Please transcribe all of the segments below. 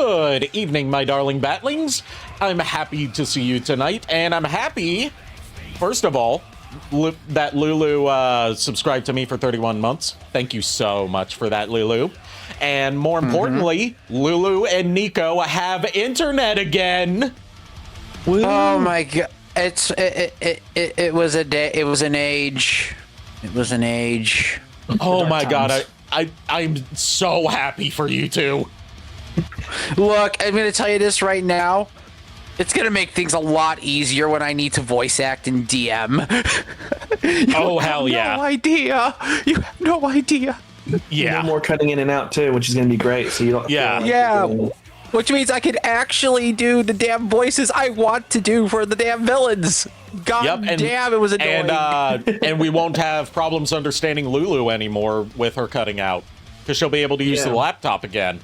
Good evening, my darling batlings. I'm happy to see you tonight, and I'm happy, first of all, that Lulu subscribed to me for 31 months. Thank you so much for that, Lulu. And more importantly, Lulu and Nico have internet again. Woo. Oh my god! It was a day. It was an age. It was an age. Oh my god! I'm so happy for you two. Look, I'm gonna tell you this right now. It's gonna make things a lot easier when I need to voice act in DM. Oh hell yeah! No idea. You have no idea. Yeah. No more cutting in and out too, which is gonna be great. So you don't. Yeah. Which means I could actually do the damn voices I want to do for the damn villains. God damn, it was annoying. And we won't have problems understanding Lulu anymore with her cutting out, because she'll be able to use the laptop again.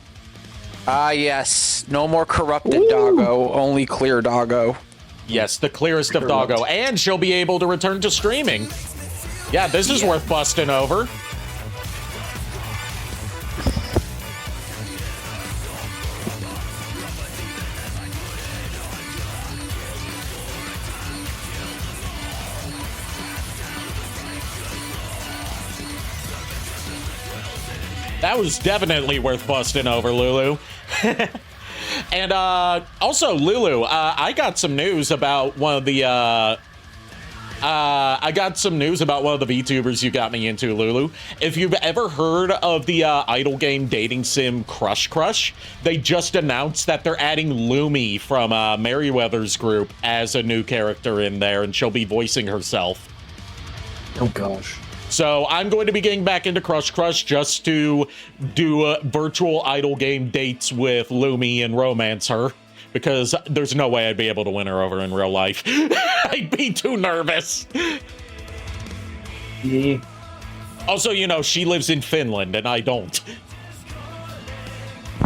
Yes. No more corrupted doggo, only clear doggo. Yes, the clearest of doggo. And she'll be able to return to streaming. Yeah, this is worth busting over. That was definitely worth busting over, Lulu. And also, Lulu, I got some news about one of the VTubers you got me into, Lulu. If you've ever heard of the idle game dating sim Crush, they just announced that they're adding Lumi from Merryweather's group as a new character in there, and she'll be voicing herself. Oh gosh. So I'm going to be getting back into Crush just to do virtual idle game dates with Lumi and romance her, because there's no way I'd be able to win her over in real life. I'd be too nervous. Yeah. Also, you know, she lives in Finland and I don't.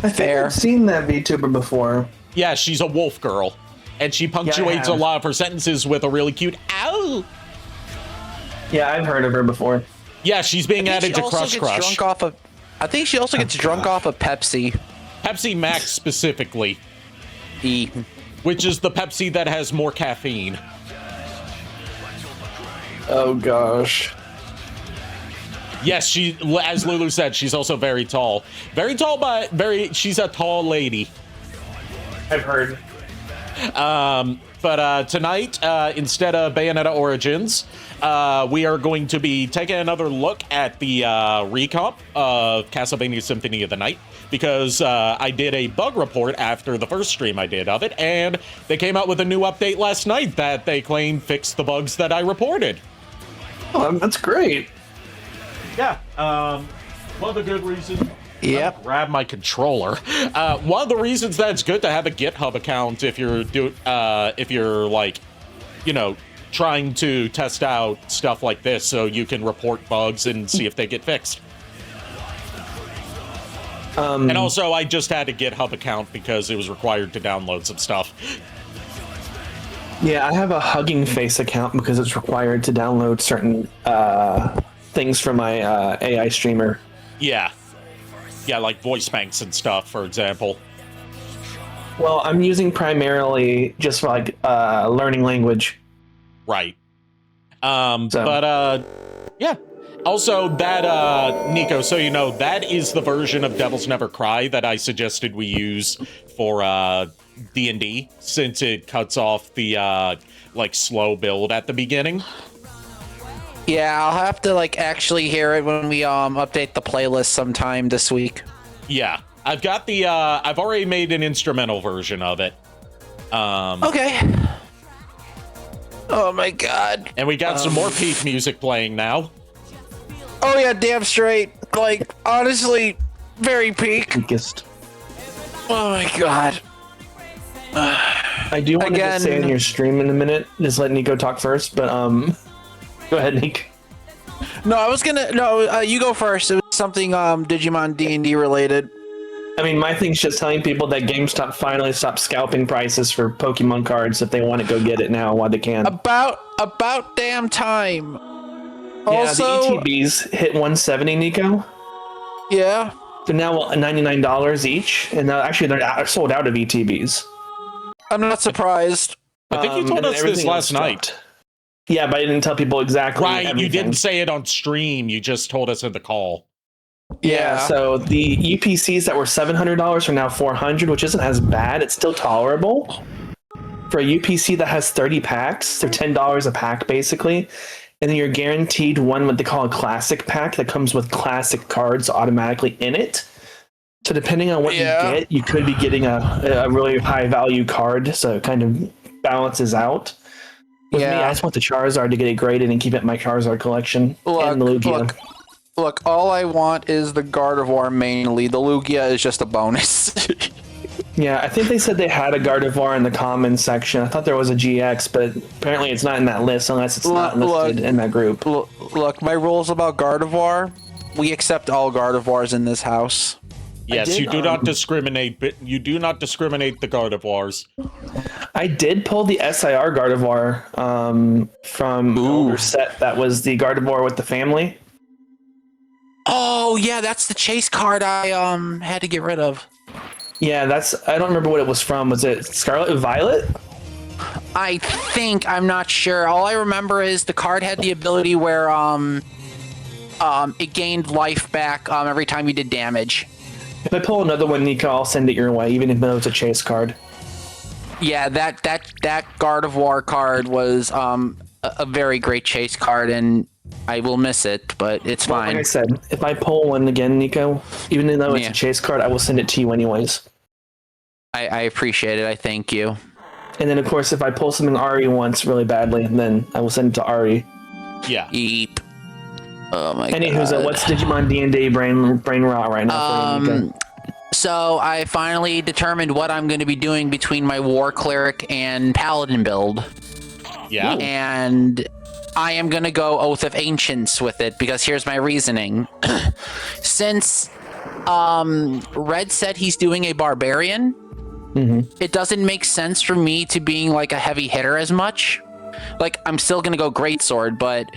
I think I've seen that VTuber before. Yeah, she's a wolf girl, and she punctuates a lot of her sentences with a really cute ow. Yeah, I've heard of her before. Yeah, she's being added to Crush. I think she also gets drunk off of Pepsi. Pepsi Max specifically. Which is the Pepsi that has more caffeine. Oh gosh. Yes, as Lulu said, she's also very tall. Very tall, but she's a tall lady. I've heard. But tonight, instead of Bayonetta Origins, we are going to be taking another look at the recomp of Castlevania Symphony of the Night, because I did a bug report after the first stream I did of it, and they came out with a new update last night that they claim fixed the bugs that I reported. Oh, that's great. Yeah, one of the good reasons... Yep. Grab my controller. One of the reasons that it's good to have a GitHub account if you're like, you know, trying to test out stuff like this, so you can report bugs and see if they get fixed. And also, I just had a GitHub account because it was required to download some stuff. Yeah, I have a Hugging Face account because it's required to download certain things from my AI streamer. Yeah. Yeah, like voice banks and stuff, for example. Well, I'm using primarily just like learning language. Right. But yeah. Also, that Nico, so you know, that is the version of Devils Never Cry that I suggested we use for D&D, since it cuts off the like slow build at the beginning. Yeah, I'll have to like actually hear it when we update the playlist sometime this week. Yeah, I've got the I've already made an instrumental version of it. Okay. Oh my god. And we got some more peak music playing now. Oh yeah, damn straight. Like honestly, very peak. Peakest. Oh my god. I do want to say in your stream in a minute. Just let Nico talk first, but go ahead, Nick. No, I was gonna. No, you go first. It was something Digimon D&D related. I mean, my thing's just telling people that GameStop finally stopped scalping prices for Pokemon cards. If they want to go get it now while they can. About damn time. Yeah, Also, the ETBs hit 170, Nico. Yeah. They're now $99 each, and actually they're sold out of ETBs. I'm not surprised. I think you told us this last night. Yeah, but I didn't tell people exactly. Right, everything. You didn't say it on stream. You just told us in the call. Yeah, so the UPCs that were $700 are now $400, which isn't as bad. It's still tolerable. For a UPC that has 30 packs, they're $10 a pack, basically. And then you're guaranteed one what they call a classic pack that comes with classic cards automatically in it. So depending on what you get, you could be getting a really high value card, so it kind of balances out. With me, I just want the Charizard to get it graded and keep it in my Charizard collection. And the Lugia. Look, all I want is the Gardevoir mainly. The Lugia is just a bonus. Yeah, I think they said they had a Gardevoir in the common section. I thought there was a GX, but apparently it's not in that list unless it's not listed in that group. Look, my rules about Gardevoir, we accept all Gardevoirs in this house. Yes, you do not discriminate. You do not discriminate the Gardevoirs. I did pull the SIR Gardevoir from older set. That was the Gardevoir with the family. Oh yeah, that's the chase card I had to get rid of. Yeah, I don't remember what it was from. Was it Scarlet and Violet? I think, I'm not sure. All I remember is the card had the ability where it gained life back every time you did damage. If I pull another one, Nico, I'll send it your way, even if it's a chase card. Yeah, that Gardevoir card was a very great chase card, and I will miss it, but it's fine. Like I said, if I pull one again, Nico, even though it's a chase card, I will send it to you anyways. I appreciate it. I thank you. And then, of course, if I pull something Ari wants really badly, then I will send it to Ari. Yeah. Eep. Oh my god. Anywho, what's Digimon D&D brain rot right now for you, Nico? So I finally determined what I'm going to be doing between my War Cleric and Paladin build. Yeah. And I am going to go Oath of Ancients with it, because here's my reasoning. Since Red said he's doing a Barbarian, it doesn't make sense for me to being like a heavy hitter as much. Like, I'm still going to go Greatsword, but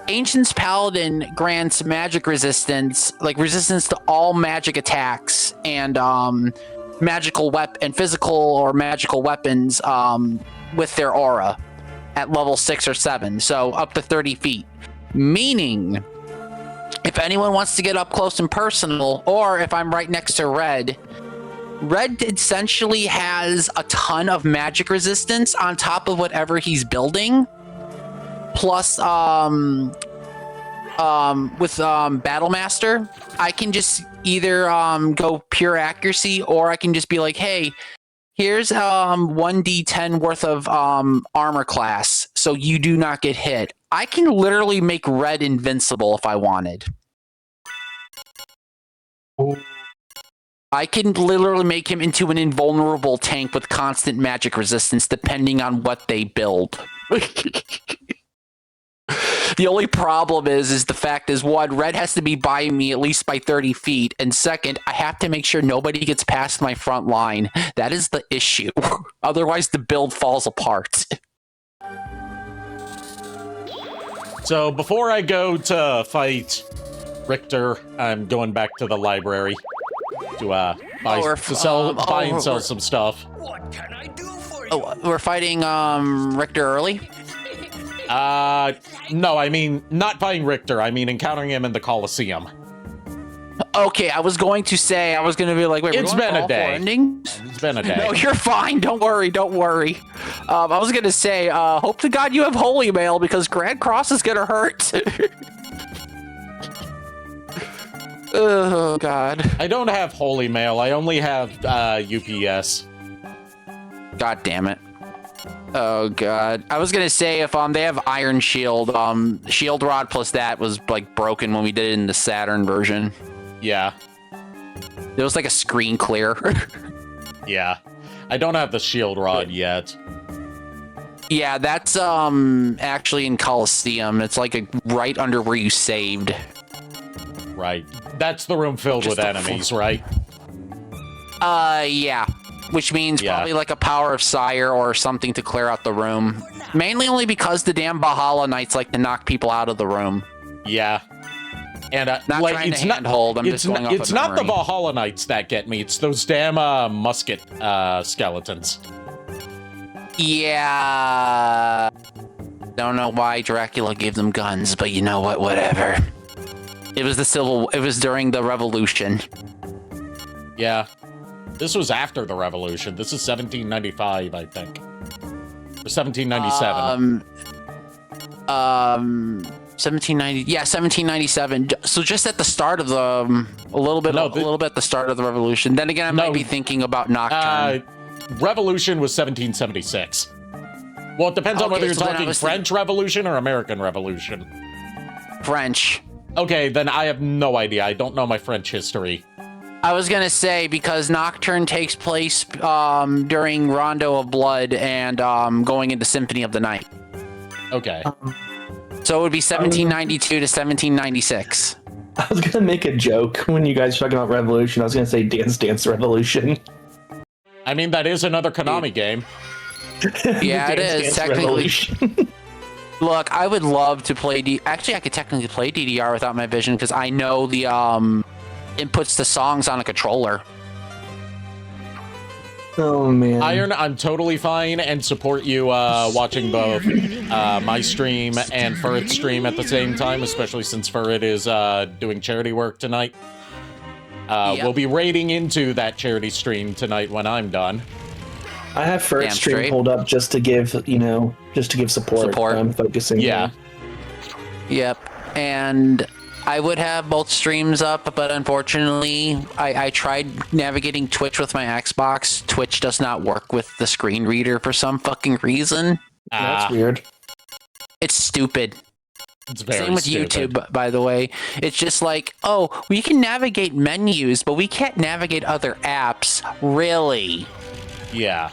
Ancient's Paladin grants magic resistance, like resistance to all magic attacks and physical or magical weapons with their aura at level 6 or 7, so up to 30 feet. Meaning, if anyone wants to get up close and personal, or if I'm right next to Red essentially has a ton of magic resistance on top of whatever he's building. Plus, with Battle Master, I can just either go pure accuracy, or I can just be like, hey, here's 1d10 worth of armor class, so you do not get hit. I can literally make Red invincible if I wanted. I can literally make him into an invulnerable tank with constant magic resistance, depending on what they build. The only problem is the fact is, one, Red has to be by me at least by 30 feet, and second, I have to make sure nobody gets past my front line. That is the issue. Otherwise, the build falls apart. So before I go to fight Richter, I'm going back to the library to buy and sell some stuff. What can I do for you? Oh, we're fighting Richter early? No, I mean, not fighting Richter. I mean, encountering him in the Coliseum. Okay, I was going to be like, wait, it's been a day. It's been a day. No, you're fine. Don't worry. I was going to say, hope to God you have Holy Mail, because Grand Cross is going to hurt. Oh, God. I don't have Holy Mail. I only have UPS. God damn it. Oh, God. I was going to say, if they have Iron Shield, Shield Rod plus that was, like, broken when we did it in the Saturn version. Yeah. It was like a screen clear. Yeah. I don't have the Shield Rod yet. Yeah, that's actually in Coliseum. It's like right under where you saved. Right. That's the room filled with enemies, right? Yeah. Which means probably like a Power of Sire or something to clear out the room. Mainly only because the damn Bahala Knights like to knock people out of the room. Yeah. And Not like, trying it's to not handhold, I'm just going off it's of not the memory. Valhalla Knights that get me. It's those damn musket skeletons. Yeah. Don't know why Dracula gave them guns, but you know what? Whatever. It was during the Revolution. Yeah. This was after the Revolution. This is 1795, I think. Or 1797. 1790. Yeah, 1797. So just at the start of the a little bit at the start of the Revolution. Then again, I might be thinking about Nocturne. Revolution was 1776. Well, it depends on whether you're so then I talking was French Revolution or American Revolution. French. Okay, then I have no idea. I don't know my French history. I was gonna say because Nocturne takes place during Rondo of Blood and going into Symphony of the Night. Okay. So it would be 1792 to 1796. I was gonna make a joke when you guys were talking about Revolution. I was gonna say Dance Dance Revolution. I mean, that is another Konami game. Yeah, it Dance is Dance technically. Revolution. Look, I would love to play Actually, I could technically play DDR without my vision because I know the inputs to songs on a controller. Oh man. Iron, I'm totally fine and support you watching both my stream and Furret's stream at the same time, especially since Furret is doing charity work tonight. Yep. We'll be raiding into that charity stream tonight when I'm done. I have first Damn stream straight. pulled up just to give support. I'm focusing. Yeah. Yep, and I would have both streams up, but unfortunately, I tried navigating Twitch with my Xbox. Twitch does not work with the screen reader for some fucking reason. That's weird. It's stupid. It's very Same with stupid. YouTube, by the way. It's just like, oh, we can navigate menus, but we can't navigate other apps. Really? Yeah.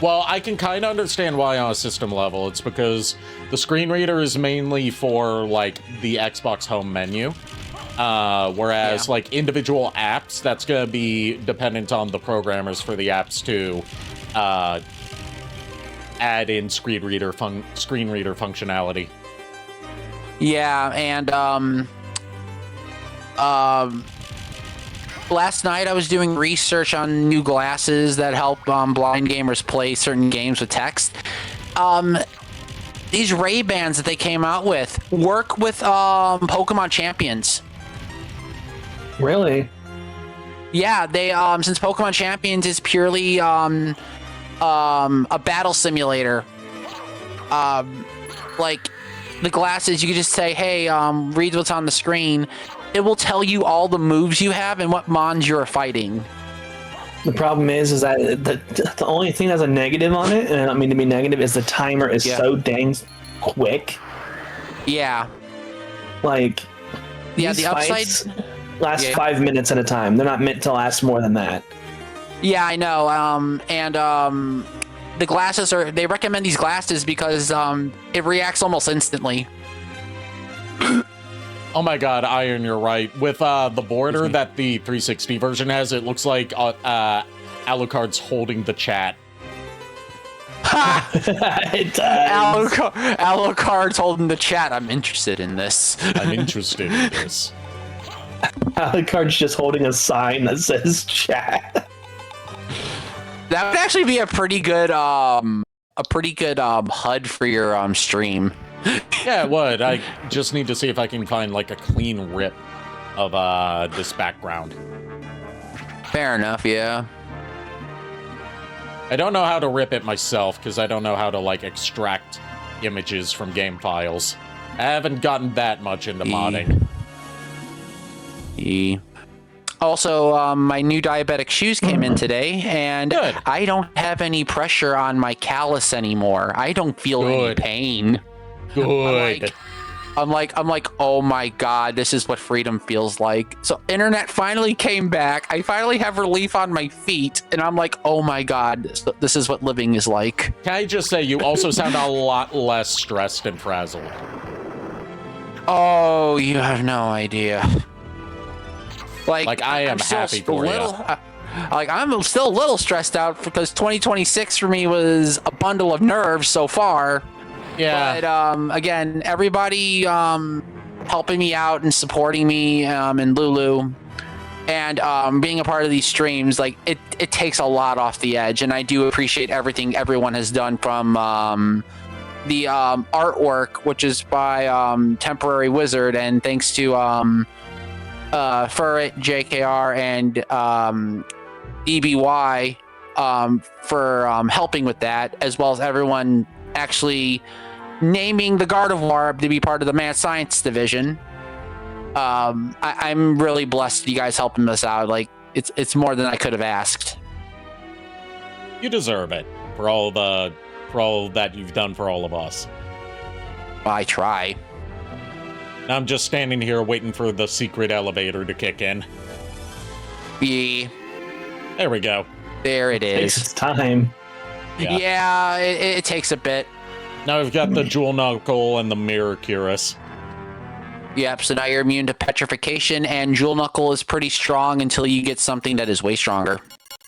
Well, I can kind of understand why on a system level. It's because the screen reader is mainly for, like, the Xbox home menu. Whereas, like, individual apps, that's going to be dependent on the programmers for the apps to add in screen reader functionality. Yeah, and last night I was doing research on new glasses that help blind gamers play certain games with text. These Ray-Bans that they came out with work with Pokemon Champions. Really? Yeah, they since Pokemon Champions is purely a battle simulator. Like the glasses, you can just say, "Hey, read what's on the screen." It will tell you all the moves you have and what mons you're fighting. The problem is that the only thing that's a negative on it, and I don't mean to be negative, is the timer is so dang quick. Yeah. Like, Yeah, these the upside fights last 5 minutes at a time. They're not meant to last more than that. Yeah, I know. The glasses they recommend these glasses because it reacts almost instantly. Oh my god, Iron, you're right. With the border that the 360 version has, it looks like Alucard's holding the chat. It does. Alucard's holding the chat. I'm interested in this. I'm interested in this. Alucard's just holding a sign that says chat. That would actually be a pretty good HUD for your stream. Yeah, it would. I just need to see if I can find, like, a clean rip of this background. Fair enough, yeah. I don't know how to rip it myself, because I don't know how to, like, extract images from game files. I haven't gotten that much into modding. Also, my new diabetic shoes came in today, and Good. I don't have any pressure on my callus anymore. I don't feel any pain. Good. I'm like, oh my god, this is what freedom feels like. So internet finally came back. I finally have relief on my feet, and I'm like, oh my god, this is what living is like. Can I just say, you also sound a lot less stressed and frazzled. Oh, you have no idea. Like I am I'm still happy for you. I'm still a little stressed out because 2026 for me was a bundle of nerves so far. Yeah. But again, everybody helping me out and supporting me and Lulu. And being a part of these streams, like it takes a lot off the edge, and I do appreciate everything everyone has done, from the artwork, which is by Temporary Wizard, and thanks to Furrit, JKR, and EBY for helping with that, as well as everyone actually naming the Gardevoir to be part of the Mad Science Division. I'm really blessed you guys helping us out. Like it's more than I could have asked. You deserve it for all that you've done for all of us. I try. I'm just standing here waiting for the secret elevator to kick in. Yeah. There we go. There it Takes is. its time. Yeah, it takes a bit. Now we've got the Jewel Knuckle and the Mirror Cuirass. Yep, so now you're immune to petrification, and Jewel Knuckle is pretty strong until you get something that is way stronger.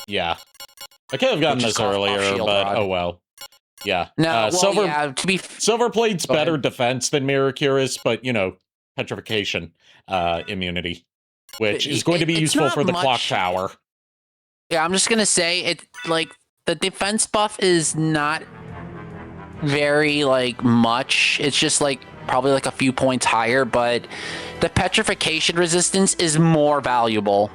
Yeah. I could have gotten Which is this off earlier, Shield but Rod. oh well. Yeah. No, Silver to be Silverplate's Go ahead. better defense than Mirror Cuirass, but petrification immunity, which is going to be it's useful not for the much. clock tower. Yeah, I'm just gonna say it. Like the defense buff is not very much. It's just probably a few points higher, but the petrification resistance is more valuable.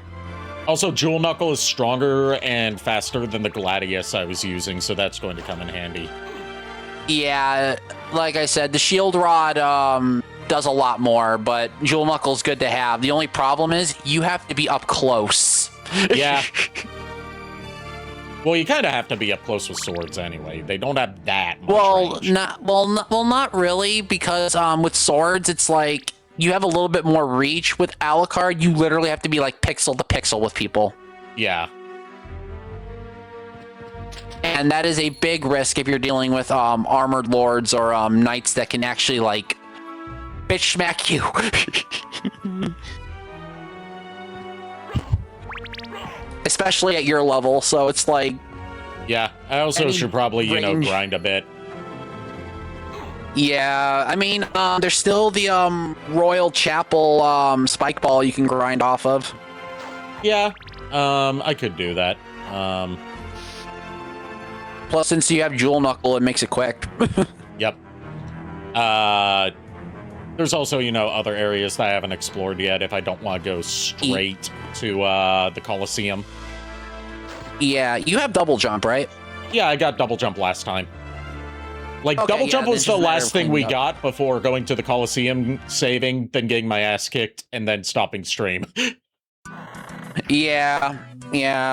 Also, Jewel Knuckle is stronger and faster than the Gladius I was using, so that's going to come in handy. Yeah, like I said, the shield rod does a lot more, but Jewel Knuckle's good to have. The only problem is you have to be up close. Yeah. Well, you kind of have to be up close with swords anyway. They don't have that much range. Not really, because with swords, it's you have a little bit more reach. With Alucard, you literally have to be pixel to pixel with people. Yeah. And that is a big risk if you're dealing with armored lords or knights that can actually bitch smack you. Especially at your level, so it's Yeah, I also Any should probably, range. grind a bit. yeah, I mean, there's still the Royal Chapel spike ball you can grind off of. Yeah, I could do that. Plus, since you have Jewel Knuckle, it makes it quick. Yep. There's also, other areas that I haven't explored yet if I don't want to go straight to the Colosseum. Yeah, you have double jump, right? Yeah, I got double jump last time. Okay, double yeah, jump then was just the a matter last of thing we cleaning up. got before going to the Colosseum, saving, then getting my ass kicked, and then stopping stream. Yeah,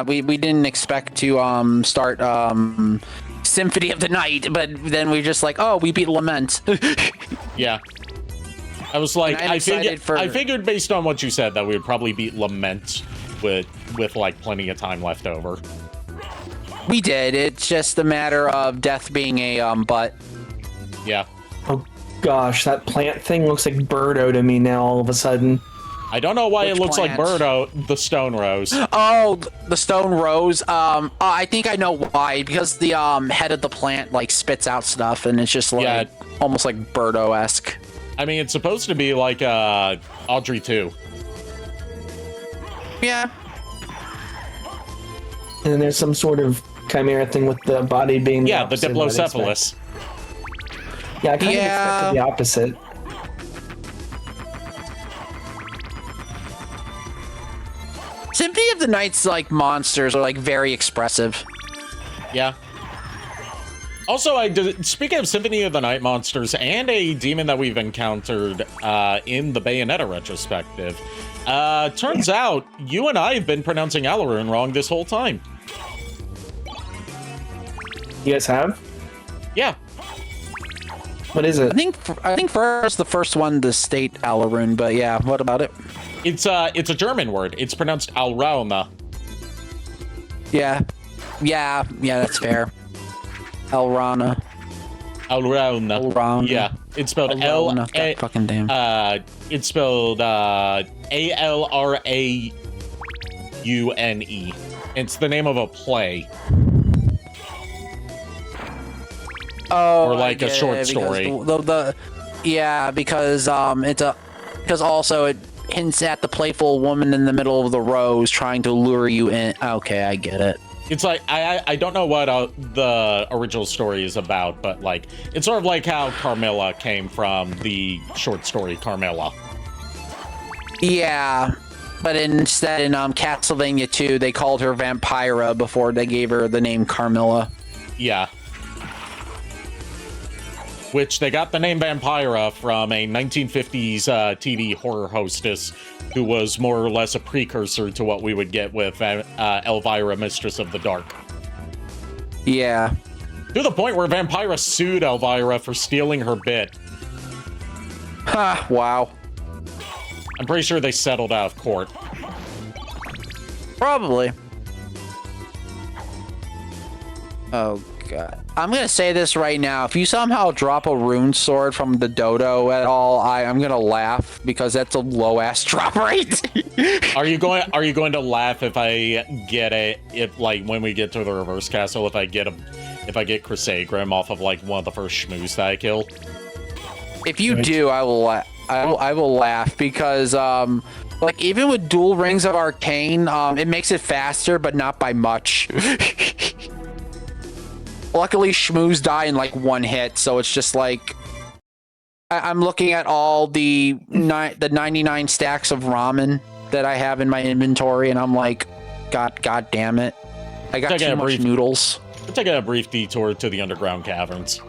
we didn't expect to start Symphony of the Night, but then we just oh, we beat Lament. Yeah. I was like, And I'm excited I figured based on what you said that we would probably beat Lament with plenty of time left over. We did. It's just a matter of death being a butt. Yeah. Oh gosh, that plant thing looks like Birdo to me now all of a sudden. I don't know why Which it looks plant? like Birdo, the Stone Rose. Oh, the stone rose. I think I know why. Because the head of the plant spits out stuff, and it's just Yeah. almost like Birdo-esque. I mean, it's supposed to be like Audrey 2. Yeah. And then there's some sort of chimera thing with the body being Yeah, the opposite of what I expect. Diplocephalus. Yeah, I kind of Yeah. expected the opposite. Symphony of the Night's monsters are very expressive. Yeah. Also, speaking of Symphony of the Night monsters and a demon that we've encountered in the Bayonetta retrospective, turns out you and I have been pronouncing Alaroon wrong this whole time. You guys have? Yeah. What is it? I think first the first one to state Alaroon, but yeah, what about it? It's a German word. It's pronounced Alrauna. Yeah, that's fair. Elrana. Alrauna. Yeah. It's spelled Elrana. God fucking damn. It's spelled Alraune. It's the name of a play. Oh, Or I like a get short it, because story. because it's a Because also it hints at the playful woman in the middle of the rows trying to lure you in. Okay, I get it. It's like, I don't know what the original story is about, but like, it's sort of like how Carmilla came from the short story Carmilla. Yeah, but instead in Castlevania 2, they called her Vampira before they gave her the name Carmilla. Yeah. Which they got the name Vampira from a 1950s TV horror hostess who was more or less a precursor to what we would get with Elvira, Mistress of the Dark. Yeah. To the point where Vampira sued Elvira for stealing her bit. Ha, wow. I'm pretty sure they settled out of court. Probably. Oh, God. I'm going to say this right now. If you somehow drop a rune sword from the dodo at all, I'm going to laugh because that's a low-ass drop rate. Are you going to laugh if I get when we get to the reverse castle, if I get Crusaegrim off of like one of the first shmoos that I kill? If you do, I will laugh because like even with dual rings of arcane, it makes it faster, but not by much. Luckily, shmoos die in like one hit, so it's just like I'm looking at all the 99 stacks of ramen that I have in my inventory, and I'm like, God damn it, I got too much noodles. We're taking a brief detour to the underground caverns.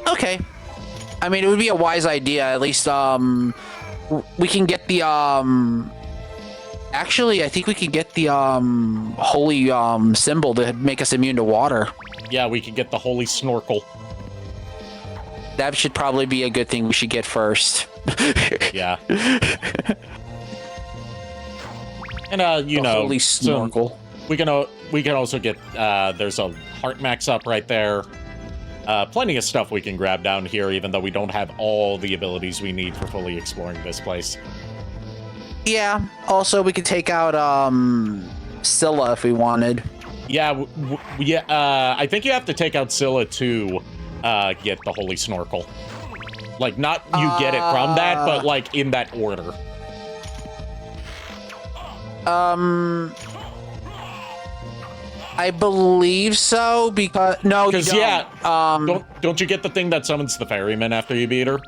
Okay. I mean, it would be a wise idea. At least, we can get the, actually, I think we can get the, holy, symbol to make us immune to water. Yeah, we can get the holy snorkel. That should probably be a good thing we should get first. Yeah. And, you know, holy snorkel. So we can also get, there's a heart max up right there. Plenty of stuff we can grab down here, even though we don't have all the abilities we need for fully exploring this place. Yeah. Also, we could take out Scylla if we wanted. Yeah, I think you have to take out Scylla to get the holy snorkel. Like, not you get it from that, but like in that order. I believe so because no, you don't. Yeah, don't you get the thing that summons the ferryman after you beat her?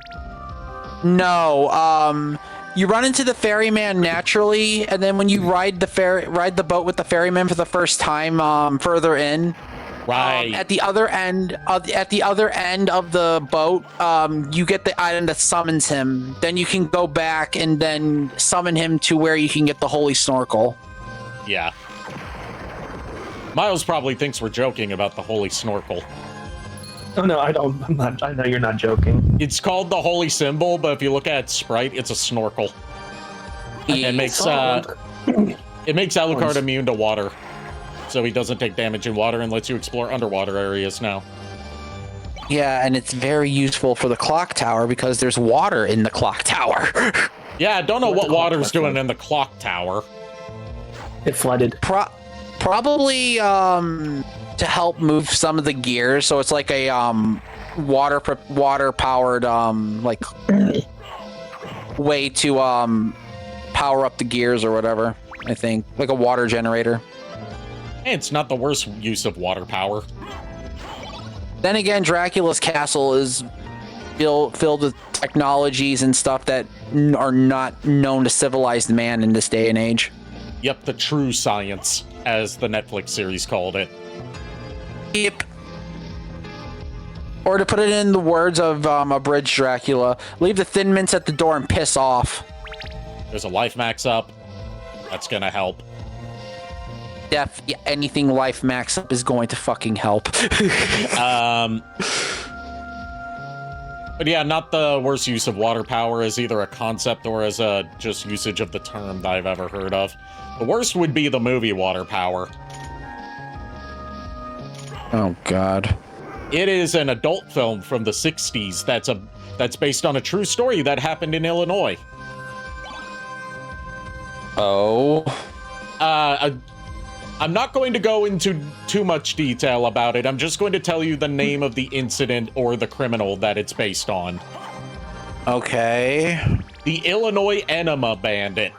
No, you run into the ferryman naturally, and then when you ride the boat with the ferryman for the first time, further in, right at the other end of the boat, you get the item that summons him. Then you can go back and then summon him to where you can get the holy snorkel. Yeah. Miles probably thinks we're joking about the holy snorkel. Oh no, I don't. I'm not. I know you're not joking. It's called the holy symbol, but if you look at Sprite, it's a snorkel. It makes Alucard immune to water, so he doesn't take damage in water and lets you explore underwater areas now. Yeah, and it's very useful for the clock tower because there's water in the clock tower. Yeah, I don't know what water's doing in the clock tower. It flooded. Probably to help move some of the gears, so it's like a water powered like way to power up the gears or whatever. I think like a water generator. Hey, it's not the worst use of water power. Then again, Dracula's castle is filled with technologies and stuff that are not known to civilized man in this day and age. Yep, the true science, as the Netflix series called it. Yep. Or to put it in the words of Abridged Dracula, leave the Thin Mints at the door and piss off. There's a life max up. That's gonna help. Yeah, anything life max up is going to fucking help. But yeah, not the worst use of water power as either a concept or as a just usage of the term that I've ever heard of. The worst would be the movie water power. Oh God. It is an adult film from the 60s that's based on a true story that happened in Illinois. Oh. I'm not going to go into too much detail about it. I'm just going to tell you the name of the incident or the criminal that it's based on. Okay. The Illinois Enema Bandit.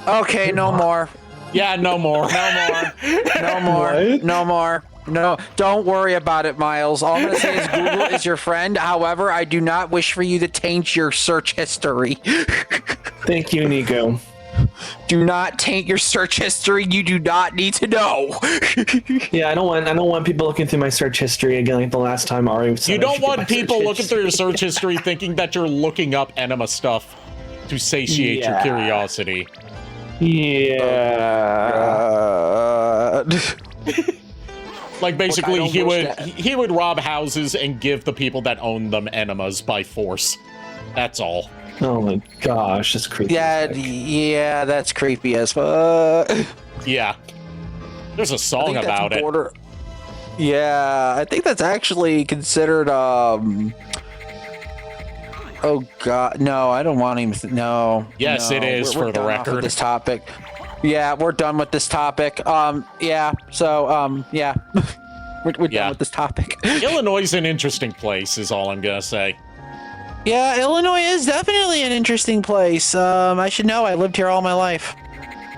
Okay, no more. Yeah, no more. No more. What? No more. No, don't worry about it, Miles. All I'm going to say is Google is your friend. However, I do not wish for you to taint your search history. Thank you, Nico. Do not taint your search history. You do not need to know. Yeah, I don't want people looking through my search history again like the last time Ari said You I don't should get my want people search looking through your search history thinking that you're looking up enema stuff to satiate your Yeah. curiosity. Yeah. Like basically, don't he wish would that. he would rob houses and give the people that own them enemas by force. That's all. Oh my gosh, that's creepy. Yeah, as heck. yeah, that's creepy as fuck. Yeah. There's a I song think that's about it. Yeah, I think that's actually considered. Oh God, no! I don't want him. No. Yes, no. it is, We're for the done off with record. this topic. Yeah, we're done with this topic. Yeah. So, yeah, we're Yeah. done with this topic. Illinois is an interesting place, is all I'm gonna say. Yeah, Illinois is definitely an interesting place. I should know. I lived here all my life.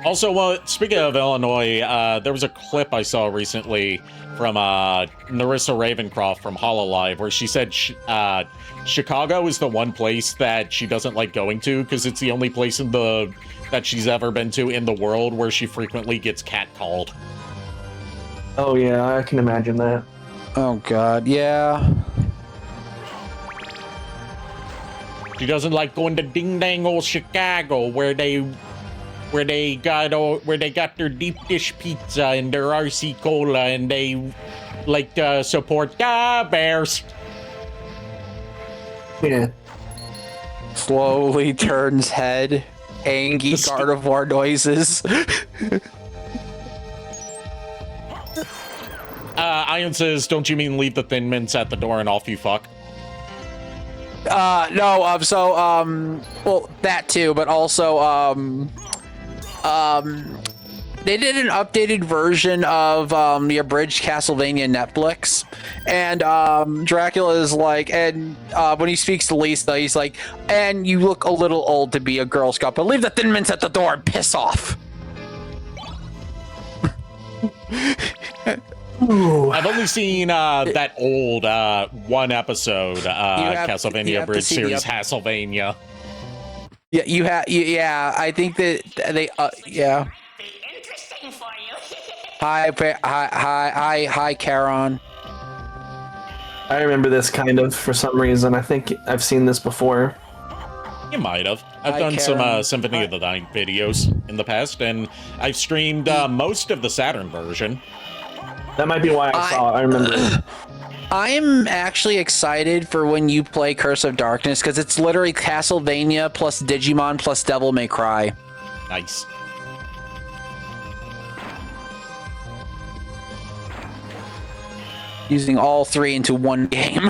Also, speaking of Illinois, there was a clip I saw recently from Narissa Ravencroft from Hololive where she said Chicago is the one place that she doesn't like going to because it's the only place that she's ever been to in the world where she frequently gets catcalled. Oh yeah, I can imagine that. Oh God, yeah. She doesn't like going to ding dang old Chicago where they got their deep dish pizza and their RC cola and they like to support Bears. Yeah. Slowly turns head. Angie carnivore noises. Iron says, "Don't you mean leave the Thin Mints at the door and off you fuck?" No, well, that too, but also, they did an updated version of, the abridged Castlevania Netflix, and, Dracula is like, and, when he speaks to Lisa, he's like, and you look a little old to be a Girl Scout, but leave the Thin Mints at the door and piss off. I've only seen that old one episode you Castlevania have to Bridge see the series, Castlevania. Yeah, yeah, I think that they, yeah. Be interesting for you. Hi, Charon. I remember this kind of for some reason. I think I've seen this before. You might have. I've Hi, done some Karen. Symphony of the Night videos in the past, and I've streamed most of the Saturn version. That might be why I saw it. I remember it. I'm actually excited for when you play Curse of Darkness because it's literally Castlevania plus Digimon plus Devil May Cry. Nice. Using all three into one game.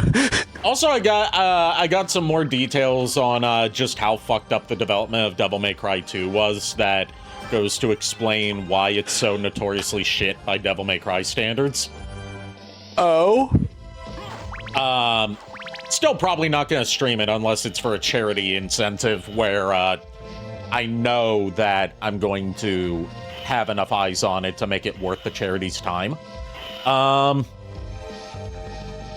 Also, I got some more details on just how fucked up the development of Devil May Cry 2 was. That goes to explain why it's so notoriously shit by Devil May Cry standards. Oh? Still probably not going to stream it unless it's for a charity incentive where I know that I'm going to have enough eyes on it to make it worth the charity's time.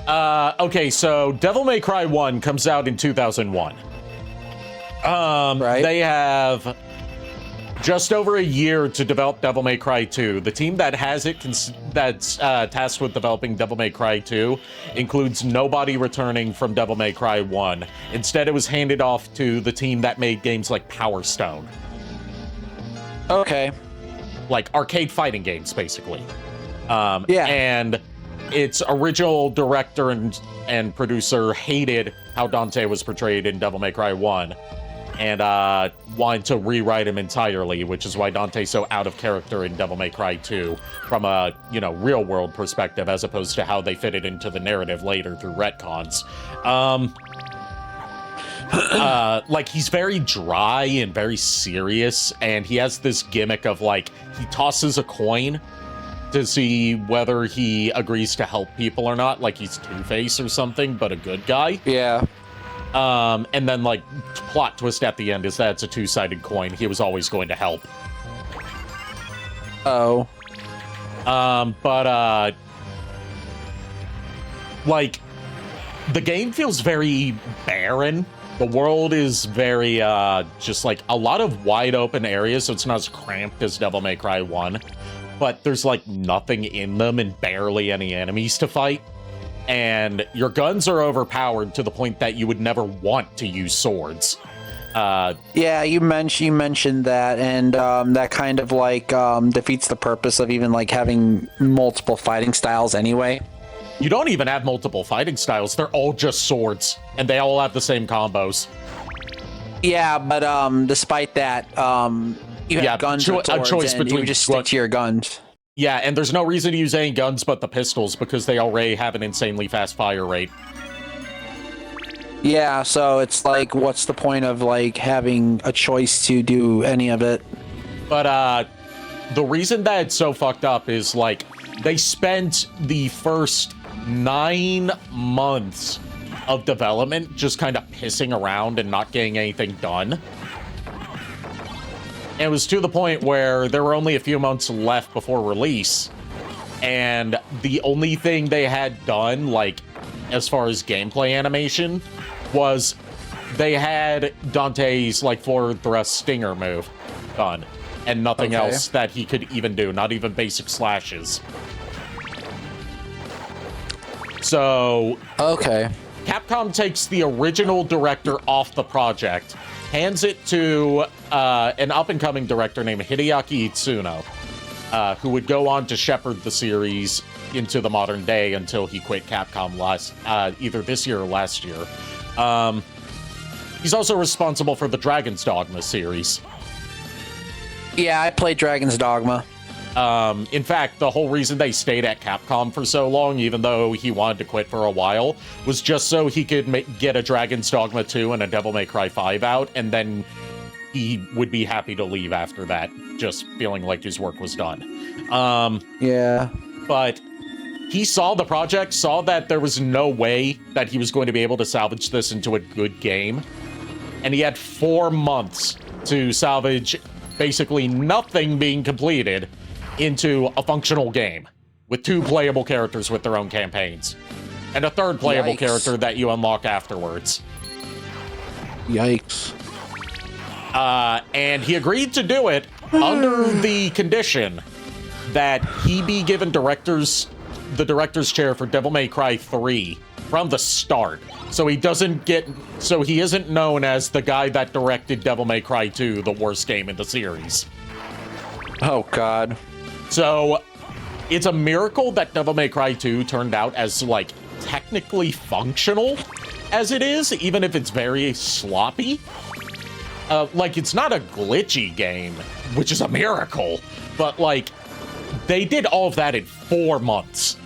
Okay, so Devil May Cry 1 comes out in 2001. Right. They have just over a year to develop Devil May Cry 2. The team that has it, that's tasked with developing Devil May Cry 2, includes nobody returning from Devil May Cry 1. Instead, it was handed off to the team that made games like Power Stone. Okay. Like arcade fighting games, basically. Yeah. And its original director and producer hated how Dante was portrayed in Devil May Cry 1. And wanted to rewrite him entirely, which is why Dante's so out of character in Devil May Cry 2 from a, real world perspective, as opposed to how they fit it into the narrative later through retcons. Like, he's very dry and very serious, and he has this gimmick of, like, he tosses a coin to see whether he agrees to help people or not, like he's Two-Face or something, but a good guy. Yeah. And then, like, plot twist at the end is that it's a two-sided coin. He was always going to help. Oh. Like, the game feels very barren. The world is very, just, like, a lot of wide open areas, so it's not as cramped as Devil May Cry 1. But there's, like, nothing in them and barely any enemies to fight. And your guns are overpowered to the point that you would never want to use swords. Yeah, you mentioned that, and that kind of like defeats the purpose of even like having multiple fighting styles anyway. You don't even have multiple fighting styles. They're all just swords, and they all have the same combos. Yeah, but despite that, you have guns or swords, a choice and between you just stick to your guns. Yeah, and there's no reason to use any guns but the pistols because they already have an insanely fast fire rate. Yeah, so it's like, what's the point of like having a choice to do any of it? But the reason that it's so fucked up is like they spent the first 9 months of development just kind of pissing around and not getting anything done. And it was to the point where there were only a few months left before release, and the only thing they had done, like, as far as gameplay animation, was they had Dante's, like, forward thrust stinger move done, and nothing else that he could even do, not even basic slashes. So... Okay. Capcom takes the original director off the project, hands it to an up-and-coming director named Hideaki Itsuno, who would go on to shepherd the series into the modern day until he quit Capcom either this year or last year. He's also responsible for the Dragon's Dogma series. Yeah, I played Dragon's Dogma. In fact, the whole reason they stayed at Capcom for so long, even though he wanted to quit for a while, was just so he could get a Dragon's Dogma 2 and a Devil May Cry 5 out, and then he would be happy to leave after that, just feeling like his work was done. Yeah. But he saw the project, saw that there was no way that he was going to be able to salvage this into a good game, and he had 4 months to salvage basically nothing being completed into a functional game with 2 playable characters with their own campaigns and a 3rd playable character that you unlock afterwards. Yikes. And he agreed to do it under the condition that he be given the director's chair for Devil May Cry 3 from the start. So he isn't known as the guy that directed Devil May Cry 2, the worst game in the series. Oh, God. So, it's a miracle that Devil May Cry 2 turned out as, like, technically functional as it is, even if it's very sloppy. Like, it's not a glitchy game, which is a miracle, but, like, they did all of that in 4 months.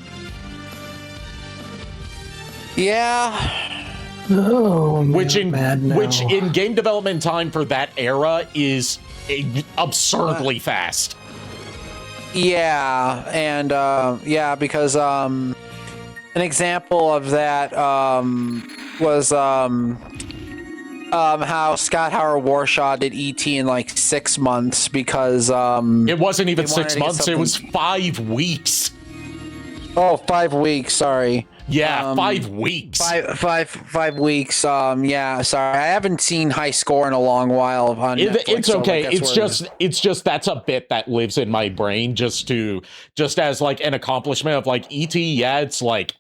Yeah. Oh, which in game development time for that era is absurdly fast. Yeah, and yeah, because an example of that was how Scott Howard Warshaw did ET in like 6 months because it wasn't even 6 months, it was 5 weeks. Oh, 5 weeks, sorry. Yeah, 5 weeks. Five weeks. Yeah, sorry. I haven't seen High Score in a long while on Netflix. It's okay. So like, it's just that's a bit that lives in my brain just as like an accomplishment of like ET. Yeah, it's like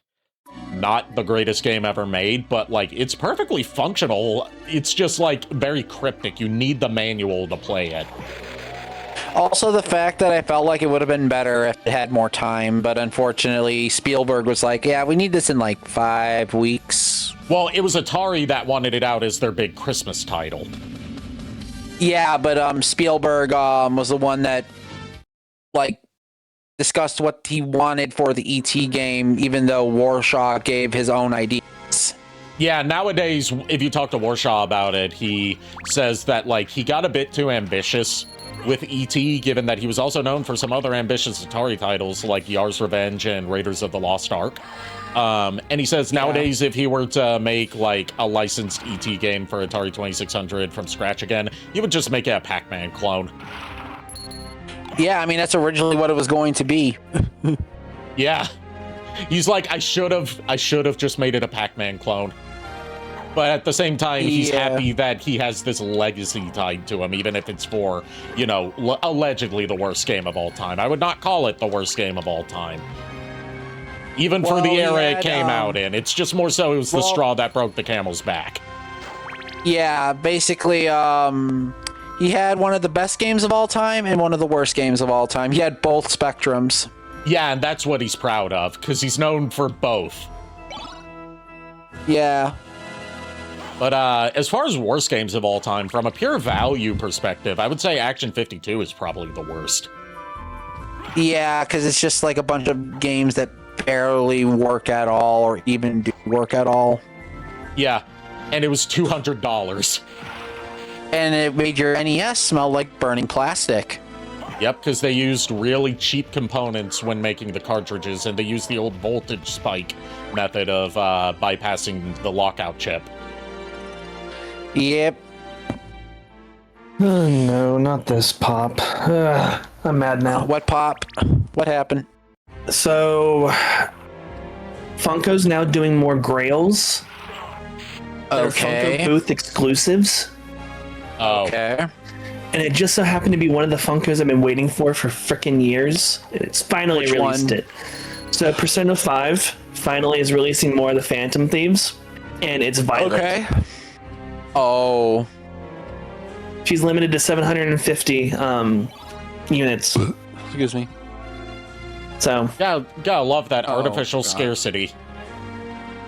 not the greatest game ever made, but like it's perfectly functional. It's just like very cryptic. You need the manual to play it. Also, the fact that I felt like it would have been better if it had more time, but unfortunately, Spielberg was like, yeah, we need this in like 5 weeks. Well, it was Atari that wanted it out as their big Christmas title. Yeah, but Spielberg was the one that like discussed what he wanted for the ET game, even though Warshaw gave his own ideas. Yeah, nowadays, if you talk to Warshaw about it, he says that like he got a bit too ambitious with ET, given that he was also known for some other ambitious Atari titles like Yar's Revenge and Raiders of the Lost Ark. And he says nowadays, if he were to make like a licensed ET game for Atari 2600 from scratch again, he would just make it a Pac-Man clone. Yeah, I mean, that's originally what it was going to be. Yeah. He's like, I should have just made it a Pac-Man clone. But at the same time, he's happy that he has this legacy tied to him, even if it's for, you know, allegedly the worst game of all time. I would not call it the worst game of all time. Even for the era it came out in. It's just more so it was the straw that broke the camel's back. Yeah, basically, he had one of the best games of all time and one of the worst games of all time. He had both spectrums. Yeah, and that's what he's proud of, because he's known for both. Yeah. But as far as worst games of all time, from a pure value perspective, I would say Action 52 is probably the worst. Yeah, because it's just like a bunch of games that barely work at all or even do work at all. Yeah, and it was $200. And it made your NES smell like burning plastic. Yep, because they used really cheap components when making the cartridges, and they used the old voltage spike method of bypassing the lockout chip. Yep. Oh no, not this pop. I'm mad now. What pop? What happened? So, Funko's now doing more Grails. They're Okay. Funko booth exclusives. Oh. Okay. And it just so happened to be one of the Funkos I've been waiting for frickin' years. And it's finally released it. So Persona 5 finally is releasing more of the Phantom Thieves. And it's Violet. Okay. Oh. She's limited to 750 units. Excuse me. So Gotta love that artificial scarcity.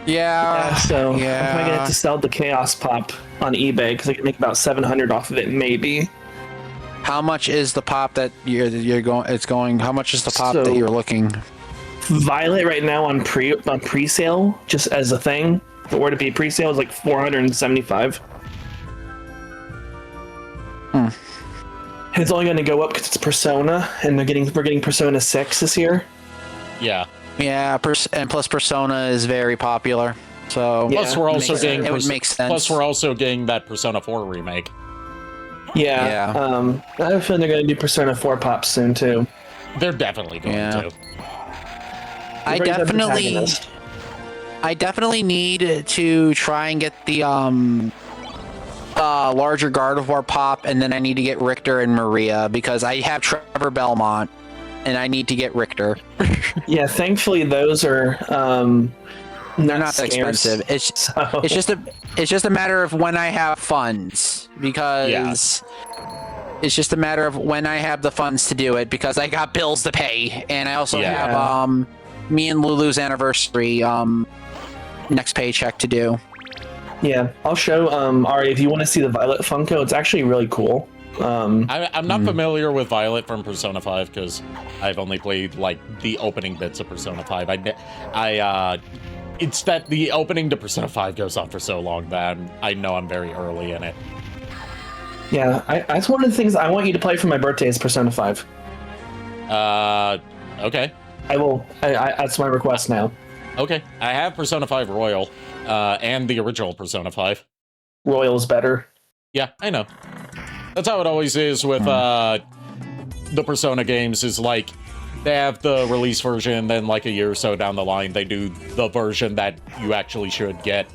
Yeah. so I'm probably gonna have to sell the Chaos Pop on eBay because I can make about 700 off of it, maybe. How much is the pop that you're going? It's going. How much is the pop that you're looking? Violet right now on pre-sale, just as a thing. If it were to be pre-sale, is like 475. And it's only going to go up because it's Persona, and we're getting Persona 6 this year. Yeah. Yeah, and plus Persona is very popular. So Yeah, Plus, we're also getting. it would make sense. Plus, we're also getting that Persona 4 remake. Yeah. I have a feeling they're going to do Persona 4 pops soon too. They're definitely going to. I definitely need to try and get the larger Gardevoir pop, and then I need to get Richter and Maria because I have Trevor Belmont, and I need to get Richter. Yeah, thankfully those are They're not that scarce, expensive. It's just a matter of when I have funds because it's just a matter of when I have the funds to do it because I got bills to pay, and I also have me and Lulu's anniversary next paycheck to do. Yeah, I'll show Ari if you want to see the Violet Funko. It's actually really cool. I'm not familiar with Violet from Persona 5 because I've only played like the opening bits of Persona 5. It's that the opening to Persona 5 goes on for so long that I know I'm very early in it. Yeah, that's one of the things I want you to play for my birthday is Persona 5. Okay. I will. That's my request now. Okay. I have Persona 5 Royal, and the original Persona 5. Royal's better. Yeah, I know. That's how it always is with the Persona games, is like, they have the release version, then like a year or so down the line, they do the version that you actually should get,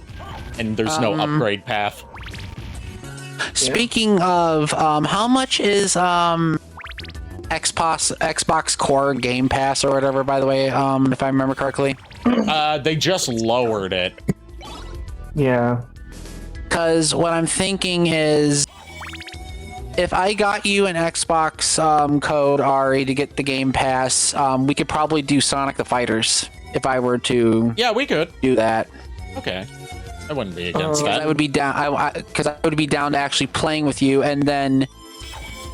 and there's no upgrade path. Speaking of, how much is Xbox Core Game Pass or whatever, by the way, if I remember correctly? They just lowered it. Yeah. Because what I'm thinking is, if I got you an Xbox code, Ari, to get the Game Pass, we could probably do Sonic the Fighters if I were to Yeah, we could. do that. Okay. I wouldn't be against that. I would be down, because I would be down to actually playing with you and then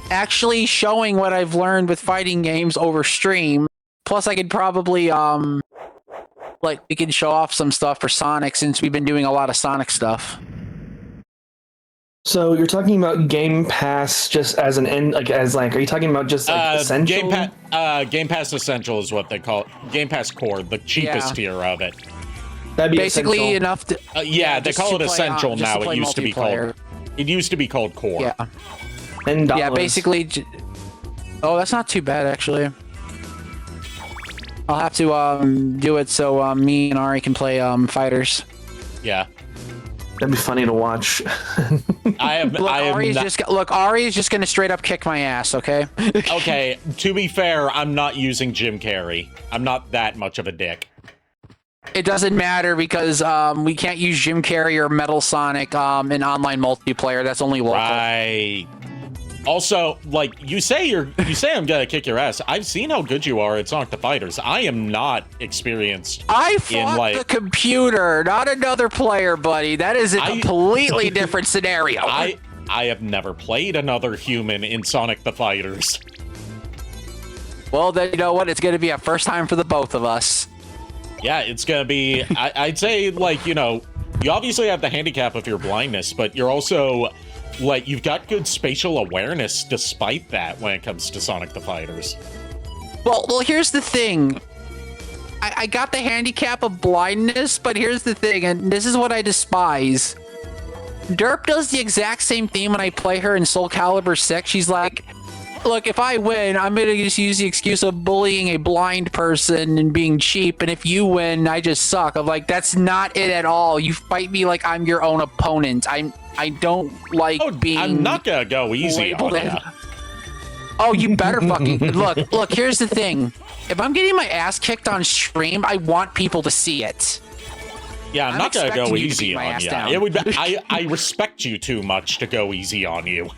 actually showing what I've learned with fighting games over stream. Plus, I could probably, we could show off some stuff for Sonic since we've been doing a lot of Sonic stuff. So you're talking about Game Pass just as an end, like are you talking about just like essential? Game Pass Essential is what they call it. Game Pass Core, the cheapest tier of it. That'd be Basically essential. enough to. Yeah, they call it Essential now. It used to be called. It used to be called Core. Yeah. $10. Yeah, basically. Oh, that's not too bad actually. I'll have to do it so me and Ari can play fighters. Yeah. That'd be funny to watch. Ari's just gonna straight up kick my ass, okay? Okay, to be fair, I'm not using Jim Carrey. I'm not that much of a dick. It doesn't matter because we can't use Jim Carrey or Metal Sonic in online multiplayer. That's only local. Right. Also, like you say I'm gonna kick your ass. I've seen how good you are at Sonic the Fighters. I am not experienced. I fought the computer, not another player, buddy. That is a completely different scenario. I have never played another human in Sonic the Fighters. Well, then you know what? It's gonna be a first time for the both of us. Yeah, it's gonna be. I'd say like you obviously have the handicap of your blindness, but you're also. Like, you've got good spatial awareness despite that when it comes to Sonic the Fighters. Well, here's the thing. I got the handicap of blindness, but here's the thing, and this is what I despise. Derp does the exact same thing when I play her in Soul Calibur 6. She's like, look, if I win, I'm going to just use the excuse of bullying a blind person and being cheap, and if you win, I just suck. I'm like, that's not it at all. You fight me like I'm your own opponent. I don't like being. I'm not gonna go easy on you. Oh, you better fucking look. Here's the thing: if I'm getting my ass kicked on stream, I want people to see it. Yeah, I'm not gonna go easy on you. It would. I respect you too much to go easy on you.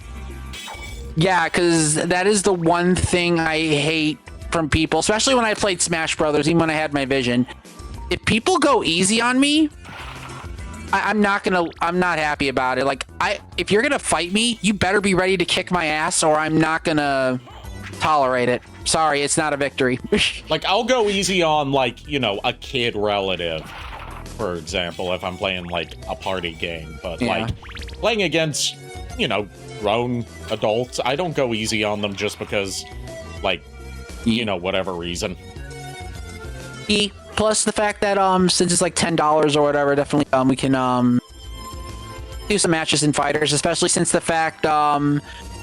Yeah, because that is the one thing I hate from people, especially when I played Smash Brothers, even when I had my vision. If people go easy on me. I'm not happy about it. Like, if you're gonna fight me, you better be ready to kick my ass, or I'm not gonna tolerate it. Sorry, it's not a victory. Like, I'll go easy on, like, a kid relative, for example, if I'm playing, like, a party game. But, like, playing against, grown adults, I don't go easy on them just because, like, whatever reason. Plus the fact that since it's like $10 or whatever, definitely we can do some matches in fighters, especially since the fact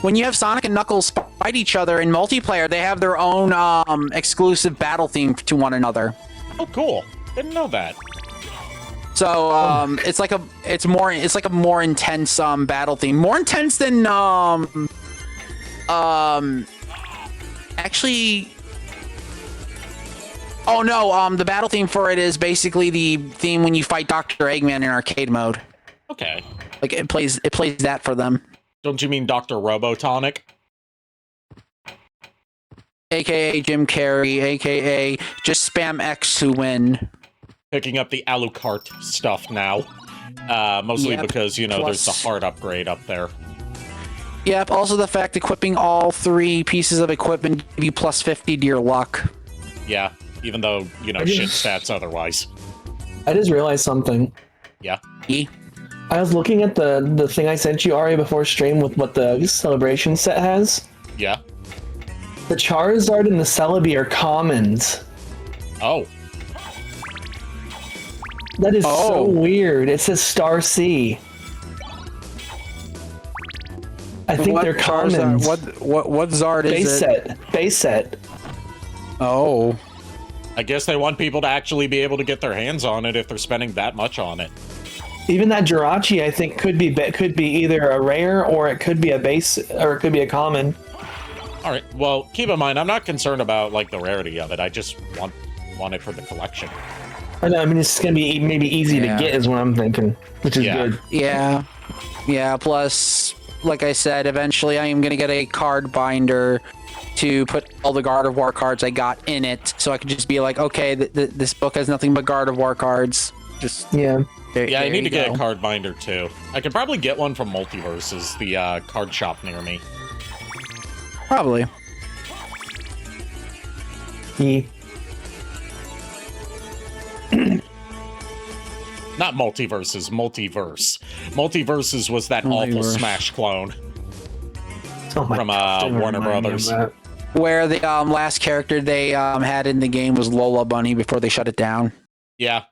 when you have Sonic and Knuckles fight each other in multiplayer, they have their own exclusive battle theme to one another. Oh, cool! Didn't know that. So it's like a more intense battle theme, more intense than actually. Oh no, the battle theme for it is basically the theme when you fight Dr. Eggman in arcade mode. Okay. Like it plays that for them. Don't you mean Dr. Robotonic? AKA Jim Carrey, AKA just spam X to win. Picking up the Alucard stuff now. Mostly because, there's the heart upgrade up there. Yep, also the fact equipping all 3 pieces of equipment give you plus 50 to your luck. Yeah. Even though, shit stats otherwise. I just realized something. Yeah. I was looking at the thing I sent you, Ari, before stream with what the celebration set has. Yeah. The Charizard and the Celebi are commons. Oh. That is so weird. It says Star C. I think they're commons. What Zard is it? Base set. Oh. I guess they want people to actually be able to get their hands on it if they're spending that much on it. Even that Jirachi, I think, could be either a rare or it could be a base or it could be a common. All right. Well, keep in mind, I'm not concerned about like the rarity of it. I just want it for the collection. I know. I mean, it's gonna be maybe easy to get, is what I'm thinking, which is good. Yeah. Plus, like I said, eventually I am gonna get a card binder to put all the God of War cards I got in it, so I can just be like, okay, this book has nothing but God of War cards. Just I need to get a card binder too. I could probably get one from Multiverses, the card shop near me. Probably. Not Multiverses, Multiverse. Multiverses was that awful Smash clone Oh my from gosh, don't Warner remind me of Brothers. that. Where the last character they had in the game was Lola Bunny before they shut it down. Yeah.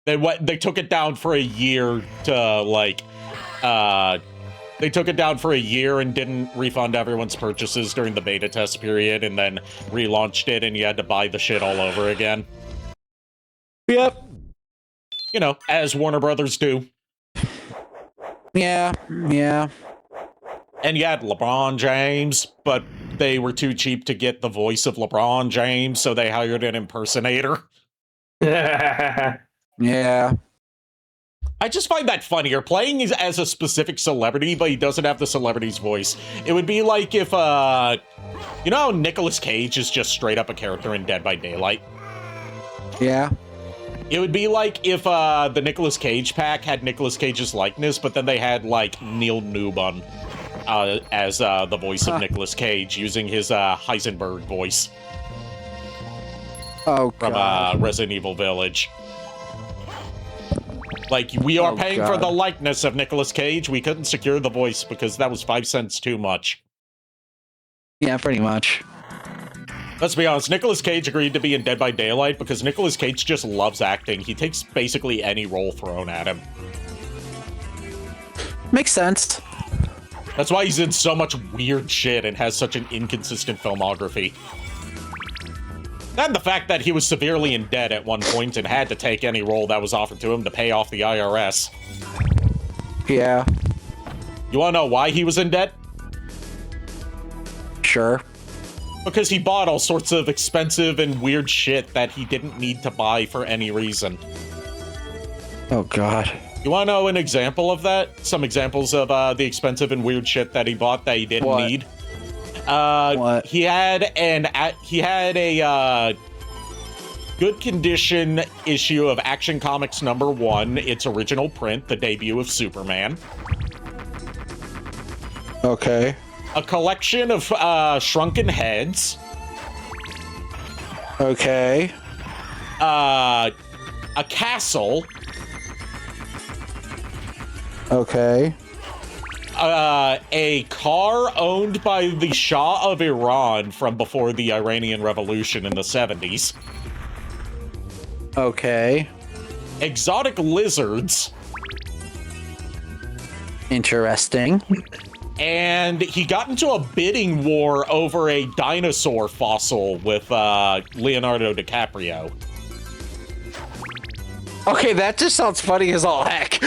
They took it down for a year to, like, they took it down for a year and didn't refund everyone's purchases during the beta test period, and then relaunched it, and you had to buy the shit all over again. Yep. You know, as Warner Brothers do. Yeah. And you had LeBron James, but they were too cheap to get the voice of LeBron James, so they hired an impersonator. Yeah. I just find that funnier. Playing as a specific celebrity, but he doesn't have the celebrity's voice. It would be like if, you know how Nicolas Cage is just straight up a character in Dead by Daylight? Yeah. It would be like if the Nicolas Cage pack had Nicolas Cage's likeness, but then they had, like, Neil Newbon as the voice of Nicolas Cage, using his Heisenberg voice Oh, from God. Resident Evil Village. Like, we are paying for the likeness of Nicolas Cage. We couldn't secure the voice because that was 5 cents too much. Yeah, pretty much. Let's be honest, Nicolas Cage agreed to be in Dead by Daylight because Nicolas Cage just loves acting. He takes basically any role thrown at him. Makes sense. That's why he's in so much weird shit and has such an inconsistent filmography. And the fact that he was severely in debt at one point and had to take any role that was offered to him to pay off the IRS. Yeah. You wanna know why he was in debt? Sure. Because he bought all sorts of expensive and weird shit that he didn't need to buy for any reason. Oh, God. You wanna know an example of that? Some examples of the expensive and weird shit that he bought that he didn't need? What? He had a good condition issue of Action Comics #1, its original print, the debut of Superman. Okay. A collection of shrunken heads. Okay. A castle. Okay. A car owned by the Shah of Iran from before the Iranian Revolution in the 70s. Okay. Exotic lizards. Interesting. And he got into a bidding war over a dinosaur fossil with Leonardo DiCaprio. Okay, that just sounds funny as all heck.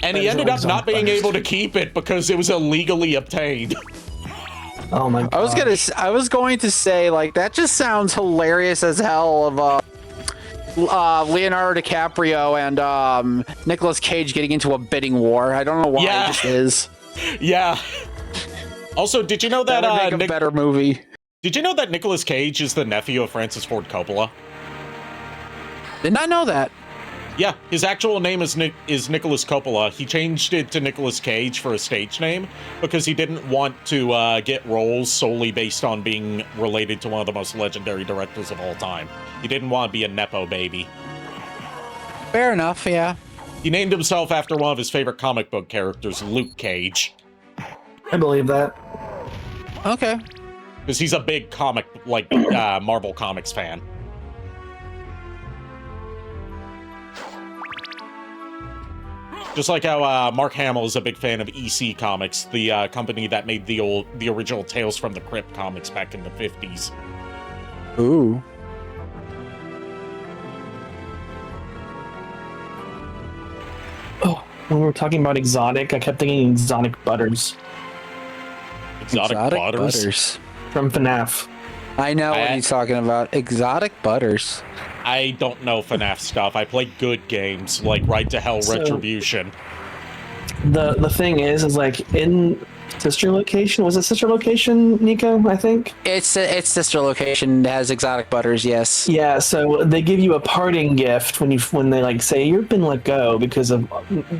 And he ended up not being able to keep it because it was illegally obtained. Oh my god. I was going to say, like, that just sounds hilarious as hell of Leonardo DiCaprio and Nicolas Cage getting into a bidding war. I don't know why Yeah. it just is. Yeah. Also, did you know that, That would make a better movie. Did you know that Nicolas Cage is the nephew of Francis Ford Coppola? Did not know that. Yeah, his actual name is Nicholas Coppola. He changed it to Nicolas Cage for a stage name because he didn't want to get roles solely based on being related to one of the most legendary directors of all time. He didn't want to be a nepo baby. Fair enough, yeah. He named himself after one of his favorite comic book characters, Luke Cage, I believe that. Okay. because he's a big comic, like, Marvel Comics fan. Just like how Mark Hamill is a big fan of EC Comics, the company that made the original Tales from the Crypt comics back in the 50s. Ooh. Oh, when we were talking about exotic, I kept thinking exotic butters Exotic butters. from FNAF. I know what he's talking about. Exotic butters. I don't know FNAF stuff. I play good games like Right to Hell Retribution. The thing is like in sister location. Was it sister location, Nico? I think. It's sister location that has exotic butters. Yes. Yeah. So they give you a parting gift when they like say you've been let go because of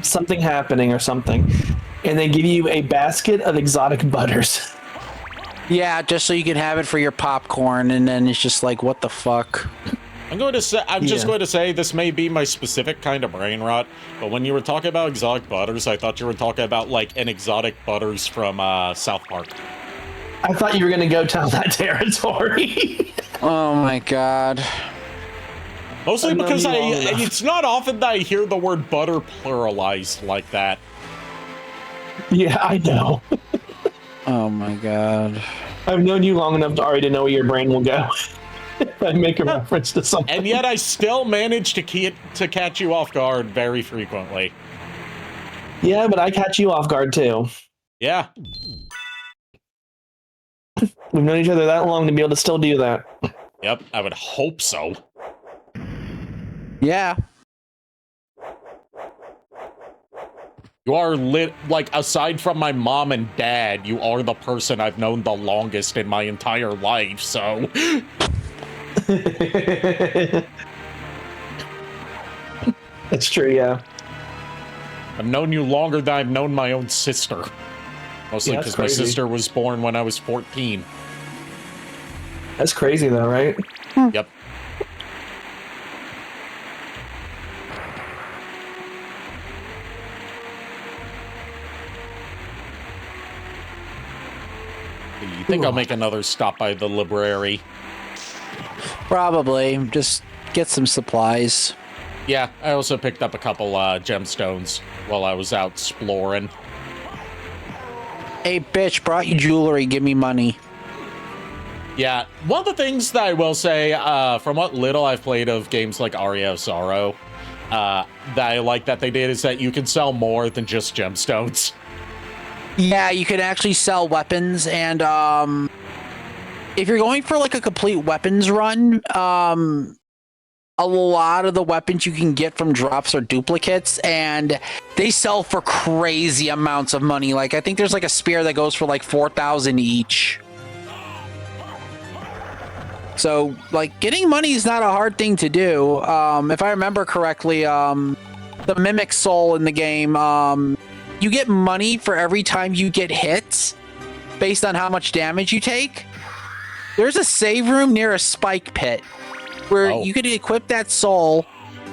something happening or something, and they give you a basket of exotic butters. Yeah, just so you can have it for your popcorn, and then it's just like, what the fuck? I'm just going to say this may be my specific kind of brain rot, but when you were talking about exotic butters, I thought you were talking about like an exotic butters from South Park. I thought you were going to go down that territory. Oh my god. Mostly because enough. it's not often that I hear the word butter pluralized like that. Yeah, I know. Oh my god. I've known you long enough to already know where your brain will go. I make a reference to something. And yet I still manage to catch you off guard very frequently. Yeah, but I catch you off guard too. Yeah. We've known each other that long to be able to still do that. Yep, I would hope so. Yeah. You are like, aside from my mom and dad, you are the person I've known the longest in my entire life, so... That's true, yeah. I've known you longer than I've known my own sister. Mostly because my sister was born when I was 14. That's crazy though, right? Yep. You think I'll make another stop by the library? Probably. Just get some supplies. Yeah, I also picked up a couple gemstones while I was out exploring. Hey, bitch, brought you jewelry. Give me money. Yeah, one of the things that I will say, from what little I've played of games like Aria of Sorrow, that I like that they did is that you can sell more than just gemstones. Yeah, you can actually sell weapons, and if you're going for like a complete weapons run, a lot of the weapons you can get from drops are duplicates, and they sell for crazy amounts of money. Like, I think there's like a spear that goes for like 4,000 each. So, like, getting money is not a hard thing to do. If I remember correctly, the Mimic Soul in the game, you get money for every time you get hit based on how much damage you take. There's a save room near a spike pit where you could equip that soul,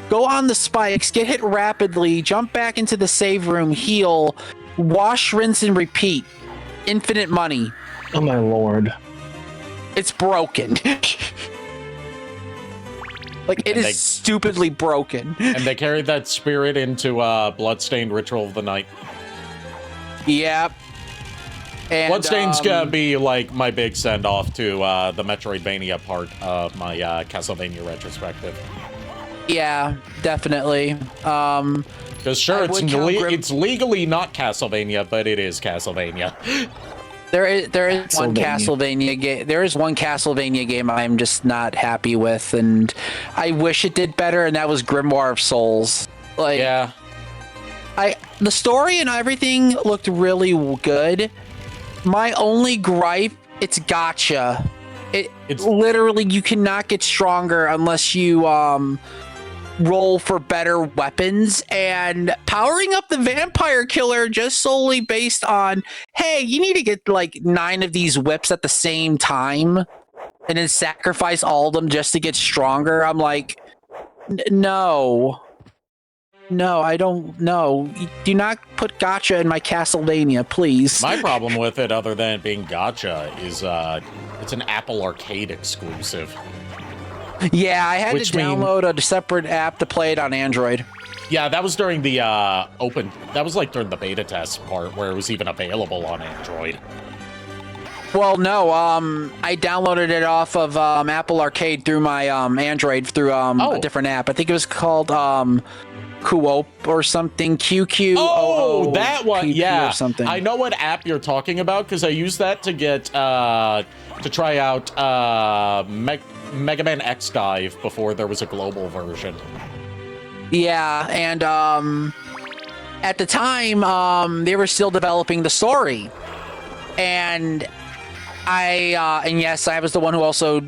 go on the spikes, get hit rapidly, jump back into the save room, heal, wash, rinse, and repeat. Infinite money. Oh my lord. It's broken. Like, it is stupidly broken. And they carried that spirit into Bloodstained Ritual of the Night. Yep. And, Bloodstained's gonna be like my big send-off to the Metroidvania part of my Castlevania retrospective. Yeah, definitely. Because sure, it's legally not Castlevania, but it is Castlevania. There is one Castlevania game. There is one Castlevania game I'm just not happy with, and I wish it did better. And that was Grimoire of Souls. Like, yeah, the story and everything looked really good. My only gripe, it's gacha. It's literally, you cannot get stronger unless you roll for better weapons, and powering up the vampire killer just solely based on, hey, you need to get like 9 of these whips at the same time and then sacrifice all of them just to get stronger. I'm like, no, I don't know. Do not put gacha in my Castlevania, please. My problem with it, other than it being gacha, is it's an Apple Arcade exclusive. Yeah, I had to download a separate app to play it on Android. Yeah, that was during the that was like during the beta test part where it was even available on Android. Well, no, I downloaded it off of Apple Arcade through my Android through a different app. I think it was called Coop or something. QQ. Oh, that one. Yeah, or something. I know what app you're talking about because I used that to get to try out Mega Man X Dive before there was a global version. Yeah, and at the time, they were still developing the story, and yes, I was the one who also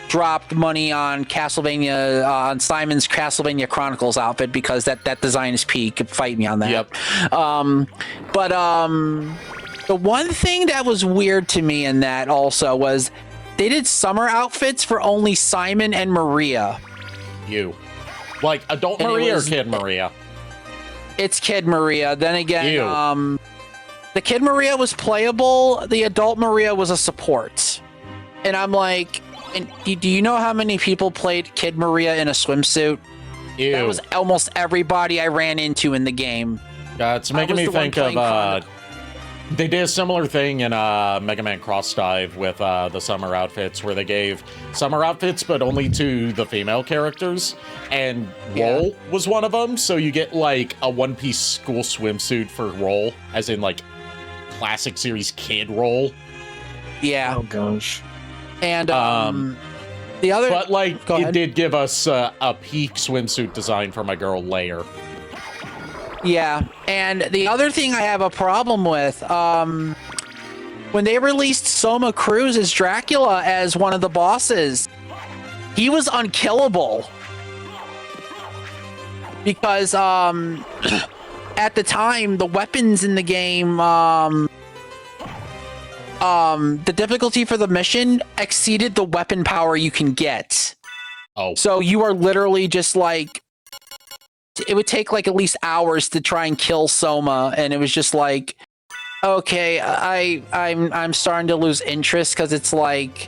dropped money on Castlevania, on Simon's Castlevania Chronicles outfit, because that design is peak. Fight me on that. Yep. But the one thing that was weird to me in that also was they did summer outfits for only Simon and Maria. You. Like adult And it Maria was- or kid Maria? It's Kid Maria. Then again, Ew. the Kid Maria was playable. The adult Maria was a support. And I'm like, and do you know how many people played Kid Maria in a swimsuit? Ew. That was almost everybody I ran into in the game. It's making was me the one think of playing Chrono- they did a similar thing in Mega Man Cross Dive with the summer outfits, where they gave summer outfits but only to the female characters, and Roll was one of them. So you get like a one-piece school swimsuit for Roll, as in like classic series kid Roll. Yeah. Oh gosh. And the other, But like Go it ahead. did give us a peak swimsuit design for my girl Layer. yeah. And the other thing I have a problem with, when they released Soma Cruz as Dracula as one of the bosses, he was unkillable. Because at the time, the weapons in the game, the difficulty for the mission exceeded the weapon power you can get. Oh, So you are literally just like, it would take like at least hours to try and kill Soma, and it was just like, okay, I'm starting to lose interest, because it's like,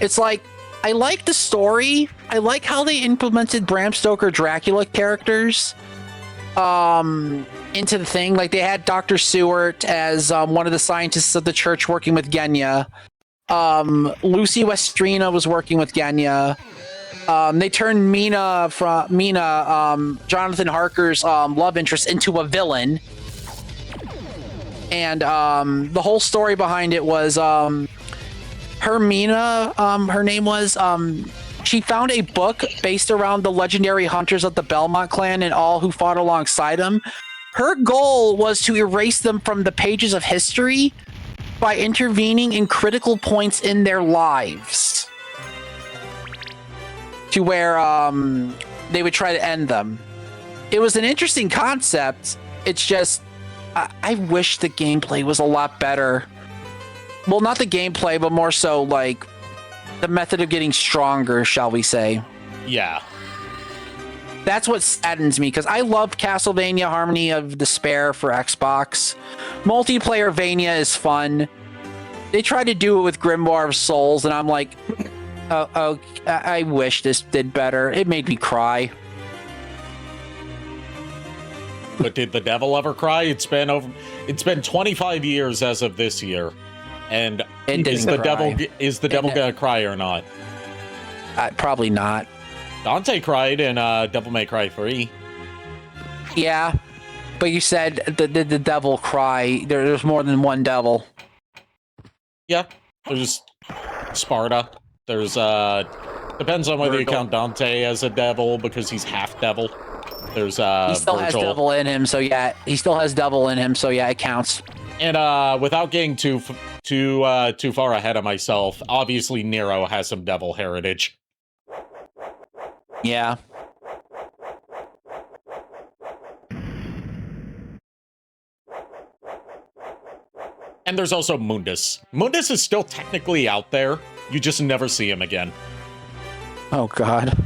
it's like, I like the story. I like how they implemented Bram Stoker Dracula characters into the thing. Like they had Dr. Seward as one of the scientists of the church working with Genya. Lucy Westrina was working with Genya. They turned Mina, Jonathan Harker's love interest, into a villain. And the whole story behind it was her name was, she found a book based around the legendary hunters of the Belmont clan and all who fought alongside them. Her goal was to erase them from the pages of history by intervening in critical points in their lives, to where they would try to end them. It was an interesting concept. It's just, I wish the gameplay was a lot better. Well, not the gameplay, but more so like the method of getting stronger, shall we say. yeah. That's what saddens me, because I loved Castlevania Harmony of Despair for Xbox. Multiplayer Vania is fun. They tried to do it with Grimoire of Souls, and I'm like, oh, I wish this did better. It made me cry. But did the devil ever cry? It's been 25 years as of this year. And It is didn't the devil It- gonna cry or not? Probably not. Dante cried in Devil May Cry 3. Yeah, but you said the devil cry. There's more than one devil. Yeah. There's Sparta. There's depends on whether you Virgil. count Dante as a devil because he's half devil. There's He still has Virgil. devil in him, so yeah. He still has devil in him, so yeah, it counts. And without getting too far ahead of myself, obviously Nero has some devil heritage. Yeah. And there's also Mundus. Mundus is still technically out there. You just never see him again. Oh God.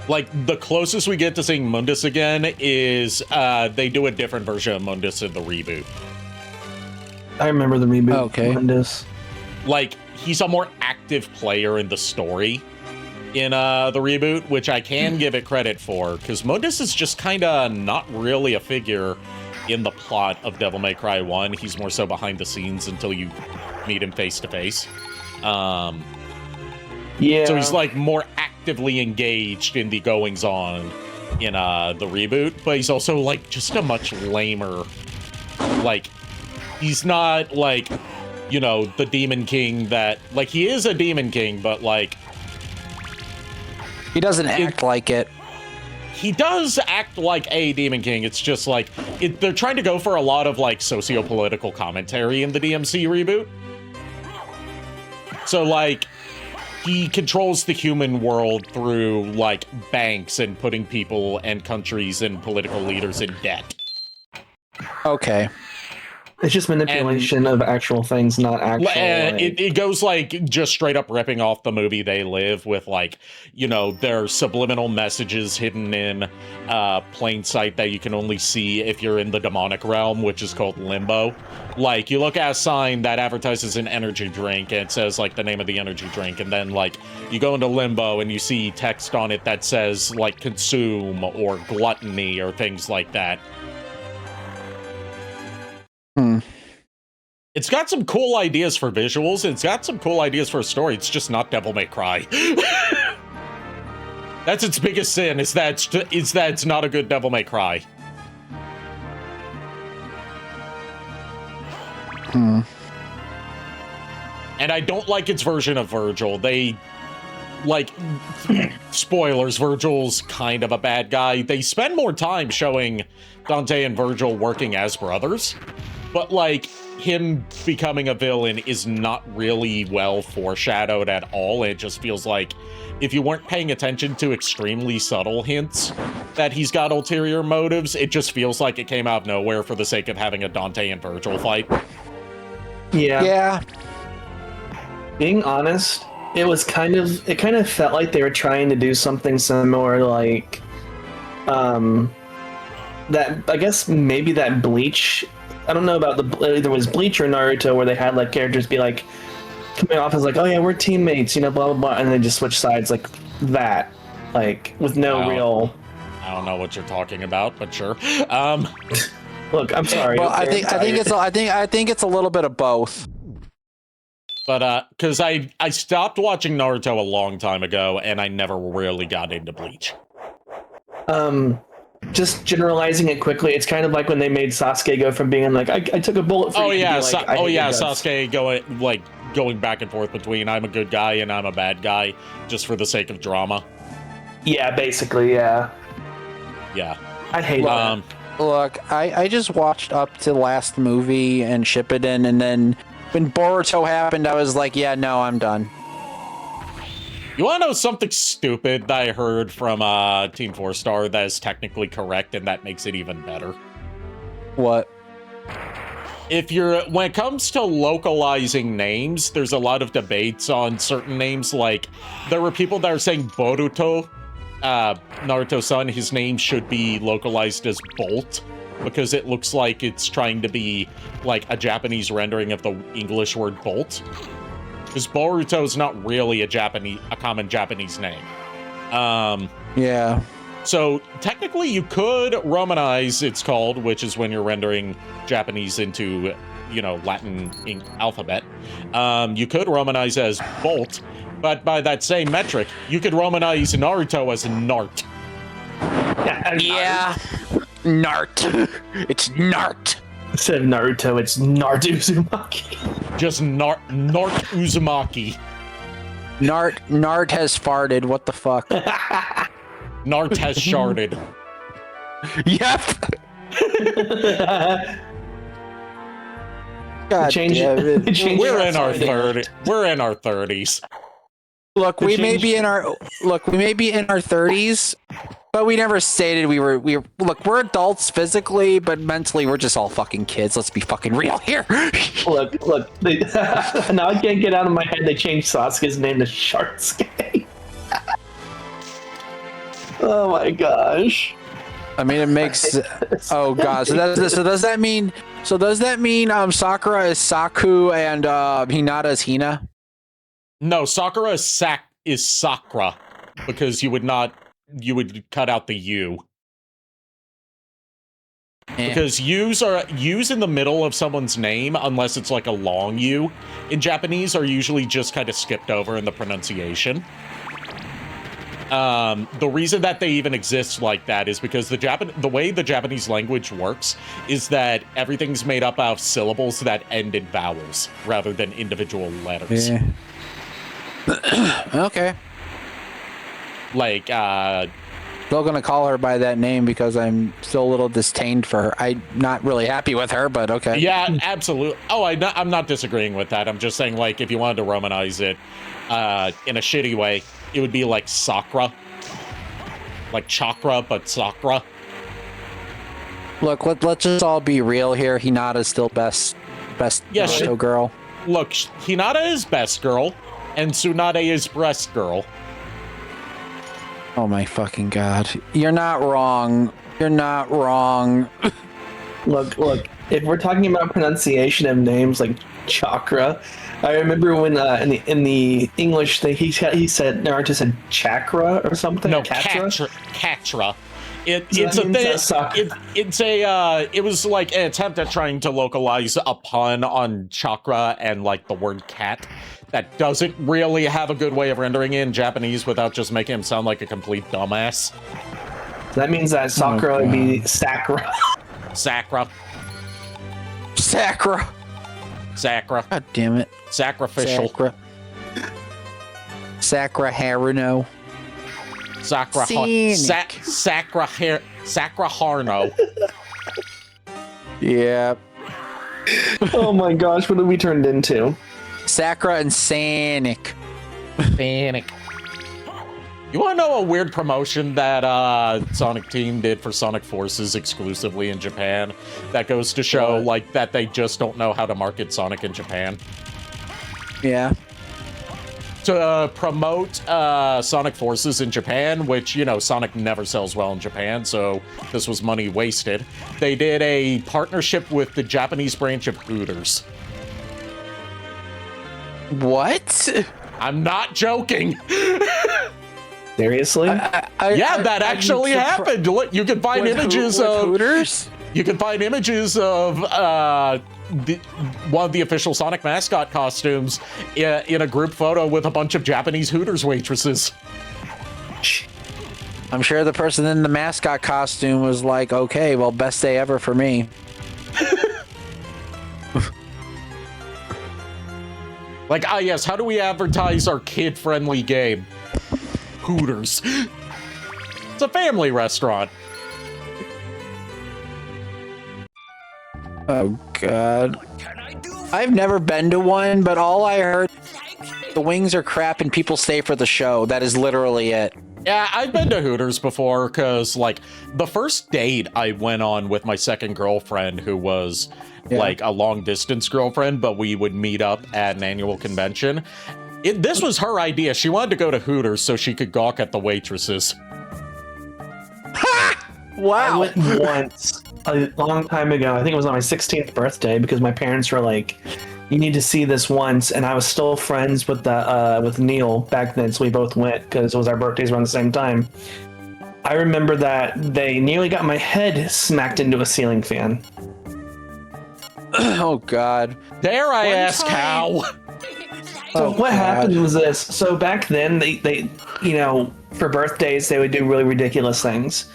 Like, the closest we get to seeing Mundus again is they do a different version of Mundus in the reboot. I remember the reboot. Okay. Mundus. Like, he's a more active player in the story in the reboot, which I can give it credit for, because Mundus is just kind of not really a figure in the plot of Devil May Cry 1. He's more so behind the scenes until you meet him face to face. Yeah. So he's like more actively engaged in the goings on in the reboot, but he's also like just a much lamer. Like, he's not like, you know, the Demon King that, like, he is a Demon King, but like He doesn't act like it. he does act like a Demon King. It's just like they're trying to go for a lot of like socio-political commentary in the DMC reboot. So like, he controls the human world through like banks and putting people and countries and political leaders in debt. Okay. It's just manipulation of actual things, not actual. It goes like just straight up ripping off the movie They Live with like, their subliminal messages hidden in plain sight that you can only see if you're in the demonic realm, which is called limbo. Like, you look at a sign that advertises an energy drink and it says like the name of the energy drink, and then like you go into limbo and you see text on it that says like consume or gluttony or things like that. It's got some cool ideas for visuals. It's got some cool ideas for a story. It's just not Devil May Cry. That's its biggest sin, is that it's not a good Devil May Cry. And I don't like its version of Virgil. They, like, spoilers, Virgil's kind of a bad guy. They spend more time showing Dante and Virgil working as brothers, but, like, him becoming a villain is not really well foreshadowed at all. It just feels like if you weren't paying attention to extremely subtle hints that he's got ulterior motives, it just feels like it came out of nowhere for the sake of having a Dante and Virgil fight. Yeah. Being honest, it kind of felt like they were trying to do something similar, like that. I guess maybe that Bleach. I don't know about either was Bleach or Naruto, where they had like characters be like coming off as like, oh yeah, we're teammates, blah blah blah, and then just switch sides like that, like with no real. I don't know what you're talking about, but sure. Look, I'm sorry. Well, I think it's a little bit of both. But because I stopped watching Naruto a long time ago, and I never really got into Bleach. Just generalizing it quickly, it's kind of like when they made Sasuke go from being like, I took a bullet for you. Sasuke going back and forth between I'm a good guy and I'm a bad guy, just for the sake of drama. Yeah, basically, yeah. Yeah. I hate that. Look, I just watched up to the last movie and Shippuden, and then when Boruto happened, I was like, yeah, no, I'm done. You want to know something stupid that I heard from Team 4-Star that is technically correct, and that makes it even better? What? When it comes to localizing names, there's a lot of debates on certain names. Like, there were people that are saying Boruto, Naruto-san, his name should be localized as Bolt, because it looks like it's trying to be like a Japanese rendering of the English word bolt. Because Boruto is not really a common Japanese name. Yeah. So technically you could Romanize, it's called, which is when you're rendering Japanese into, Latin alphabet. You could Romanize as Bolt, but by that same metric, you could Romanize Naruto as Nart. Yeah. Nart. It's Nart. Instead of Naruto, it's Nart Uzumaki. Just Nart Uzumaki. Nart has farted. What the fuck? Nart has sharded. Yep. God damn it. We're in our 30s. Look, we may be in our 30s, but we never stated we were look, we're adults physically, but mentally we're just all fucking kids. Let's be fucking real here. Look, now I can't get out of my head they changed Sasuke's name to Shartsuke. Oh my gosh. I mean, it makes oh god. So does that mean Sakura is Saku and Hinata is Hina? No, Sakura is Sakura, because you would cut out the U. Because U's in the middle of someone's name, unless it's like a long U in Japanese, are usually just kind of skipped over in the pronunciation. The reason that they even exist like that is because the way the Japanese language works is that everything's made up out of syllables that end in vowels rather than individual letters. Yeah. Okay. Like, still gonna call her by that name because I'm still a little disdained for her. I'm not really happy with her, but okay. Yeah, absolutely. Oh, I'm not disagreeing with that. I'm just saying, like, if you wanted to Romanize it in a shitty way, it would be like Sakura. Like chakra, but Sakura. Look, let's just all be real here. Hinata's still best Yeah, show girl. Look, Hinata is best girl, and Tsunade is breast girl. Oh my fucking god. You're not wrong. You're not wrong. Look. If we're talking about pronunciation of names like chakra, I remember when in the English thing he said Naruto said chakra or something. No, Katra. Katra. It's that a means thing. It was like an attempt at trying to localize a pun on chakra and like the word cat that doesn't really have a good way of rendering it in Japanese without just making him sound like a complete dumbass. That means that Sakura would be Sakura. Sakura. Sakura. Sakura. God damn it. Sacrificial. Sakura Haruno. Sakura Harno. Yeah. Oh my gosh, what have we turned into? Sakura and Sonic. Panic. You want to know a weird promotion that Sonic Team did for Sonic Forces exclusively in Japan? That goes to show like that they just don't know how to market Sonic in Japan. Yeah. To promote Sonic Forces in Japan, which, you know, Sonic never sells well in Japan, so this was money wasted. They did a partnership with the Japanese branch of Hooters. What? I'm not joking. Seriously? Yeah, that actually happened. Look, you can find images of Hooters. You can find images of one of the official Sonic mascot costumes in a group photo with a bunch of Japanese Hooters waitresses. I'm sure the person in the mascot costume was like, okay, well, best day ever for me. Like, yes, how do we advertise our kid-friendly game? Hooters. It's a family restaurant. Oh, God. I've never been to one, but all I heard, the wings are crap and people stay for the show. That is literally it. Yeah, I've been to Hooters before, because, like, the first date I went on with my second girlfriend, who was, like, a long-distance girlfriend, but we would meet up at an annual convention. This was her idea. She wanted to go to Hooters so she could gawk at the waitresses. Wow. I went once a long time ago. I think it was on my 16th birthday because my parents were like, "You need to see this once," and I was still friends with with Neil back then, so we both went because it was our birthdays around the same time. I remember that they nearly got my head smacked into a ceiling fan. Oh, God. Dare I ask how? So what happened was this. So back then, they you know, for birthdays, they would do really ridiculous things.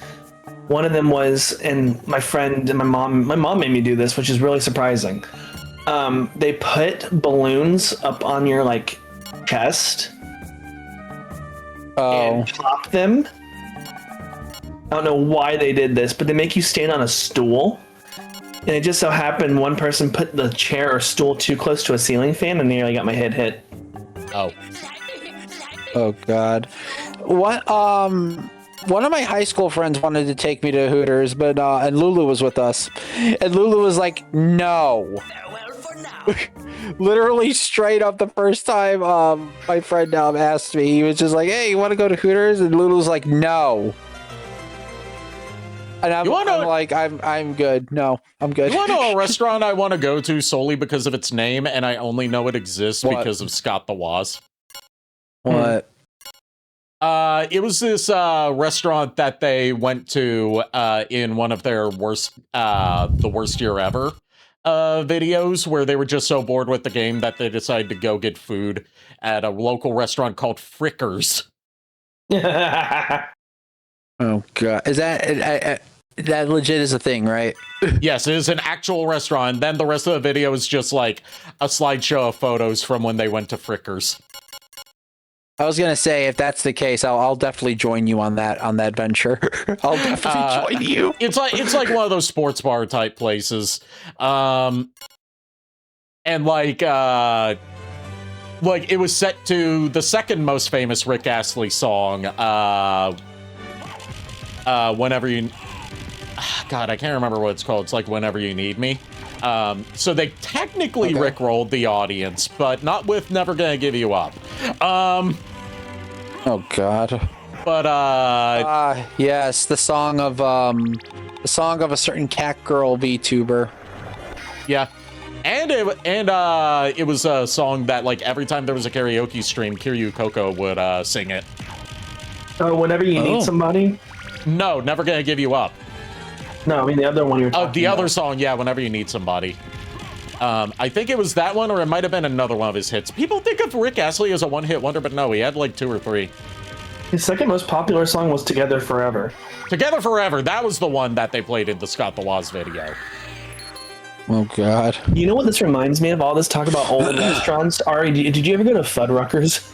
One of them was, and my friend and my mom made me do this, which is really surprising. They put balloons up on your, like, chest and pop them. I don't know why they did this, but they make you stand on a stool. And it just so happened one person put the chair or stool too close to a ceiling fan and nearly got my head hit. Oh. Oh, God. What, one of my high school friends wanted to take me to Hooters, but, and Lulu was with us. And Lulu was like, no. Farewell for now. Literally straight up the first time, my friend, asked me, he was just like, hey, you want to go to Hooters? And Lulu was like, no. And I'm like, I'm good. No, I'm good. You want to know a restaurant I want to go to solely because of its name, and I only know it exists because of Scott the Woz? What? It was this restaurant that they went to in one of their the worst year ever videos, where they were just so bored with the game that they decided to go get food at a local restaurant called Frickers. Oh, God. Is that legit is a thing, right? Yes, it is an actual restaurant. Then the rest of the video is just like a slideshow of photos from when they went to Frickers. I was gonna say, if that's the case, I'll definitely join you on that venture. I'll definitely join you. It's like one of those sports bar type places, and like it was set to the second most famous Rick Astley song. Whenever you. God, I can't remember what it's called. It's like Whenever You Need Me. So they technically rickrolled the audience, but not with Never Gonna Give You Up. Oh God. But yes, the song of a certain cat girl VTuber. yeah. And it was a song that, like, every time there was a karaoke stream, Kiryu Coco would sing it. Oh, Whenever You Need Somebody? No, Never Gonna Give You Up. No, I mean the other one you were talking Oh, the about. other song, yeah, Whenever You Need Somebody. I think it was that one, or it might have been another one of his hits. People think of Rick Astley as a one-hit wonder, but no, he had like 2 or 3. His second most popular song was Together Forever. Together Forever, that was the one that they played in the Scott the Woz video. Oh God. You know what this reminds me of? All this talk about old restaurants. Ari, did you ever go to Fuddruckers?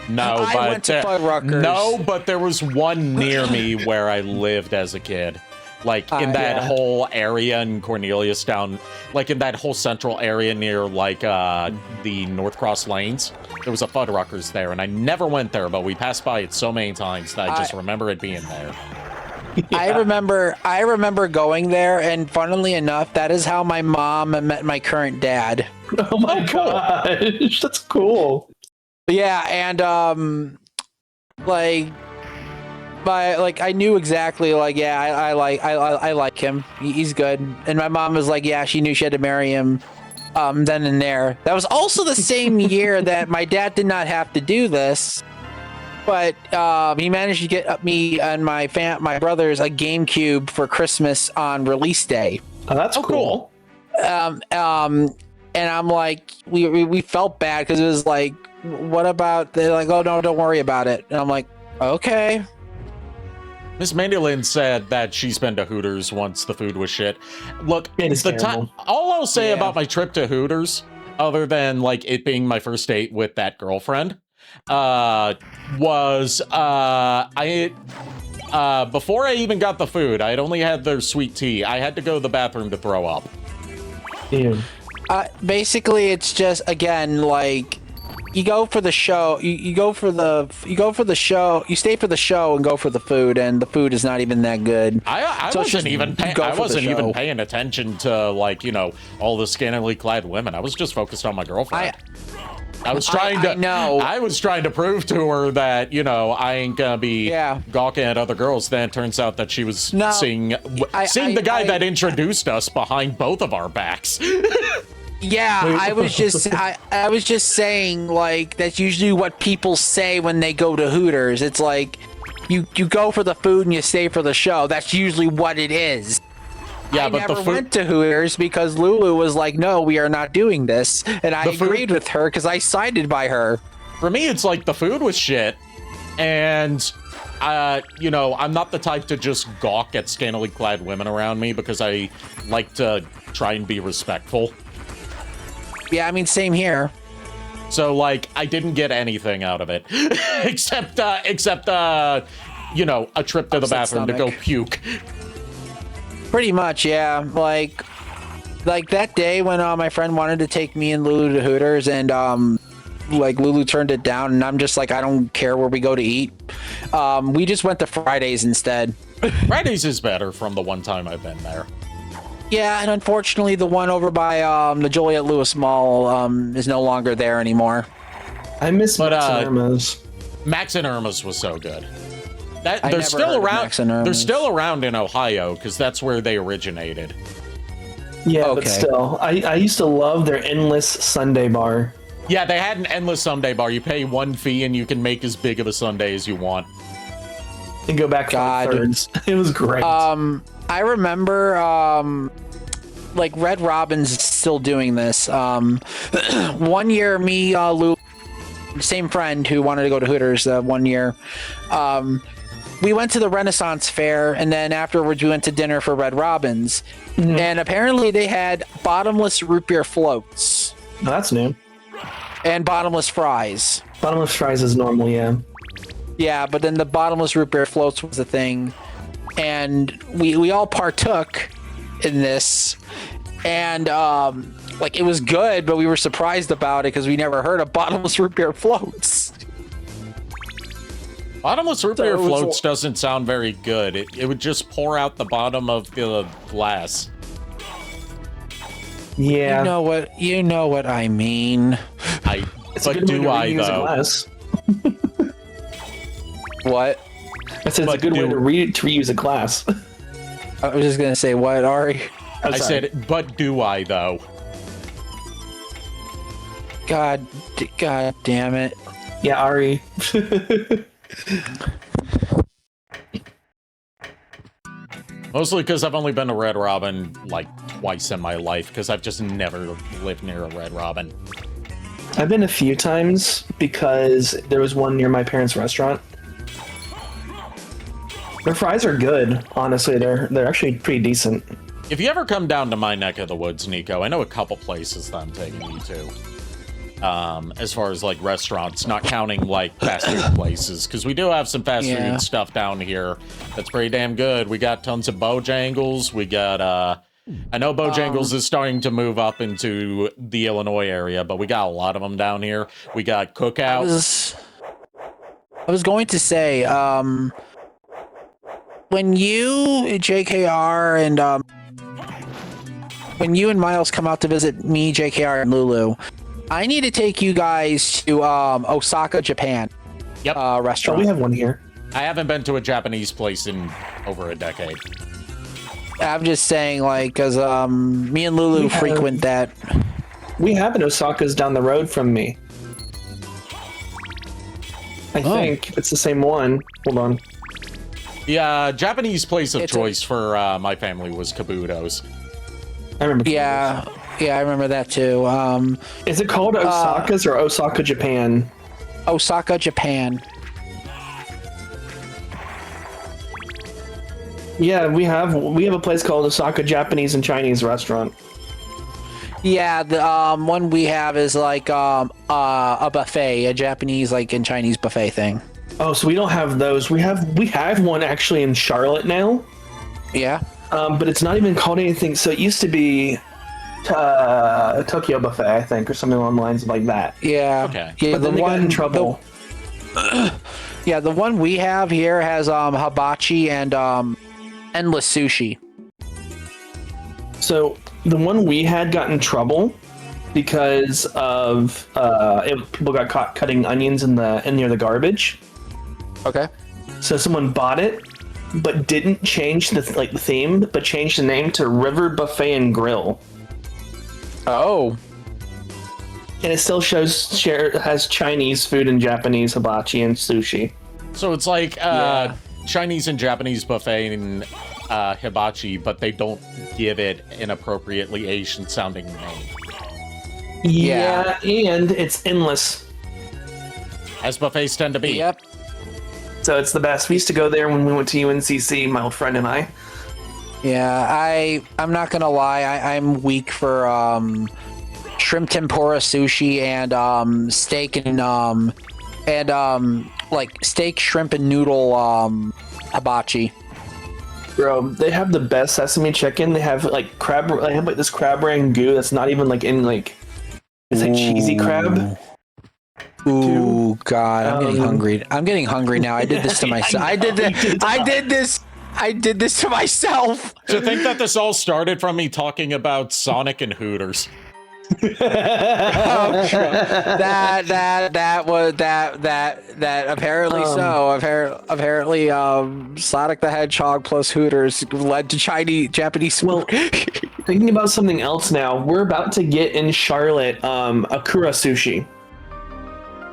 No, I but went to Fuddruckers. No, but there was one near me where I lived as a kid. Like in that whole area in Corneliustown, like in that whole central area near like the North Cross Lanes, there was a Fuddruckers there, and I never went there, but we passed by it so many times that I just remember it being there. Yeah. I remember going there, and funnily enough, that is how my mom met my current dad. Oh my gosh, that's cool. Yeah, and like I knew exactly, like, yeah, I like him. He's good. And my mom was like, yeah, she knew she had to marry him then and there. That was also the same year that my dad did not have to do this, but he managed to get me and my brothers a GameCube for Christmas on release day. Oh, that's cool. And I'm like, we felt bad because it was like, what about, they're like, oh no, don't worry about it. And I'm like, okay. Miss Mandy Lynn said that she's been to Hooters once the food was shit. Look, all I'll say about my trip to Hooters, other than like it being my first date with that girlfriend, was before I even got the food, I had only had their sweet tea. I had to go to the bathroom to throw up. Ew. Basically, it's just, again, like, you go for the show, you stay for the show and go for the food, and the food is not even that good. I wasn't even paying attention to, like, you know, all the scantily clad women. I was just focused on my girlfriend. I was trying to prove to her that, you know, I ain't gonna be gawking at other girls. Then it turns out that she was seeing the guy that introduced us behind both of our backs. Yeah, I was just saying, like, that's usually what people say when they go to Hooters. It's like, you go for the food and you stay for the show. That's usually what it is. Yeah, but I never went to Hooters because Lulu was like, no, we are not doing this. And I agreed with her because I sided by her. For me, it's like the food was shit. And, you know, I'm not the type to just gawk at scantily clad women around me because I like to try and be respectful. Yeah, I mean, same here. So, like, I didn't get anything out of it. except, you know, a trip to the bathroom to go puke. Pretty much, yeah. Like that day when my friend wanted to take me and Lulu to Hooters, and like Lulu turned it down, and I'm just like, I don't care where we go to eat. We just went to Fridays instead. Fridays is better from the one time I've been there. Yeah, and unfortunately, the one over by the Joliet Lewis Mall is no longer there anymore. I miss Max and Irma's. Max and Irma's was so good. They're still around. They're still around in Ohio because that's where they originated. Yeah, but still, I used to love their endless sundae bar. Yeah, they had an endless sundae bar. You pay one fee and you can make as big of a sundae as you want. And go back for thirds. It was great. I remember, like, Red Robin's still doing this. One year, me, Lou, same friend who wanted to go to Hooters 1 year, we went to the Renaissance Fair, and then afterwards we went to dinner for Red Robin's. Mm-hmm. And apparently they had bottomless root beer floats. Oh, that's new. And bottomless fries. Bottomless fries is normal, yeah. Yeah, but then the bottomless root beer floats was the thing. And we all partook in this, and like, it was good, but we were surprised about it because we never heard of bottomless root beer floats. Bottomless root beer floats doesn't sound very good. It would just pour out the bottom of the glass. Yeah. You know what I mean. But do I though? What? I said it's a good way to reuse a glass. I was just gonna say what, Ari? I said, but do I though? God damn it. Yeah, Ari. Mostly because I've only been to Red Robin like twice in my life, because I've just never lived near a Red Robin. I've been a few times because there was one near my parents' restaurant. Their fries are good, honestly. They're actually pretty decent. If you ever come down to my neck of the woods, Nico, I know a couple places that I'm taking you to. As far as like restaurants, not counting like fast food places, because we do have some fast food stuff down here that's pretty damn good. We got tons of Bojangles. We got I know Bojangles is starting to move up into the Illinois area, but we got a lot of them down here. We got Cookout. I was going to say, when you, JKR, and when you and Miles come out to visit me, JKR, and Lulu, I need to take you guys to Osaka, Japan. Yep. Restaurant. Oh, we have one here. I haven't been to a Japanese place in over a decade. I'm just saying, like, because me and Lulu frequent that. We have an Osaka's down the road from me. I think it's the same one. Hold on. The Japanese place of choice for my family was Kabuto's. I remember. Yeah, I remember that too. Is it called Osaka's or Osaka, Japan? Osaka, Japan. Yeah, we have a place called Osaka Japanese and Chinese restaurant. Yeah, the one we have is like a buffet, a Japanese like and Chinese buffet thing. Oh, so we don't have those. We have one actually in Charlotte now. Yeah. But it's not even called anything. So it used to be Tokyo Buffet, I think, or something along the lines like that. Yeah. Okay. Yeah, But then they got in trouble. Yeah, the one we have here has hibachi and endless sushi. So the one we had got in trouble because of people got caught cutting onions in near the garbage. Okay. So someone bought it, but didn't change the theme, but changed the name to River Buffet and Grill. Oh. And it still has Chinese food and Japanese hibachi and sushi. So it's like Chinese and Japanese buffet and hibachi, but they don't give it an appropriately Asian sounding name. Yeah, and it's endless. As buffets tend to be. Yep. So it's the best. We used to go there when we went to UNCC, my old friend and I. Yeah, I'm not gonna lie, I'm weak for shrimp tempura sushi and steak and like steak, shrimp, and noodle hibachi. Bro, they have the best sesame chicken. They have like crab. They have like this crab rangoon that's not even like in like. It's like cheesy crab. Ooh, God, I'm getting hungry. I'm getting hungry now. I did this to myself. I did this to myself. To think that this all started from me talking about Sonic and Hooters. that apparently apparently Sonic the Hedgehog plus Hooters led to Japanese smoke. Thinking about something else now, we're about to get in Charlotte Akura Sushi.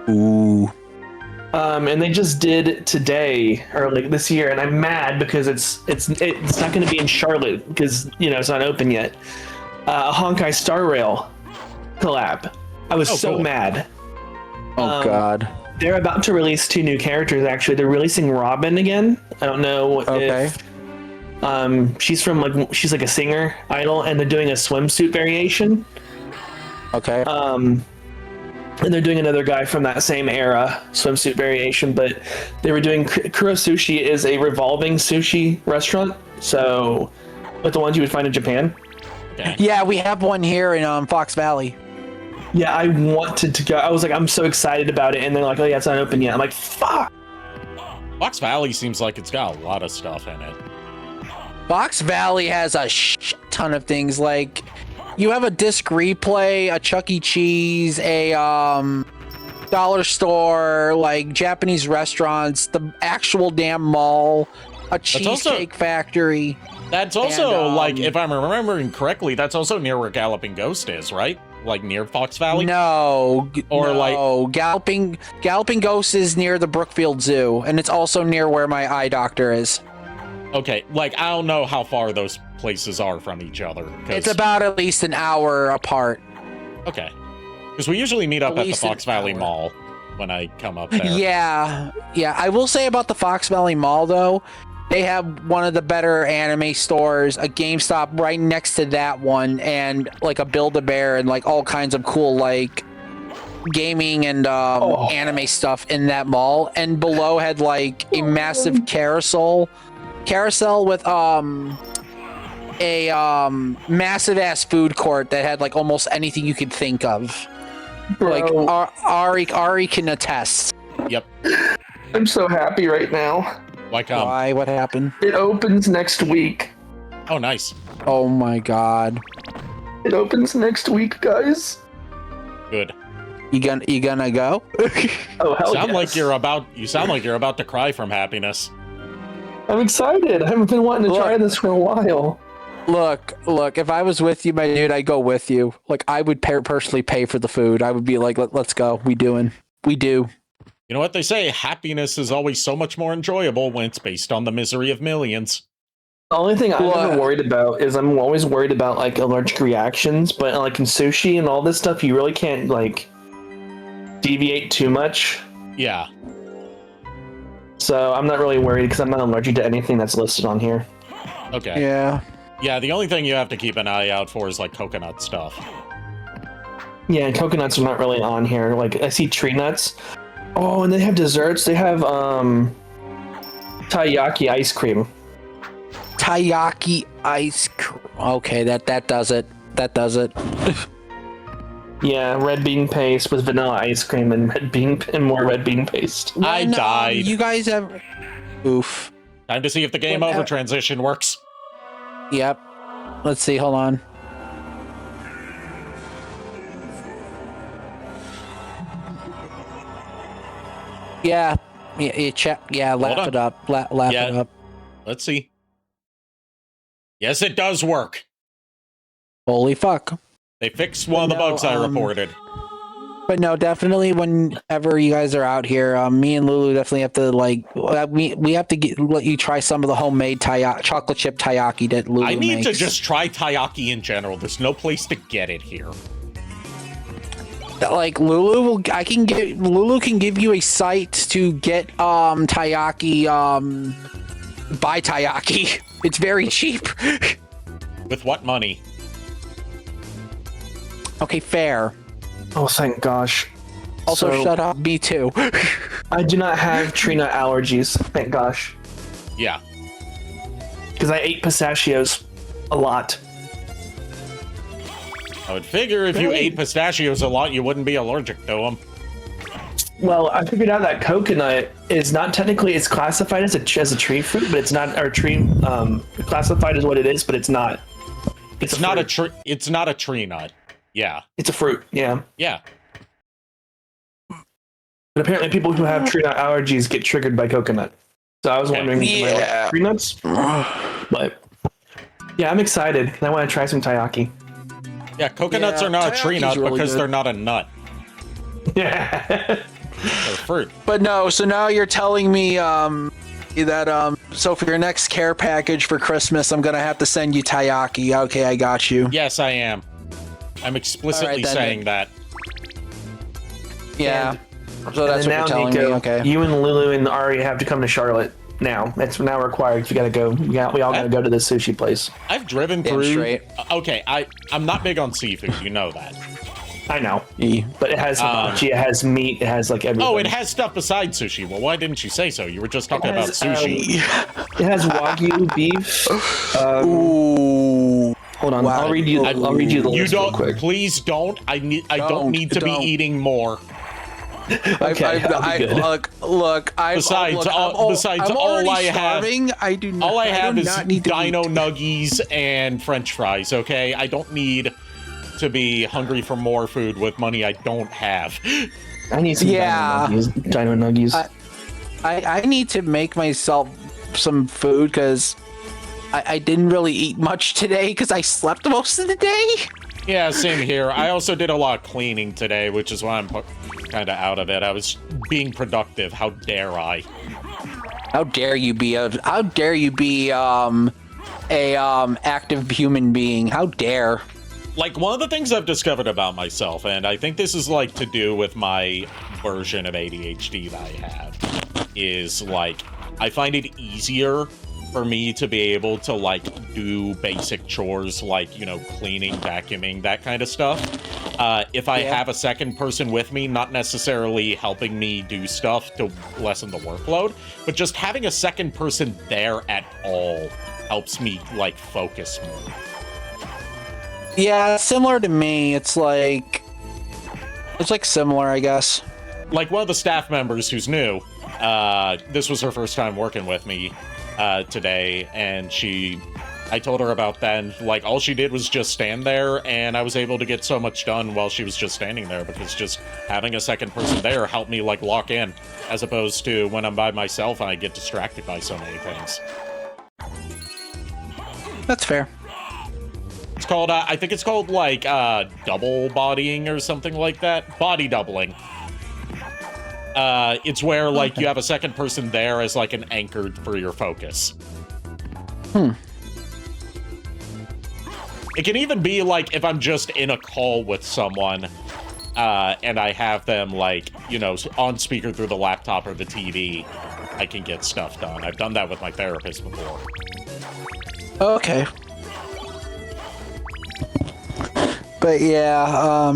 Ooh. And they just did today or like this year, and I'm mad because it's not going to be in Charlotte because it's not open yet. Honkai Star Rail collab. I was so cool. mad. Oh God. They're about to release 2 new characters. Actually, they're releasing Robin again. I don't know if she's like a singer idol, and they're doing a swimsuit variation. Okay. And they're doing another guy from that same era, swimsuit variation, but they were doing Kuro Sushi is a revolving sushi restaurant, so like the ones you would find in Japan. Okay. Yeah, we have one here in Fox Valley. Yeah, I wanted to go. I was like, I'm so excited about it, and they're like, oh yeah, it's not open yet. I'm like, fuck. Fox Valley seems like it's got a lot of stuff in it. Fox Valley has a ton of things. Like, you have a disc replay, a Chuck E. Cheese, a dollar store, like Japanese restaurants, the actual damn mall, a cheesecake factory. That's also, and, like, if I'm remembering correctly, that's also near where Galloping Ghost is, right? Like, near Fox Valley? No. Like... Galloping Ghost is near the Brookfield Zoo, and it's also near where my eye doctor is. Okay, like, I don't know how far those places are from each other. It's about at least an hour apart. Okay. Because we usually meet up at the Fox Valley Mall when I come up there. Yeah. I will say about the Fox Valley Mall, though, they have one of the better anime stores, a GameStop right next to that one, and like a Build-A-Bear and like all kinds of cool like gaming and anime stuff in that mall. And below had like a massive carousel with a massive ass food court that had like almost anything you could think of. Bro. Like Ari can attest. Yep. I'm so happy right now. Why? What happened? It opens next week. Oh, nice. Oh my god. It opens next week, guys. Good. You gonna go? Oh hell You sound like you're about to cry from happiness. I'm excited. I haven't been wanting to try this for a while. Look, if I was with you, my dude, I'd go with you. Like, I would personally pay for the food. I would be like, let's go. We do. You know what they say? Happiness is always so much more enjoyable when it's based on the misery of millions. The only thing I'm ever worried about is I'm always worried about like allergic reactions, but like in sushi and all this stuff, you really can't like deviate too much. Yeah. So I'm not really worried because I'm not allergic to anything that's listed on here. Okay. Yeah. Yeah, the only thing you have to keep an eye out for is like coconut stuff. Yeah, and coconuts are not really on here. Like I see tree nuts. Oh, and they have desserts. They have taiyaki ice cream. Taiyaki ice cream. Okay, that does it. That does it. Yeah, red bean paste with vanilla ice cream and more red bean paste. I died. You guys have... Oof. Time to see if the game over transition works. Yep. Let's see. Hold on. Yeah. Laugh it up. Laugh it up. Let's see. Yes, it does work. Holy fuck. They fixed one of the bugs I reported. But no, definitely whenever you guys are out here, me and Lulu definitely have to we have to let you try some of the homemade chocolate chip taiyaki that Lulu makes. I need to just try taiyaki in general. There's no place to get it here. Like Lulu can give you a site to get taiyaki buy taiyaki. It's very cheap. With what money? Okay, fair. Oh, thank gosh. Also, shut up. Me too. I do not have tree nut allergies. Thank gosh. Yeah. Because I ate pistachios a lot. I would figure if you ate pistachios a lot, you wouldn't be allergic to them. Well, I figured out that coconut is not technically, it's classified as a tree fruit, but it's not, or tree, classified as what it is, but it's not. It's not a tree. It's not a tree nut. Yeah. It's a fruit. Yeah. Yeah. But apparently people who have tree nut allergies get triggered by coconut. So I was wondering, am I like tree nuts? But yeah, I'm excited. I want to try some taiyaki. Yeah, coconuts are not a tree nut really because good. they're not a nut. Yeah. They're fruit. But no, so now you're telling me that so for your next care package for Christmas, I'm gonna have to send you taiyaki. Okay, I got you. Yes, I am. I'm explicitly saying that. Yeah. So that's what you're telling Nico, me. Okay. You and Lulu and Ari have to come to Charlotte now. It's now required. We gotta go. We all gotta go to this sushi place. I've driven Damn through. straight. Okay, I'm not big on seafood. You know that. I know, but it has hibachi, it has meat, it has like everything. Oh, it has stuff besides sushi. Well, why didn't you say so? You were just talking about sushi. It has wagyu beef. Ooh. Hold on, I'll read you the list real quick. Please don't. I don't need to be eating more. Okay, I'll be good. Look. Besides, I'm all I have, starving. I do not. all I have do is not need to Dino eat. Nuggies and French fries. Okay, I don't need to be hungry for more food with money I don't have. I need some Dino Nuggies. I need to make myself some food because I didn't really eat much today because I slept most of the day. Yeah, same here. I also did a lot of cleaning today, which is why I'm kind of out of it. I was being productive. How dare I? How dare you be a active human being? How dare? Like, one of the things I've discovered about myself, and I think this is, like, to do with my version of ADHD that I have, is, like, I find it easier for me to be able to, like, do basic chores like, you know, cleaning, vacuuming, that kind of stuff. If I have a second person with me, not necessarily helping me do stuff to lessen the workload, but just having a second person there at all helps me, like, focus more. Yeah, similar to me. It's like similar, I guess. Like, one of the staff members who's new, this was her first time working with me today, and I told her about that, and, like, all she did was just stand there, and I was able to get so much done while she was just standing there, because just having a second person there helped me, like, lock in, as opposed to when I'm by myself and I get distracted by so many things. That's fair. It's called, I think it's called, like, double bodying or something like that. Body doubling. It's where, like, you have a second person there as, like, an anchor for your focus. It can even be, like, if I'm just in a call with someone, and I have them, like, you know, on speaker through the laptop or the TV, I can get stuff done. I've done that with my therapist before. Okay. But yeah,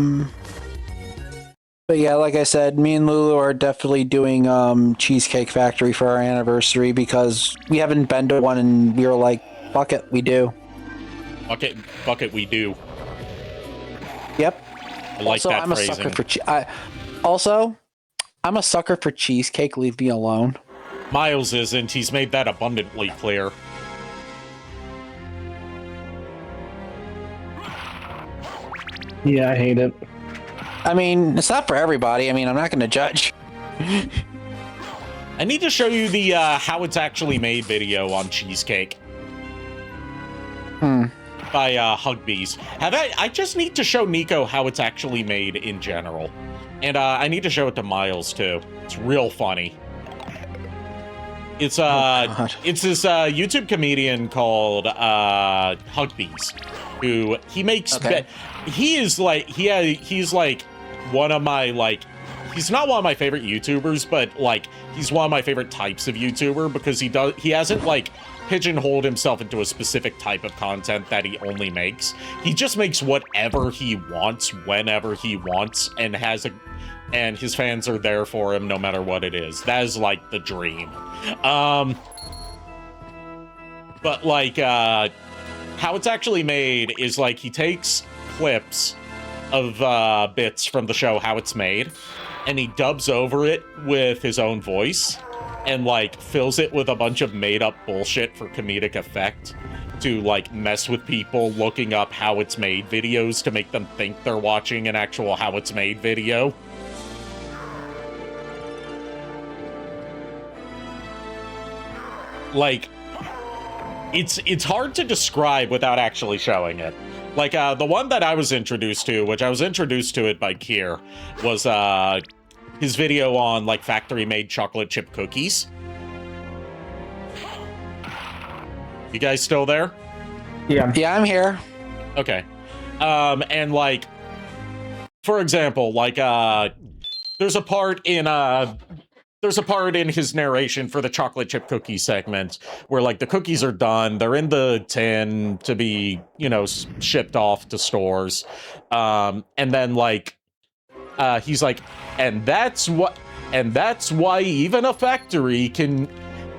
like I said, me and Lulu are definitely doing Cheesecake Factory for our anniversary because we haven't been to one and we were like, fuck it, we do. Bucket, we do. Yep. I like also, that I'm phrasing. a sucker for I'm a sucker for cheesecake, leave me alone. Miles isn't. He's made that abundantly clear. Yeah, I hate it. I mean, it's not for everybody. I mean, I'm not going to judge. I need to show you the how it's actually made video on cheesecake. By Hugbees. I just need to show Nico how it's actually made in general. And I need to show it to Miles too. It's real funny. It's it's this YouTube comedian called Hugbees, who he makes he's like one of my, like, he's not one of my favorite YouTubers, but, like, he's one of my favorite types of YouTuber because he hasn't, like, pigeonholed himself into a specific type of content that he only makes. He just makes whatever he wants whenever he wants and and his fans are there for him no matter what it is. That is, like, the dream. But, like, how it's actually made is, like, he takes clips of bits from the show How It's Made, and he dubs over it with his own voice, and, like, fills it with a bunch of made-up bullshit for comedic effect to, like, mess with people looking up How It's Made videos to make them think they're watching an actual How It's Made video. Like, it's hard to describe without actually showing it. Like, the one that I was introduced to, which I was introduced to it by Kier, was, his video on, like, factory-made chocolate chip cookies. You guys still there? Yeah. Yeah, I'm here. Okay. And, like, for example, like, there's a part in his narration for the chocolate chip cookie segment where, like, the cookies are done, they're in the tin to be, you know, shipped off to stores. And then, like, he's like, and that's why even a factory can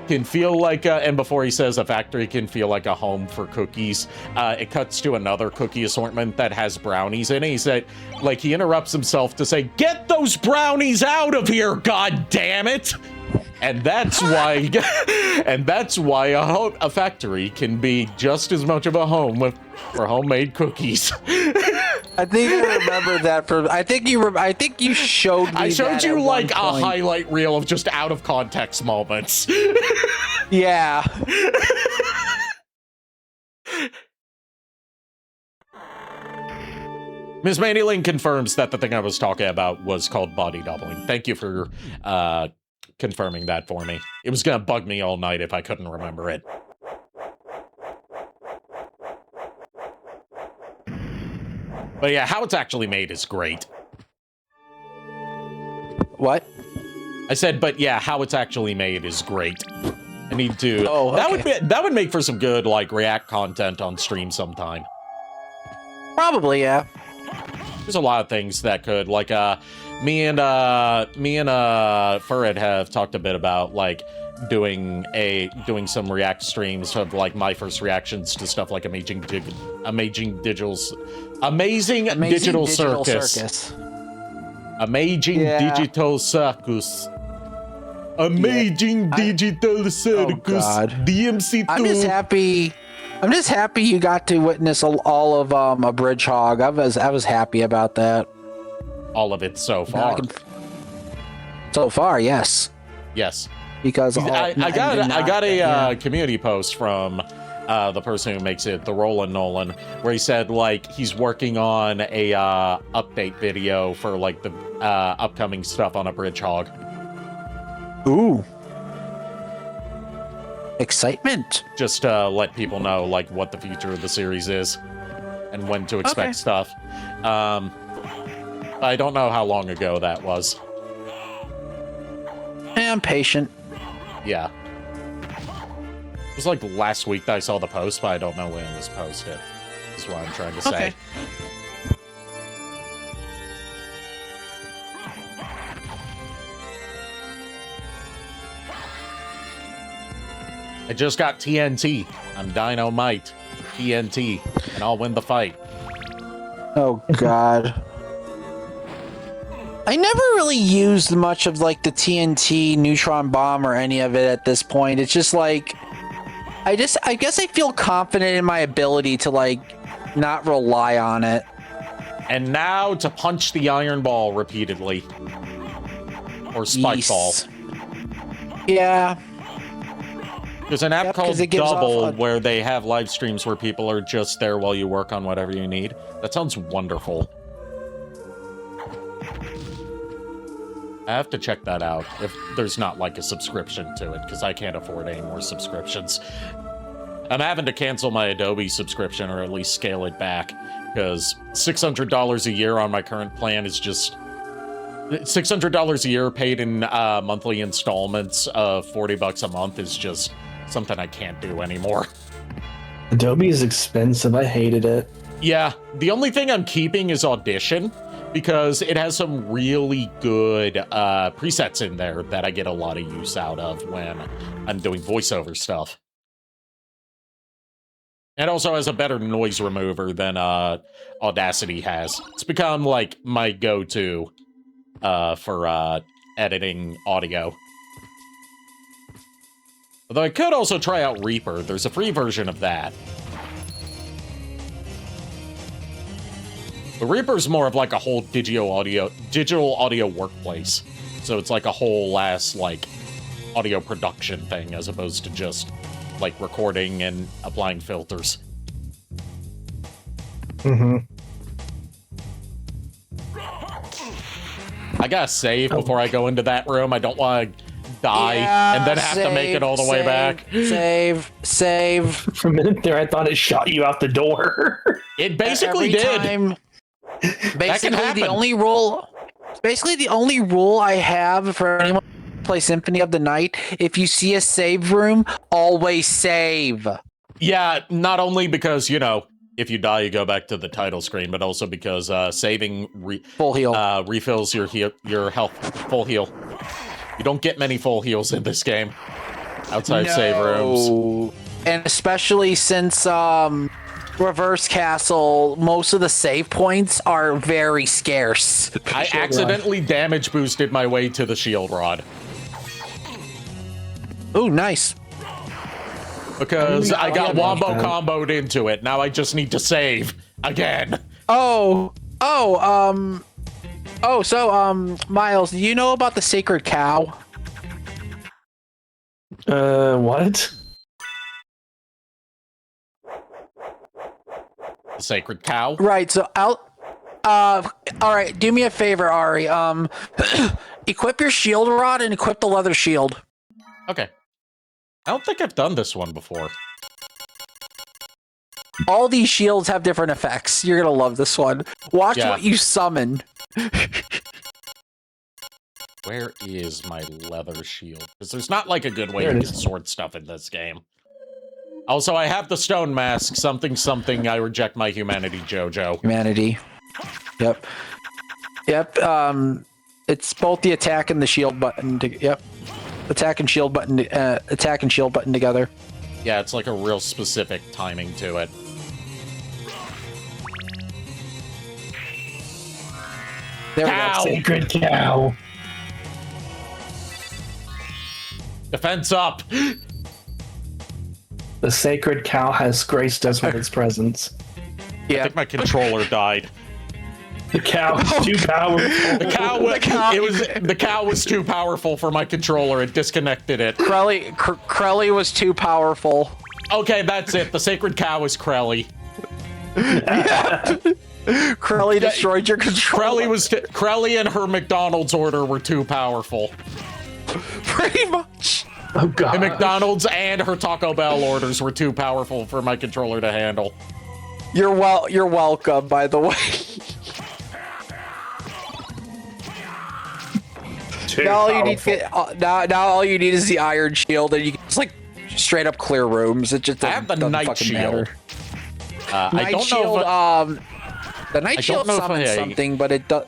can feel like, and before he says a factory can feel like a home for cookies, it cuts to another cookie assortment that has brownies in it. He said, like, he interrupts himself to say, "Get those brownies out of here, god damn it!" And that's why, a factory can be just as much of a home for homemade cookies. I think I remember that from. I think you showed me. I showed that you at like a one point. highlight reel of just out of context moments. Yeah. Ms. Mandyling confirms that the thing I was talking about was called body doubling. Thank you for confirming that for me. It was gonna bug me all night if I couldn't remember it. But yeah, how it's actually made is great. What? I said, but yeah, how it's actually made is great. I need to. Oh, okay. That would make for some good like React content on stream sometime. Probably, yeah. There's a lot of things that could, like, me and Furred have talked a bit about like doing some React streams of like my first reactions to stuff like Amazing Digital Circus. Amazing Digital Circus. Amazing Digital Circus. DMC2. I'm just happy you got to witness all of a bridge hog. I was happy about that. All of it so far. So far, yes. Yes. Because I got a community post from the person who makes it, the Roland Nolan, where he said like he's working on a update video for like the upcoming stuff on a bridge hog. Ooh. Excitement. Just to let people know like what the future of the series is and when to expect stuff. I don't know how long ago that was. Hey, I'm patient. Yeah. It was like last week that I saw the post, but I don't know when it was posted. Is what I'm trying to say. Okay. I just got TNT. I'm Dynamite. TNT. And I'll win the fight. Oh, God. I never really used much of like the TNT neutron bomb or any of it at this point. It's just like I guess I feel confident in my ability to like not rely on it. And now to punch the iron ball repeatedly. Or spike ball. Yeah. There's an app called it gives Double off where they have live streams where people are just there while you work on whatever you need. That sounds wonderful. I have to check that out if there's not like a subscription to it, because I can't afford any more subscriptions. I'm having to cancel my Adobe subscription or at least scale it back, because $600 a year on my current plan is just... $600 a year paid in monthly installments of $40 a month is just something I can't do anymore. Adobe is expensive. I hated it. Yeah, the only thing I'm keeping is Audition, because it has some really good presets in there that I get a lot of use out of when I'm doing voiceover stuff. It also has a better noise remover than Audacity has. It's become like my go-to for editing audio. Although I could also try out Reaper. There's a free version of that. The Reaper's more of like a whole digital audio workplace. So it's like a whole ass like audio production thing as opposed to just like recording and applying filters. Mm-hmm. I gotta save before I go into that room. I don't want to die and then have to make it all the way back. Save. For a minute there, I thought it shot you out the door. It basically did. Basically, the only rule I have for anyone to play Symphony of the Night, if you see a save room, always save. Yeah, not only because, you know, if you die, you go back to the title screen, but also because saving full heal refills your health full heal. You don't get many full heals in this game. outside save rooms. And especially since Reverse Castle, most of the save points are very scarce. I accidentally damage boosted my way to the shield rod. Ooh, nice. Because I got wombo comboed into it. Now I just need to save again. So Miles, do you know about the sacred cow? What? The sacred cow? Right, so all right, do me a favor, Ari. Equip your shield rod and equip the leather shield. Okay. I don't think I've done this one before. All these shields have different effects. You're gonna love this one. Watch Yeah. what you summon. Where is my leather shield? Because there's not like a good way There to it get is. sword stuff in this game. Also, I have the stone mask. Something. I reject my humanity, JoJo. Humanity. Yep. It's both the attack and the shield button. Yep. Attack and shield button. Attack and shield button together. Yeah, it's like a real specific timing to it. There we Cow! go. Sacred cow. Defense up! The sacred cow has graced us with its presence. I Yeah. think my controller died. The cow is too powerful. The cow was too powerful for my controller. It disconnected it. Krelly was too powerful. Okay, that's it. The sacred cow is Krelly. Krelly destroyed your controller. Krelly and her McDonald's order were too powerful. Pretty much. Oh god. The McDonald's and her Taco Bell orders were too powerful for my controller to handle. You're welcome, by the way. Now all you need now all you need is the iron shield, and you can just like straight up clear rooms. It just I have the doesn't night fucking shield. matter. I Night don't shield, know if the night I shield don't know if summons I- something, but it does.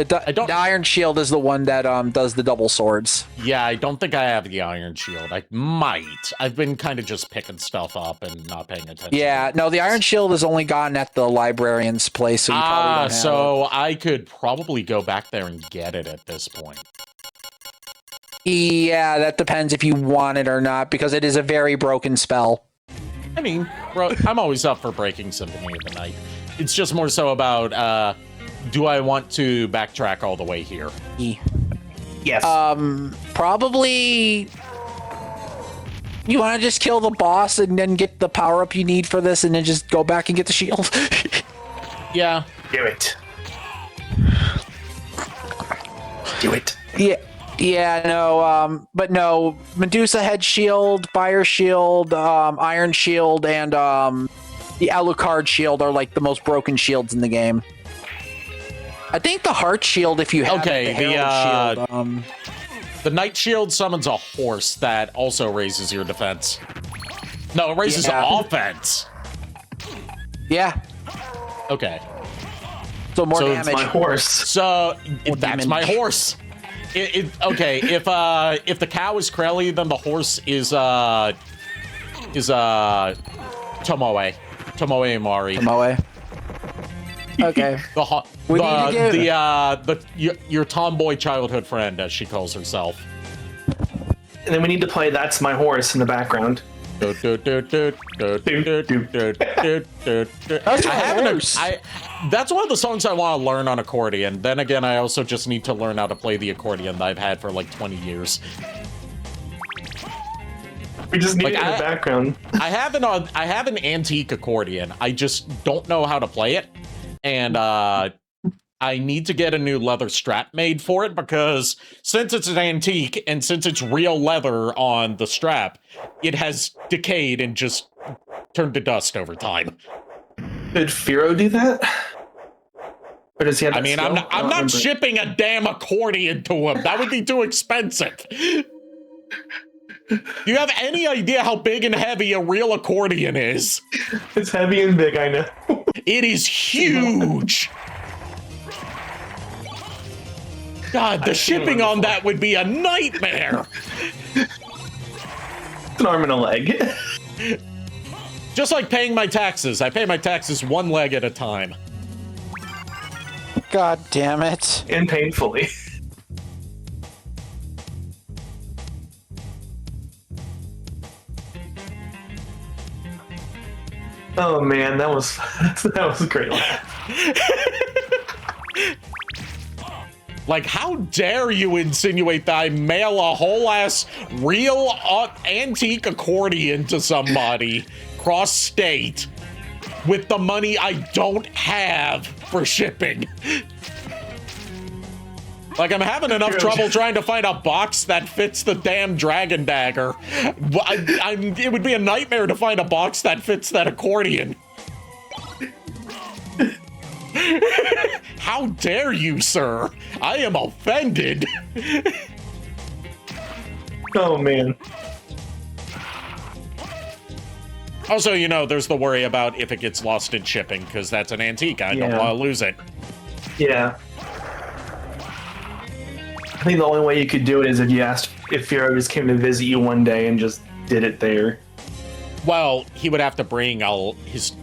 don't- The iron shield is the one that does the double swords. yeah, I don't think I have the iron shield. I might. I've been kind of just picking stuff up and not paying attention. Yeah, no, the iron shield is only gotten at the librarian's place, so you probably don't have it. so I could probably go back there and get it at this point. Yeah, that depends if you want it or not, because it is a very broken spell. I mean, bro, I'm always up for breaking Symphony of the Night. It's just more so about, do I want to backtrack all the way here? Yes. Probably you want to just kill the boss and then get the power up you need for this, and then just go back and get the shield. Yeah. Do it. Do it. But no, Medusa head shield, fire shield, iron shield, and the Alucard shield are like the most broken shields in the game. I think the heart shield, if you have Okay, it, the Herald shield, The Night Shield summons a horse that also raises your defense. No, it raises Yeah. offense. yeah, Okay. so more So it's damage. My horse. So that's my damage. horse. Okay, if the cow is Krelly, then the horse is Tomoe. Tomoe Mari. Moe. Okay. We need to Your tomboy childhood friend, as she calls herself. And then we need to play That's My Horse in the background. That's one of the songs I want to learn on accordion. Then again, I also just need to learn how to play the accordion that I've had for like 20 years. We just need Like, it in the background. I have an antique accordion. I just don't know how to play it, and I need to get a new leather strap made for it, because since it's an antique and since it's real leather on the strap, it has decayed and just turned to dust over time. Did Firo do that? Or does he have that I mean, skill? I'm I don't not remember. shipping a damn accordion to him. That would be too expensive. Do you have any idea how big and heavy a real accordion is? It's heavy and big, I know. It is huge. God, the shipping on that would be a nightmare. an arm and a leg. Just like paying my taxes. I pay my taxes one leg at a time. God damn it. And painfully. Oh man, that was a great laugh. Like, how dare you insinuate that I mail a whole ass real antique accordion to somebody cross state with the money I don't have for shipping? Like, I'm having enough trouble trying to find a box that fits the damn dragon dagger. It would be a nightmare to find a box that fits that accordion. How dare you, sir? I am offended. Oh, man. Also, you know, there's the worry about if it gets lost in shipping, because that's an antique. I don't want to lose it. Yeah. I think the only way you could do it is if you asked if Firo just came to visit you one day and just did it there. Well, he would have to bring all his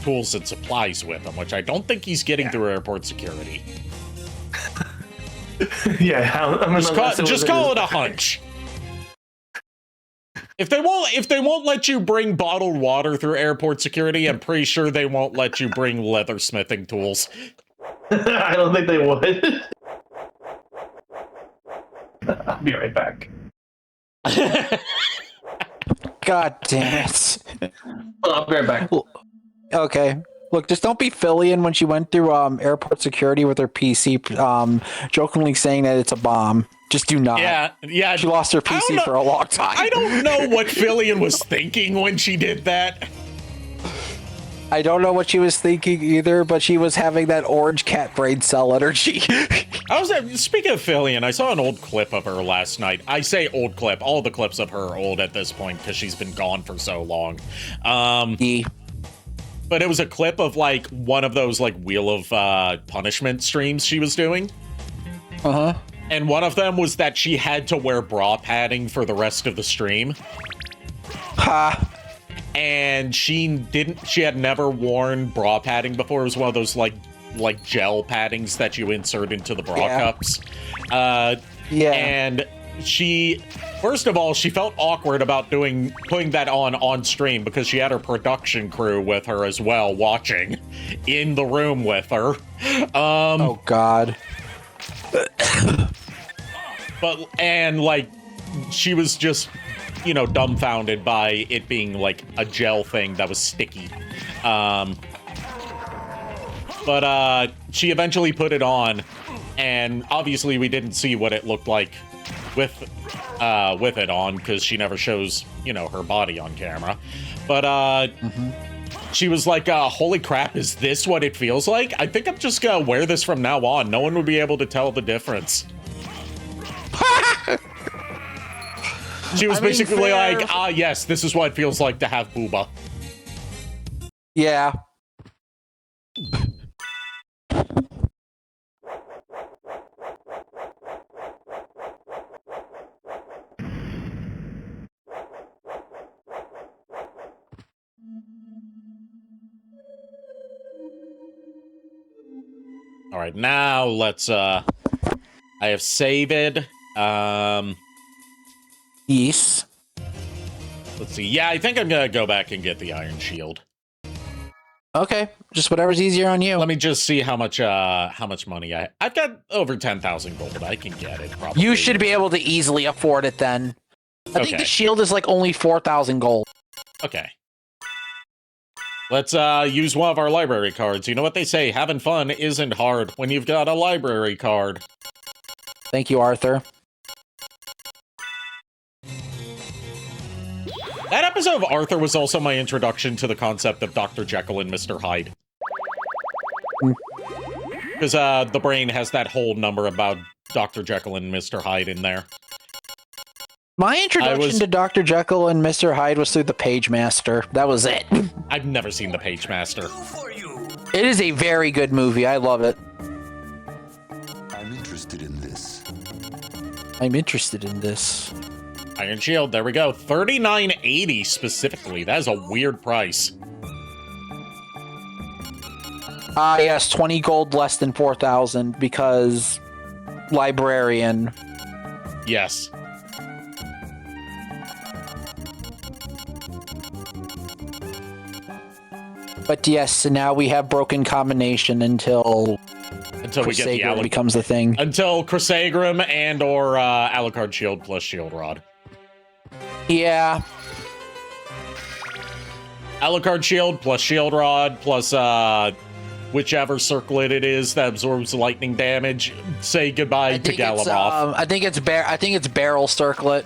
tools and supplies with him, which I don't think he's getting through airport security. Yeah, I mean, just call it a hunch. If they won't let you bring bottled water through airport security, I'm pretty sure they won't let you bring leathersmithing tools. I don't think they would. I'll be right back. God damn it. I'll be right back. Okay. Look, just don't be Fillion when she went through airport security with her PC, jokingly saying that it's a bomb. Just do not. Yeah. She lost her PC for a long time. I don't know what Fillion was thinking when she did that. I don't know what she was thinking either, but she was having that orange cat brain cell energy. Speaking of Fillion, I saw an old clip of her last night. I say old clip. All the clips of her are old at this point because she's been gone for so long. But it was a clip of like one of those like Wheel of Punishment streams she was doing. Uh-huh. And one of them was that she had to wear bra padding for the rest of the stream. Ha. And she had never worn bra padding before. It was one of those like gel paddings that you insert into the bra cups. And she, first of all, she felt awkward about putting that on stream because she had her production crew with her as well, watching in the room with her. Oh God. She was just, you know, dumbfounded by it being like a gel thing that was sticky. But she eventually put it on, and obviously we didn't see what it looked like with it on because she never shows, you know, her body on camera. But she was like, holy crap, is this what it feels like? I think I'm just gonna wear this from now on. No one would be able to tell the difference. She was basically like, yes, this is what it feels like to have booba. Yeah. All right, now let's, I have saved, Yes. let's see. Yeah, I think I'm gonna go back and get the Iron Shield. Okay, just whatever's easier on you. Let me just see how much money I've got over 10,000 gold. I can get it, probably. You should be able to easily afford it then. I think the shield is like only 4,000 gold. Okay. Let's use one of our library cards. You know what they say, having fun isn't hard when you've got a library card. Thank you, Arthur. That episode of Arthur was also my introduction to the concept of Dr. Jekyll and Mr. Hyde. Because the brain has that whole number about Dr. Jekyll and Mr. Hyde in there. My introduction to Dr. Jekyll and Mr. Hyde was through the Page Master. That was it. I've never seen the Page Master. It is a very good movie. I love it. I'm interested in this. I'm interested in this. Iron Shield, there we go. $39.80 specifically. That is a weird price. Yes, 20 gold less than 4,000 because librarian. Yes. But yes, so now we have broken combination until we get the Crusader becomes the thing. Until Crusagram and or Alucard Shield plus Shield Rod. Yeah. Alucard Shield plus Shield Rod plus whichever circlet it is that absorbs lightning damage. Say goodbye to Galamoth. I think it's Barrel Circlet.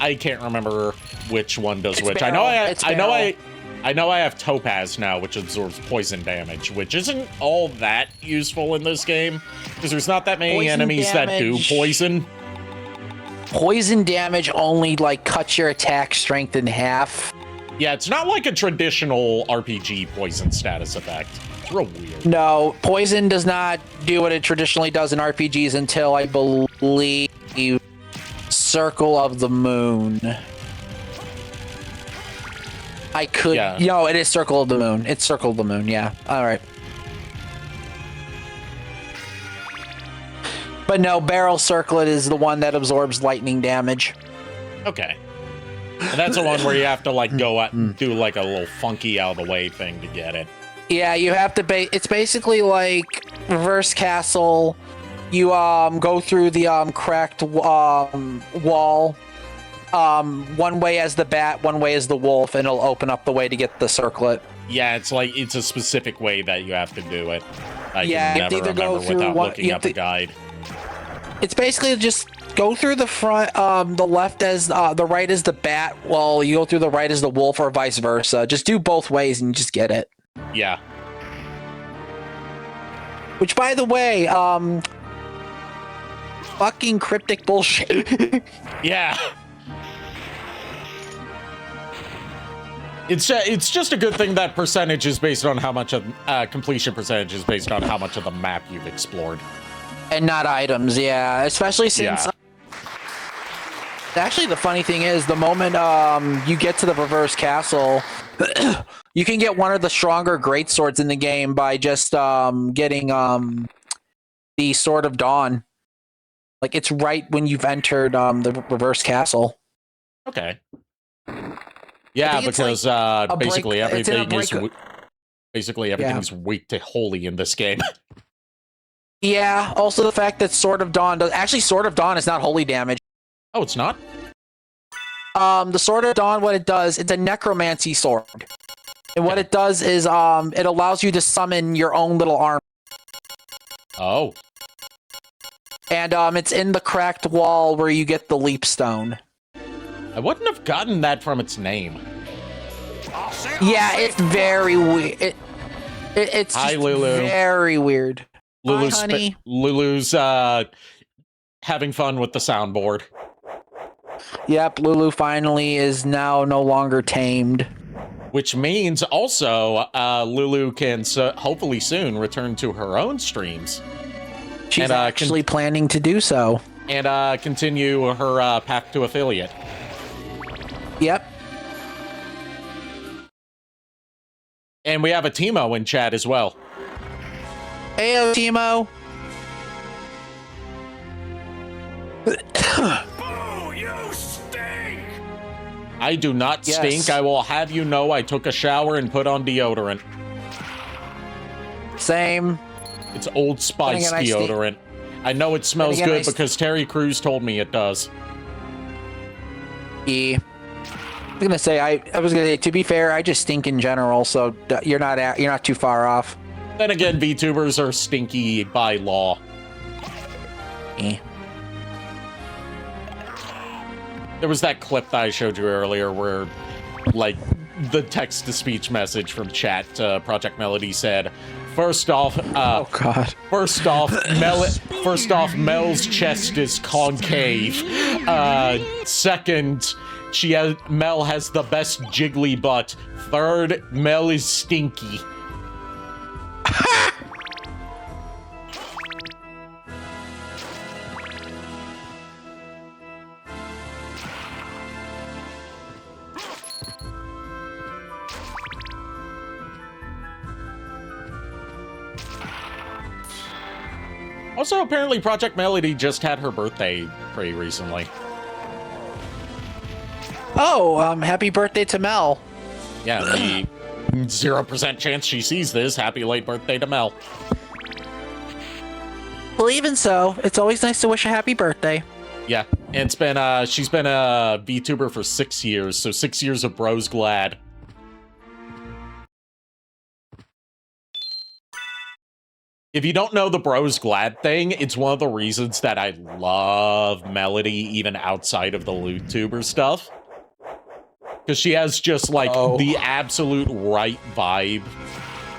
I can't remember which one does which. Barrel. I know I have Topaz now, which absorbs poison damage, which isn't all that useful in this game because there's not that many enemies that do poison. Poison damage only like cuts your attack strength in half. Yeah, it's not like a traditional RPG poison status effect. It's real weird. No, poison does not do what it traditionally does in RPGs until I believe Circle of the Moon. I could. Yeah. No, it is Circle of the Moon. It's Circle of the Moon. Yeah. All right. But no, Barrel Circlet is the one that absorbs lightning damage. Okay. And that's the one where you have to like go out and do like a little funky out of the way thing to get it. Yeah, you have to. It's basically like Reverse Castle. You go through the cracked wall. One way as the bat, one way as the wolf, and it'll open up the way to get the circlet. Yeah, it's like it's a specific way that you have to do it. I Yeah, can you never have to either go remember through without one- looking you up have a guide. It's basically just go through the front, the left as the right as the bat, while you go through the right as the wolf, or vice versa. Just do both ways and you just get it. Yeah. Which, by the way, fucking cryptic bullshit. Yeah. It's just a good thing that percentage is based on how much of completion percentage is based on how much of the map you've explored. And not items, yeah. Especially since... Yeah. Actually, the funny thing is, the moment you get to the Reverse Castle, you can get one of the stronger greatswords in the game by just getting the Sword of Dawn. Like, it's right when you've entered the Reverse Castle. Okay. Yeah, because basically everything's weak to holy in this game. Yeah, also the fact that Sword of Dawn does... Actually, Sword of Dawn is not holy damage. Oh, it's not? The Sword of Dawn, what it does, it's a necromancy sword. And what it does is it allows you to summon your own little arm. Oh. And it's in the cracked wall where you get the leap stone. I wouldn't have gotten that from its name. Yeah, it's very weird. It's Hi, just Lulu. very weird. Lulu's, Hi, honey. Lulu's having fun with the soundboard. Yep, Lulu finally is now no longer tamed. Which means also Lulu can hopefully soon return to her own streams. She's actually planning to do so. And continue her path to affiliate. Yep. And we have a Timo in chat as well. Heyo, Timo. Boo, you stink! I do not Yes. stink. I will have you know I took a shower and put on deodorant. Same. It's Old Spice Then again, I deodorant. I know it smells Then again, good because Terry Crews told me it does. Yeah. I was gonna say, to be fair, I just stink in general, so you're not too far off. Then again, VTubers are stinky by law. Eh. There was that clip that I showed you earlier where, like, the text-to-speech message from chat to Project Melody said, First off, Oh God. First off, Mel's chest is concave. Second, Mel has the best jiggly butt. Third, Mel is stinky. Also, apparently, Project Melody just had her birthday pretty recently. Oh, happy birthday to Mel. Yeah, the 0% chance she sees this. Happy late birthday to Mel. Well, even so, it's always nice to wish a happy birthday. Yeah, and it's been she's been a VTuber for 6 years, so 6 years of bros glad. If you don't know the bros glad thing, it's one of the reasons that I love Melody even outside of the LootTuber stuff. Because she has just, like, the absolute right vibe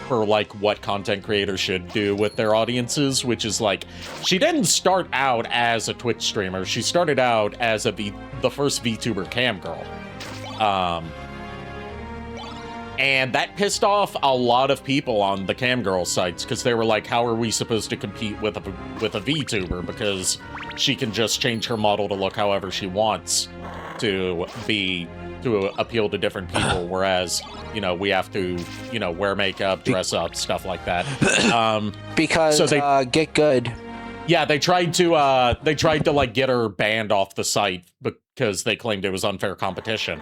for, like, what content creators should do with their audiences, which is, like, she didn't start out as a Twitch streamer. She started out as the first VTuber cam girl. And that pissed off a lot of people on the cam girl sites, because they were like, how are we supposed to compete with a VTuber? Because she can just change her model to look however she wants to appeal to different people, whereas, you know, we have to, you know, wear makeup, dress up, stuff like that. Because so they get good. Yeah, they tried to like get her banned off the site because they claimed it was unfair competition.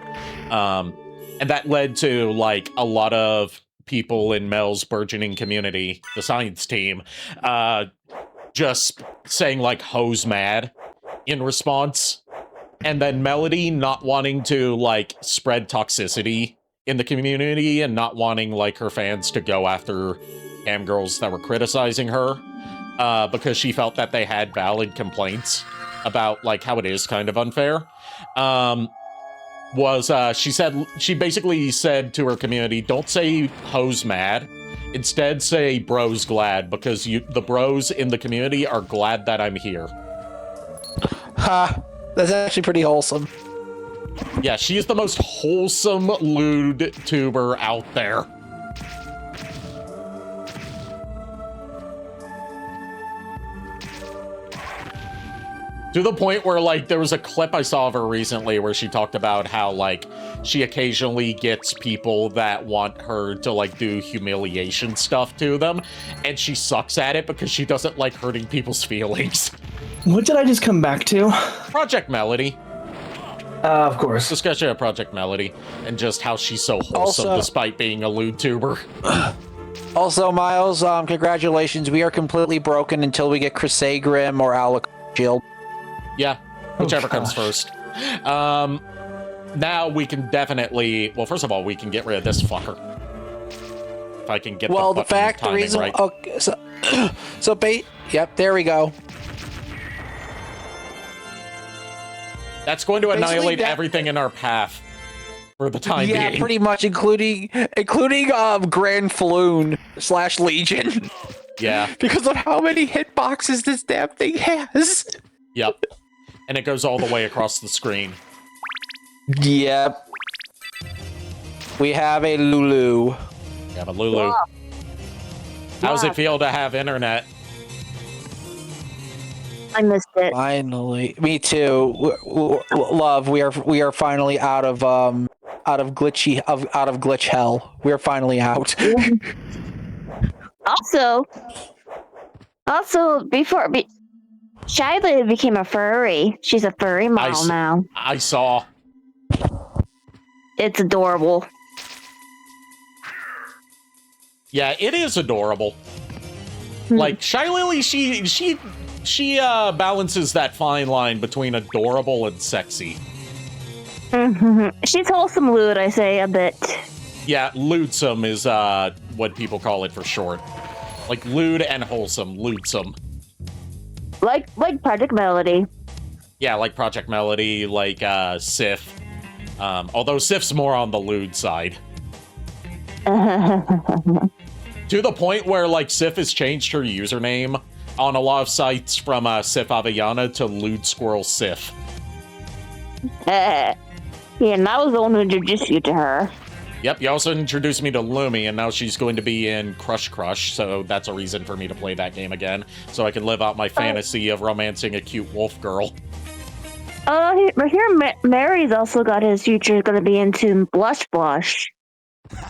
And that led to, like, a lot of people in Mel's burgeoning community, the science team, just saying, like, hoes mad in response. And then Melody not wanting to, like, spread toxicity in the community and not wanting, like, her fans to go after cam girls that were criticizing her, because she felt that they had valid complaints about, like, how it is kind of unfair. She basically said to her community, don't say hoes mad, instead say bros glad, because the bros in the community are glad that I'm here. Ha, that's actually pretty wholesome. Yeah, she's the most wholesome lewd tuber out there. To the point where, like, there was a clip I saw of her recently where she talked about how, like, she occasionally gets people that want her to, like, do humiliation stuff to them, and she sucks at it because she doesn't like hurting people's feelings. What did I just come back to? Project Melody. Of course. Discussion of Project Melody and just how she's so wholesome despite being a lewd tuber. Also, Miles, congratulations. We are completely broken until we get Crisagrim or Alec Shield. Yeah, whichever comes first. Now we can definitely... Well, first of all, we can get rid of this fucker. If I can get the reason right. Okay, so bait... Yep, there we go. That's going to annihilate everything in our path for the time being. Yeah, pretty much, including Grand Floon / Legion. Yeah. Because of how many hitboxes this damn thing has. Yep. And it goes all the way across the screen. Yep. We have a Lulu. We have a Lulu. Yeah. How does it feel to have internet? I missed it. Finally, me too. Love, we are finally out of glitch hell. We are finally out. Also, before Shiloh became a furry. She's a furry model now. I saw. It's adorable. Yeah, it is adorable. Like, Shy Lily, she balances that fine line between adorable and sexy. She's wholesome lewd, I say, a bit. Yeah, lewdsome is what people call it for short. Like, lewd and wholesome, lewdsome. Like Project Melody. Yeah, like Project Melody, like Sif. Although Sif's more on the lewd side. To the point where, like, Sif has changed her username on a lot of sites from Sif Aviana to Lewd Squirrel Sif. Yeah, and I was the one who introduced you to her. Yep, you also introduced me to Lumi, and now she's going to be in Crush, so that's a reason for me to play that game again, so I can live out my fantasy of romancing a cute wolf girl. Here, Mary's also got his future going to be into Blush.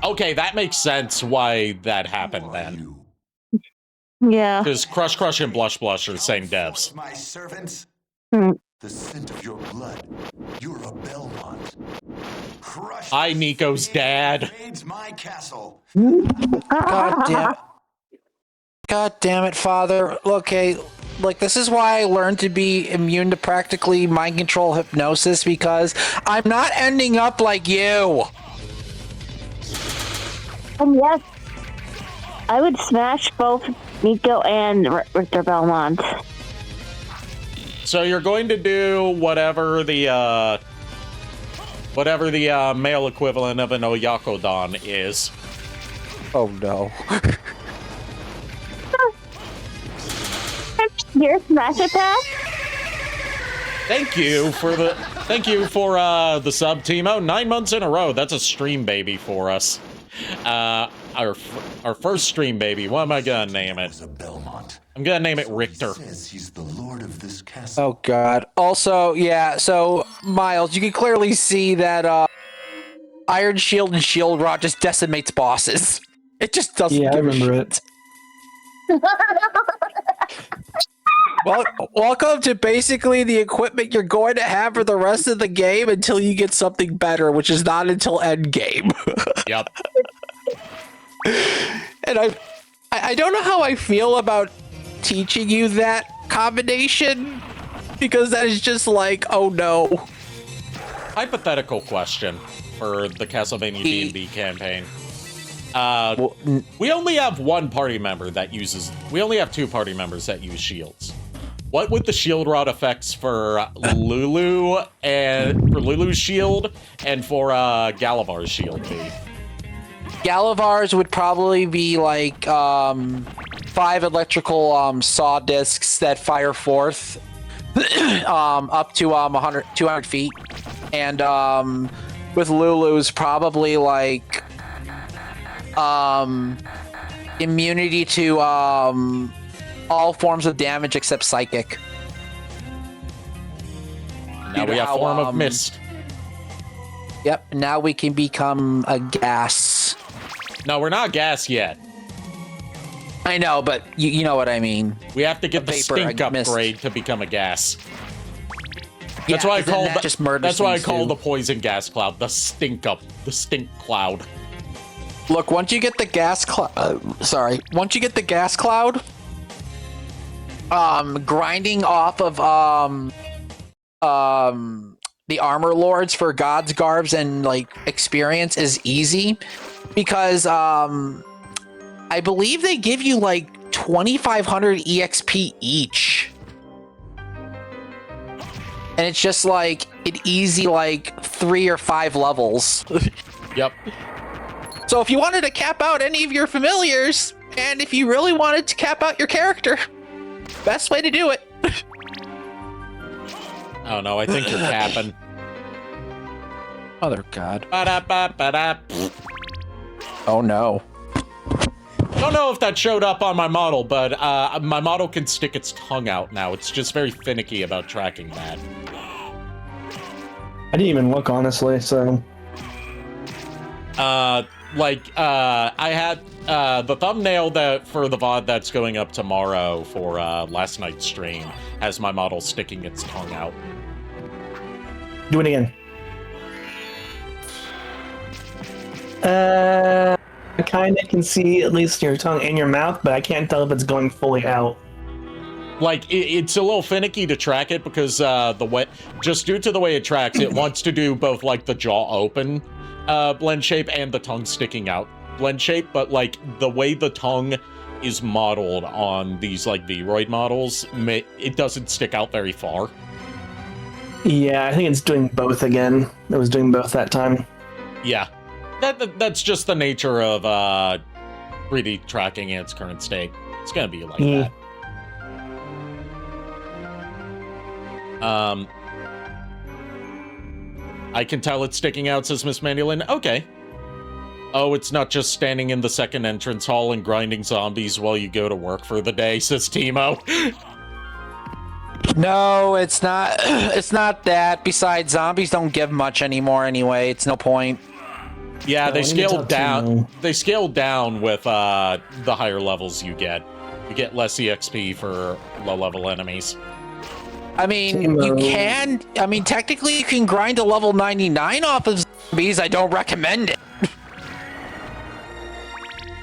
Okay, that makes sense why that happened then. Yeah. Because Crush Crush and Blush Blush are the same devs. My servants, Hmm. the scent of your blood. You're a Belmont. Crush. Hi, Nico's dad. Invades my castle. God damn it, Father. Okay, like, this is why I learned to be immune to practically mind control hypnosis, because I'm not ending up like you. And yes, I would smash both Nico and Richter Belmont. So you're going to do whatever the male equivalent of an Oyakodon is. Oh no. Your smash attack? Thank you for the sub, Timo. 9 months in a row. That's a stream baby for us. Our first stream baby. What am I gonna name it? A Belmont. I'm gonna name it Richter. Says he's the lord of this castle. Oh god. Also, yeah, so Miles, you can clearly see that Iron Shield and Shield Rod just decimates bosses. It just doesn't Yeah, I give a remember shit. it. Well, welcome to basically the equipment you're going to have for the rest of the game until you get something better, which is not until end game. Yep. And I don't know how I feel about teaching you that combination, because that is just like, oh no. Hypothetical question for the Castlevania D&D campaign. We only have one party member that uses. We only have two party members that use shields. What would the shield rod effects for Lulu and for Lulu's shield and for Galavar's shield be? Galavar's would probably be like 5 electrical saw discs that fire forth up to 200 feet, and with Lulu's probably like immunity to all forms of damage except psychic. Now we have form of mist. Yep, now we can become a gas. No, we're not gas yet. I know, but you know what I mean. We have to get the Vapor, stink mist. upgrade to become a gas. Yeah, That's why I 'cause then call that just murders that's why I things call too. the poison gas cloud the stink cloud. Look, once you get the gas cloud, once you get the gas cloud, grinding off of the armor lords for God's Garbs and like experience is easy, because I believe they give you like 2,500 EXP each. And it's just like an easy like 3 or 5 levels. Yep. So if you wanted to cap out any of your familiars, and if you really wanted to cap out your character, best way to do it. Oh no, I think you're capping. Mother God. Ba-da-ba-ba-da. Oh no. Don't know if that showed up on my model, but my model can stick its tongue out now. It's just very finicky about tracking that. I didn't even look, honestly, so... I had the thumbnail that for the VOD that's going up tomorrow for last night's stream has my model sticking its tongue out. Do it again. I kind of can see at least your tongue and your mouth, but I can't tell if it's going fully out. Like, it's a little finicky to track it because just due to the way it tracks, it wants to do both, like, the jaw open blend shape and the tongue sticking out blend shape, but, like, the way the tongue is modeled on these, like, Vroid models, it doesn't stick out very far. Yeah, I think it's doing both again. It was doing both that time. Yeah. That's just the nature of 3D tracking in its current state. It's gonna be like that. I can tell it's sticking out, says Miss Mandolin. Okay. Oh, it's not just standing in the second entrance hall and grinding zombies while you go to work for the day, says Timo. No, it's not. It's not that. Besides, zombies don't give much anymore anyway. It's no point. Yeah, No, they I need to scaled talk to down. Timo. They scaled down with the higher levels you get. You get less EXP for low-level enemies. I mean, you can. I mean, technically, you can grind to level 99 off of zombies. I don't recommend it.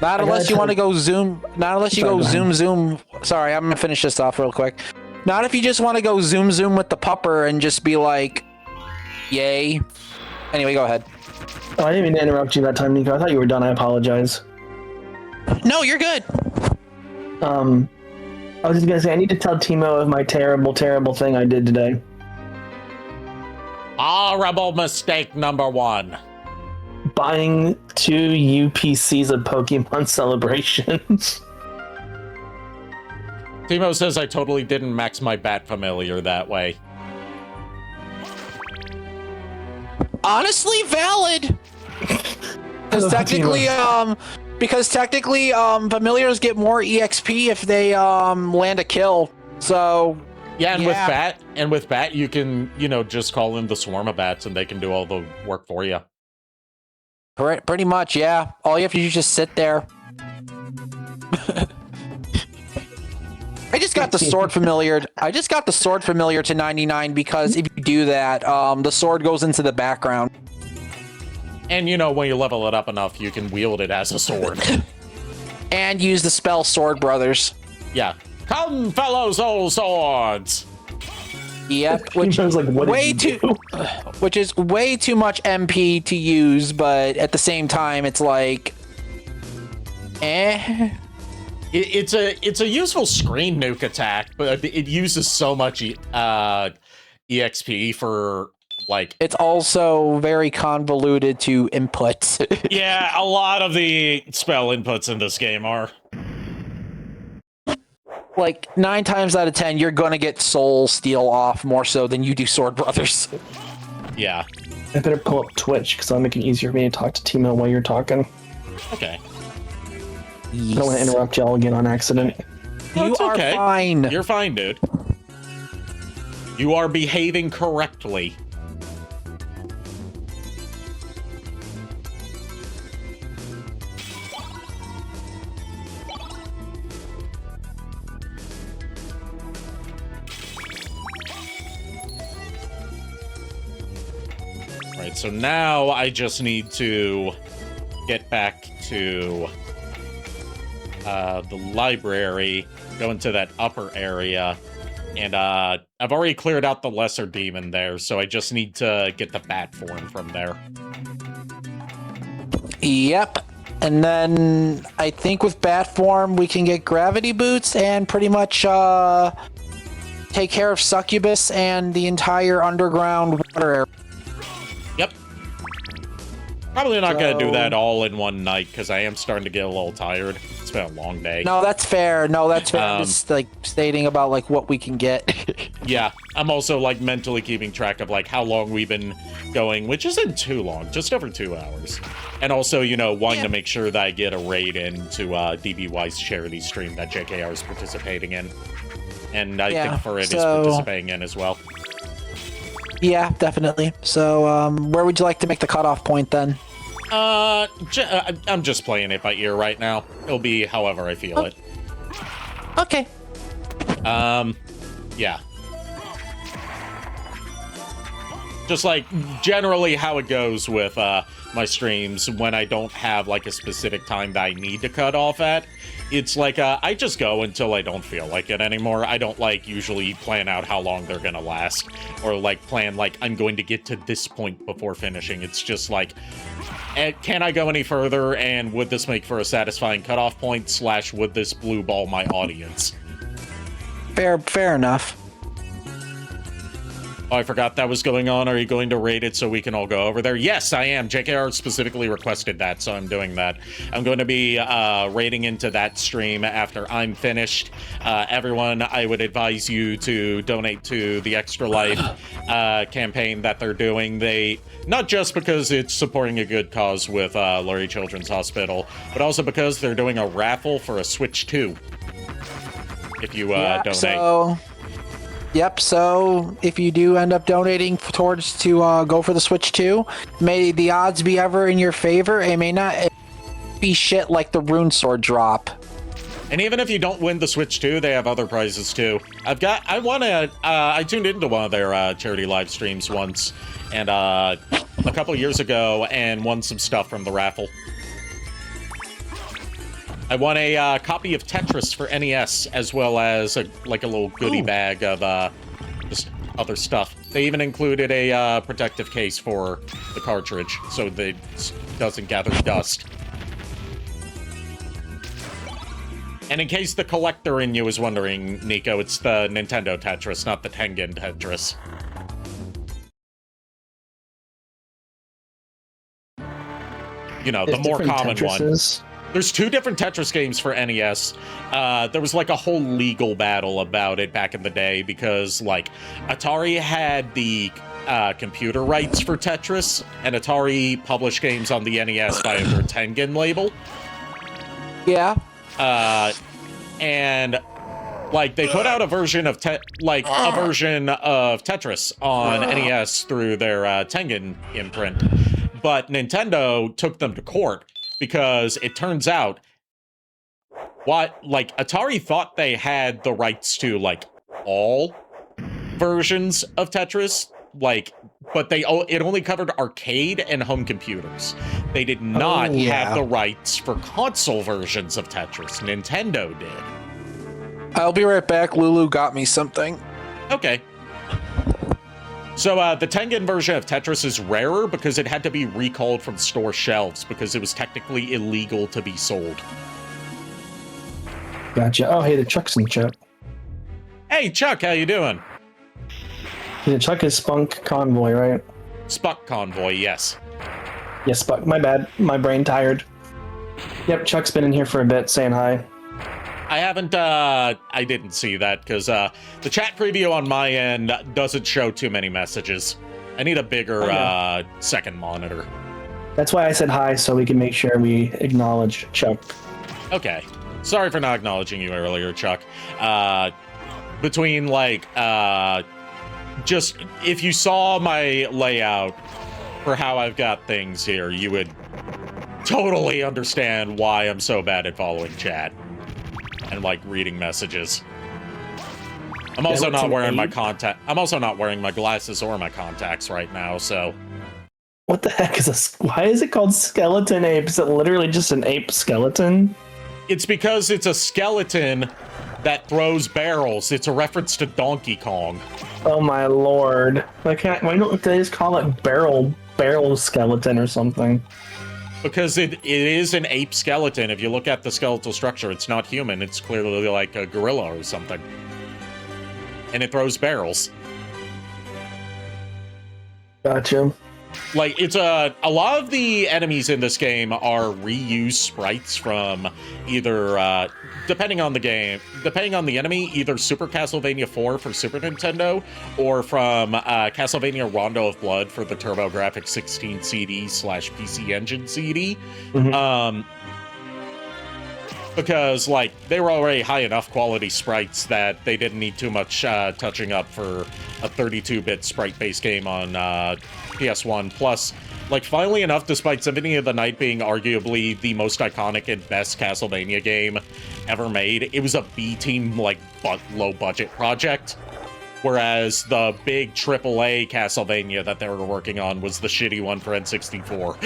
Not unless you want to go zoom. Not unless you go zoom. Sorry, I'm gonna finish this off real quick. Not if you just want to go zoom with the pupper and just be like, yay. Anyway, go ahead. Oh, I didn't mean to interrupt you that time, Nico. I thought you were done. I apologize. No, you're good. I was just gonna say I need to tell Timo of my terrible, terrible thing I did today. Horrible mistake number 1. Buying 2 UPCs of Pokemon Celebrations. Timo says I totally didn't max my bat familiar that way. Honestly, valid. Because technically, familiars get more EXP if they land a kill. So yeah, and with bat, you can just call in the swarm of bats and they can do all the work for you. Pretty much, yeah. All you have to do is just sit there. I just got the sword familiar. I just got the sword familiar to 99 because if you do that, the sword goes into the background. And when you level it up enough, you can wield it as a sword. And use the spell Sword Brothers. Yeah. Come, fellows, old swords! Yep, which is like, which is way too much MP to use, but at the same time, it's like, It's a useful screen nuke attack, but it uses so much EXP for like. It's also very convoluted to input. Yeah, a lot of the spell inputs in this game are. Like 9 times out of 10, you're gonna get Soul Steal off more so than you do Sword Brothers. Yeah. I better pull up Twitch because I'll make it easier for me to talk to Timo while you're talking. Okay. I don't want to interrupt y'all again on accident. You are okay. fine. You're fine, dude. You are behaving correctly. Right, so now I just need to get back to the library, go into that upper area, and I've already cleared out the lesser demon there, so I just need to get the bat form from there. Yep. And then I think with bat form we can get gravity boots and pretty much take care of Succubus and the entire underground water area. Yep. Probably not gonna do that all in one night because I am starting to get a little tired. It's been a long day. No, that's fair. I'm just like stating about like what we can get. Yeah, I'm also like mentally keeping track of like how long we've been going, which isn't too long, just over 2 hours. And also, wanting to make sure that I get a raid into DBY's charity stream that JKR is participating in. And I think Farid is participating in as well. Yeah, definitely. So, where would you like to make the cutoff point then? I'm just playing it by ear right now. It'll be however I feel it. Okay. Yeah. Just like generally how it goes with my streams when I don't have like a specific time that I need to cut off at. It's like I just go until I don't feel like it anymore. I don't like usually plan out how long they're gonna last or like plan like I'm going to get to this point before finishing. It's just like, can I go any further and would this make for a satisfying cutoff point / would this blue ball my audience? Fair enough. Oh, I forgot that was going on. Are you going to rate it so we can all go over there? Yes, I am. JKR specifically requested that, so I'm doing that. I'm going to be rating into that stream after I'm finished. Everyone, I would advise you to donate to the Extra Life campaign that they're doing. Not just because it's supporting a good cause with Lurie Children's Hospital, but also because they're doing a raffle for a Switch 2. If you donate. Yep, so if you do end up donating towards to go for the Switch 2, may the odds be ever in your favor. It may not be shit like the Rune Sword drop. And even if you don't win the Switch 2, they have other prizes too. I tuned into one of their charity live streams once, and a couple years ago, and won some stuff from the raffle. I won a copy of Tetris for NES, as well as a little goodie bag of just other stuff. They even included a protective case for the cartridge, so that it doesn't gather dust. And in case the collector in you is wondering, Nico, it's the Nintendo Tetris, not the Tengen Tetris. You know, the more common Tetrises. one. There's 2 different Tetris games for NES. There was like a whole legal battle about it back in the day because, like, Atari had the computer rights for Tetris, and Atari published games on the NES via their Tengen label. Yeah. And like they put out a version of Tetris on NES through their Tengen imprint, but Nintendo took them to court because it turns out Atari thought they had the rights to like all versions of Tetris, but it only covered arcade and home computers. They did not have the rights for console versions of Tetris. Nintendo did. I'll be right back. Lulu got me something. Okay. So the Tengen version of Tetris is rarer because it had to be recalled from store shelves because it was technically illegal to be sold. Gotcha. Oh, hey, the Chuck's in chat. Hey, Chuck, how you doing? Yeah, Chuck is Spunk Convoy, right? Spunk Convoy, yes. Yes, Spunk. My bad. My brain tired. Yep, Chuck's been in here for a bit saying hi. I haven't, I didn't see that because the chat preview on my end doesn't show too many messages. I need a bigger second monitor. That's why I said hi, so we can make sure we acknowledge Chuck. Okay. Sorry for not acknowledging you earlier, Chuck. Between, just, if you saw my layout for how I've got things here, you would totally understand why I'm so bad at following chat and, reading messages. I'm also not wearing my I'm also not wearing my glasses or my contacts right now, so... What the heck why is it called Skeleton Ape? Is it literally just an ape skeleton? It's because it's a skeleton that throws barrels. It's a reference to Donkey Kong. Oh my lord. Why don't they just call it barrel skeleton or something? Because it is an ape skeleton. If you look at the skeletal structure, it's not human. It's clearly like a gorilla or something. And it throws barrels. Gotcha. It's a lot of the enemies in this game are reused sprites from either, depending on the enemy, either Super Castlevania 4 for Super Nintendo or from Castlevania Rondo of Blood for the TurboGrafx 16 CD / PC Engine CD. Mm-hmm. Because, they were already high enough quality sprites that they didn't need too much touching up for a 32-bit sprite-based game on PS1. Plus, funnily enough, despite Symphony of the Night being arguably the most iconic and best Castlevania game ever made, it was a B-team, low-budget project. Whereas the big AAA Castlevania that they were working on was the shitty one for N64.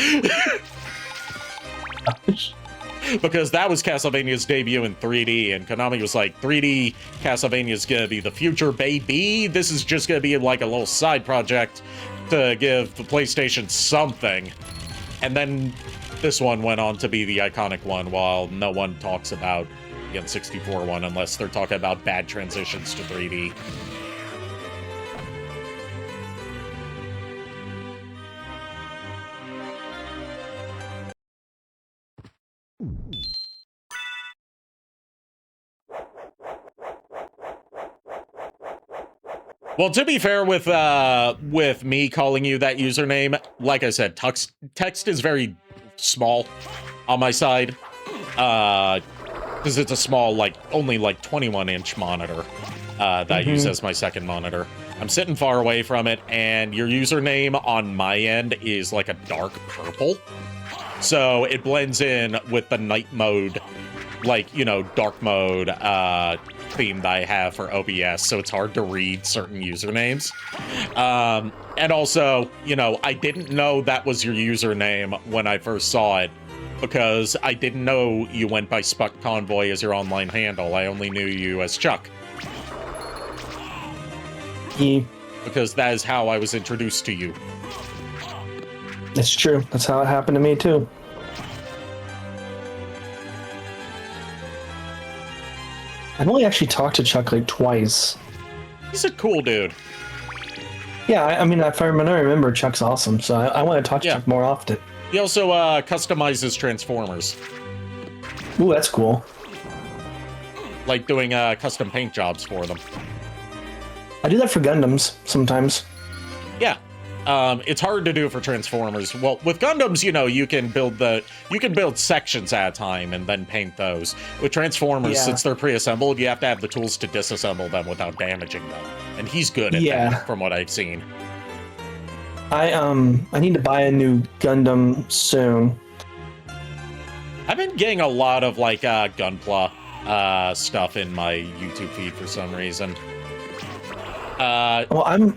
Because that was Castlevania's debut in 3D, and Konami was like, 3D Castlevania's gonna be the future, baby! This is just gonna be a little side project to give the PlayStation something. And then this one went on to be the iconic one, while no one talks about the N64 one unless they're talking about bad transitions to 3D. Well, to be fair with me calling you that username, like I said, text is very small on my side, because it's a small, only 21-inch monitor that I use as my second monitor. I'm sitting far away from it, and your username on my end is a dark purple, so it blends in with the night mode like, dark mode theme that I have for OBS, so it's hard to read certain usernames. And also, I didn't know that was your username when I first saw it, because I didn't know you went by Spuck Convoy as your online handle. I only knew you as Chuck. Because that is how I was introduced to you. It's true. That's how it happened to me, too. I've only actually talked to Chuck like twice. He's a cool dude. Yeah, I mean, if I remember, Chuck's awesome, so I want to talk to Chuck more often. He also customizes Transformers. Ooh, that's cool. Like doing custom paint jobs for them. I do that for Gundams sometimes. Yeah. It's hard to do for Transformers. Well, with Gundams, you can build sections at a time and then paint those. With Transformers, since they're pre-assembled, you have to have the tools to disassemble them without damaging them. And he's good at that, from what I've seen. I need to buy a new Gundam soon. I've been getting a lot of like Gunpla stuff in my YouTube feed for some reason. Well,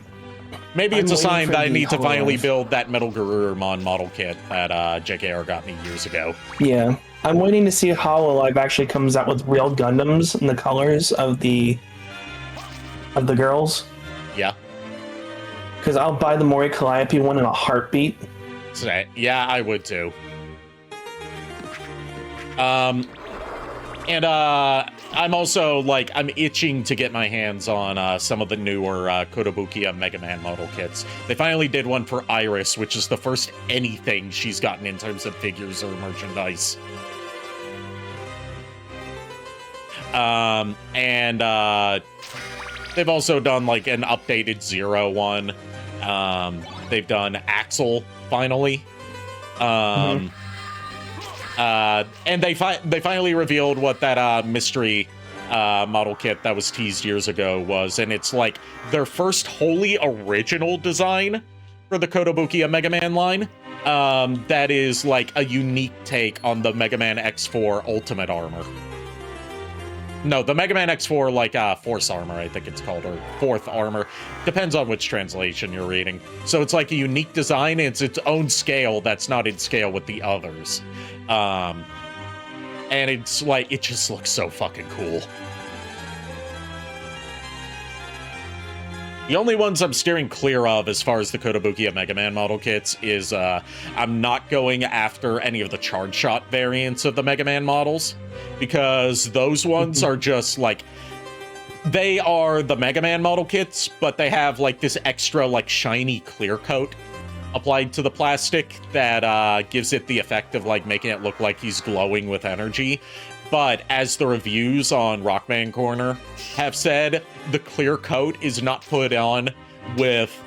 maybe it's a sign that I need to finally Hololive. build that Metal Garurumon model kit that JKR got me years ago. Yeah, I'm waiting to see if Hololive actually comes out with real Gundams and the colors of the girls. Yeah. Because I'll buy the Mori Calliope one in a heartbeat. So, yeah, I would too. And I'm also, I'm itching to get my hands on some of the newer Kotobukiya Mega Man model kits. They finally did one for Iris, which is the first anything she's gotten in terms of figures or merchandise. And they've also done, an updated Zero one. They've done Axel, finally. And they finally revealed what that mystery model kit that was teased years ago was, and it's their first wholly original design for the Kotobukiya Mega Man line. That is a unique take on the Mega Man X4 Ultimate Armor. No, the Mega Man X4 Force Armor, I think it's called, or Fourth Armor. Depends on which translation you're reading. So it's a unique design. It's its own scale that's not in scale with the others. And it's it just looks so fucking cool. The only ones I'm steering clear of as far as the Kotobukiya Mega Man model kits is I'm not going after any of the charge shot variants of the Mega Man models, because those ones are just they are the Mega Man model kits, but they have this extra shiny clear coat applied to the plastic that gives it the effect of making it look like he's glowing with energy. But as the reviews on Rockman Corner have said, the clear coat is not put on with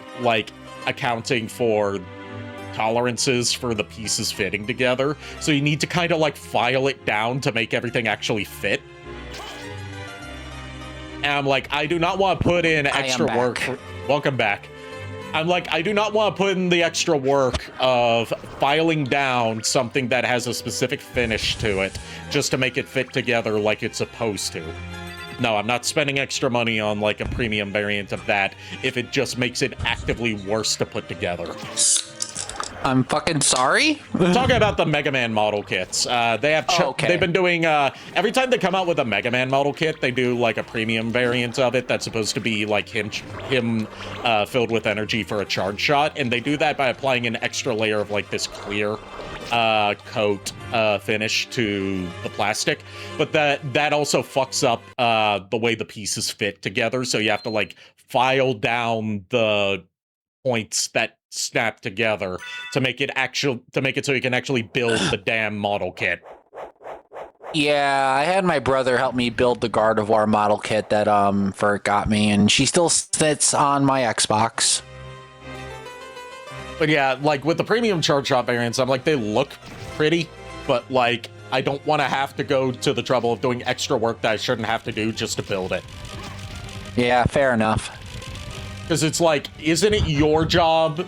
accounting for tolerances for the pieces fitting together. So you need to kind of file it down to make everything actually fit. And I'm I do not want to put in extra work. Welcome back. I'm I do not want to put in the extra work of filing down something that has a specific finish to it just to make it fit together like it's supposed to. No, I'm not spending extra money on a premium variant of that if it just makes it actively worse to put together. I'm fucking sorry. I'm talking about the Mega Man model kits. They have they've been doing every time they come out with a Mega Man model kit, they do a premium variant of it that's supposed to be him filled with energy for a charge shot, and they do that by applying an extra layer of this clear coat finish to the plastic. But that also fucks up the way the pieces fit together, so you have to file down the points that snap together to make it so you can actually build the damn model kit. Yeah, I had my brother help me build the Gardevoir model kit that Fert got me, and she still sits on my Xbox. But yeah, with the premium charge shot variants, I'm they look pretty, but I don't want to have to go to the trouble of doing extra work that I shouldn't have to do just to build it. Yeah, fair enough. Because it's isn't it your job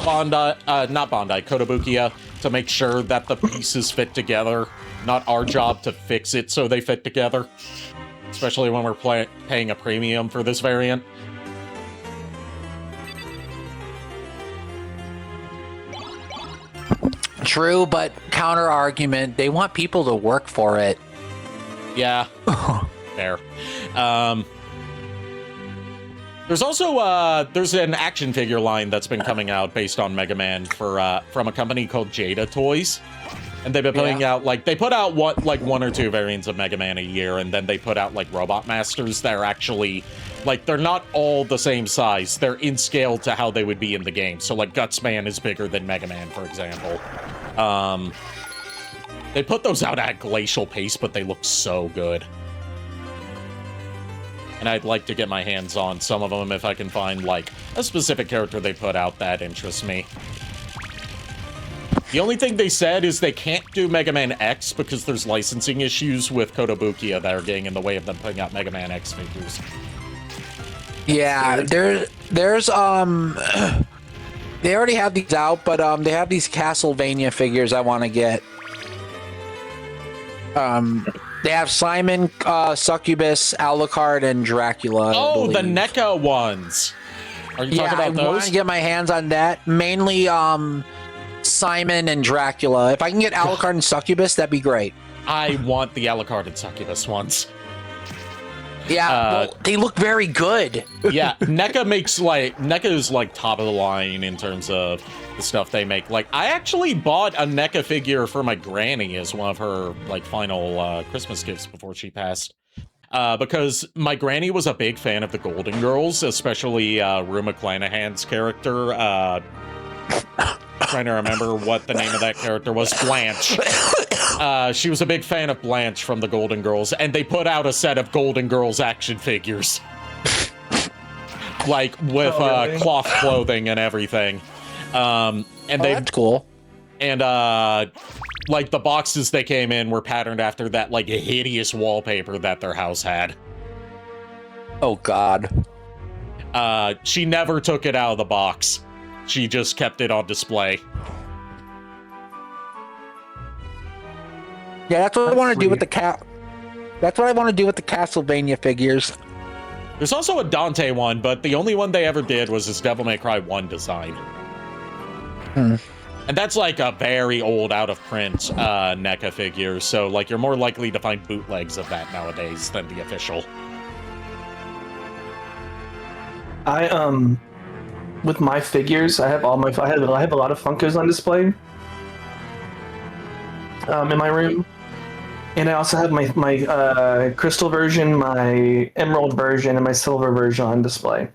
not Bondi, Kotobukiya, to make sure that the pieces fit together. Not our job to fix it so they fit together. Especially when we're paying a premium for this variant. True, but counter argument, they want people to work for it. Yeah. Fair. There's also there's an action figure line that's been coming out based on Mega Man for from a company called Jada Toys. And they've been putting out, like, they put out one or two variants of Mega Man a year, and then they put out, like, Robot Masters that are actually, like, they're not all the same size. They're in scale to how they would be in the game. So, like, Guts Man is bigger than Mega Man, for example. They put those out at glacial pace, but they look so good. And I'd like to get my hands on some of them if I can find, like, a specific character they put out that interests me. The only thing they said is they can't do Mega Man X because there's licensing issues with Kotobukiya that are getting in the way of them putting out Mega Man X figures. Yeah, there's they already have these out, but they have these Castlevania figures I want to get. They have Simon, Succubus, Alucard, and Dracula. Oh, the NECA ones. Are you talking about those? I want to get my hands on that. Mainly, Simon and Dracula. If I can get Alucard and Succubus, that'd be great. I want the Alucard and Succubus ones. Yeah, well, they look very good. Yeah, NECA is like top of the line in terms of the stuff they make. Like, I actually bought a NECA figure for my granny as one of her like final Christmas gifts before she passed. Because my granny was a big fan of the Golden Girls, especially Rue McClanahan's character. Trying to remember what the name of that character was. Blanche. She was a big fan of Blanche from the Golden Girls, and they put out a set of Golden Girls action figures. Like, with cloth clothing and everything. That's cool. And, like, the boxes they came in were patterned after that, like, hideous wallpaper that their house had. Oh, God. She never took it out of the box. She just kept it on display. Yeah, that's what I want to do with the That's what I want to do with the Castlevania figures. There's also a Dante one, but the only one they ever did was this Devil May Cry 1 design. And that's like a very old, out-of-print NECA figure, so like you're more likely to find bootlegs of that nowadays than the official. With my figures, I have a lot of Funkos on display in my room, and I also have my crystal version, my emerald version, and my silver version on display.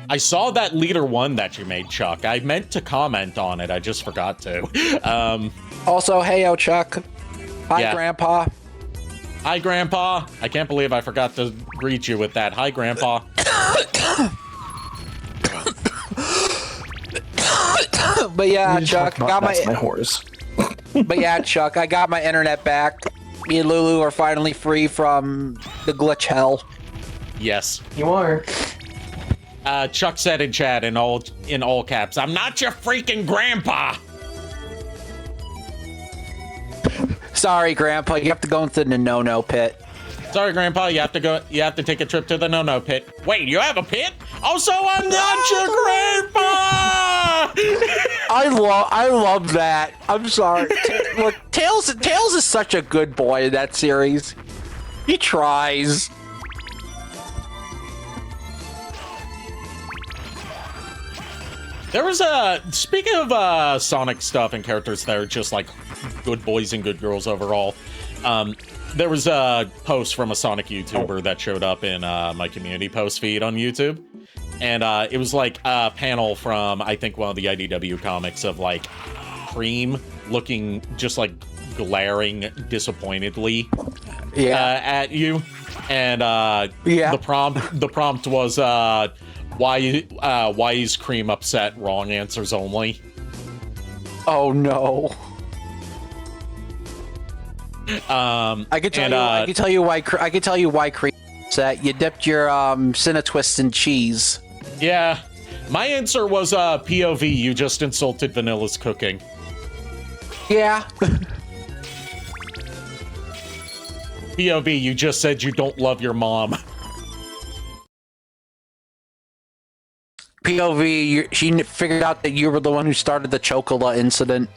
I saw that Leader 1 that you made, Chuck. I meant to comment on it, I just forgot to. Also, heyo, Chuck. Hi, Grandpa. Hi, Grandpa. I can't believe I forgot to greet you with that. Hi, Grandpa. But yeah, Chuck, got my horse. But yeah, Chuck, I got my internet back. Me and Lulu are finally free from the glitch hell. Yes. You are. Chuck said in chat in all caps, "I'm not your freaking grandpa." Sorry, Grandpa, you have to go into the no-no pit. Sorry, Grandpa, you have to take a trip to the no-no pit. Wait, you have a pit? Also, I'm not your grandpa! I love that. I'm sorry. Look, Tails is such a good boy in that series. He tries. There was speaking of Sonic stuff and characters that are just like good boys and good girls overall, there was a post from a Sonic YouTuber that showed up in my community post feed on YouTube. And it was like a panel from, I think, one of the IDW comics of like Cream looking just like glaring disappointedly at you. And the prompt was why is Cream upset? Wrong answers only. Oh no. I could tell you why Cream upset. You dipped your Cinetwist in cheese. Yeah. My answer was POV. You just insulted Vanilla's cooking. Yeah. POV. You just said you don't love your mom. POV. She figured out that you were the one who started the Chocola incident.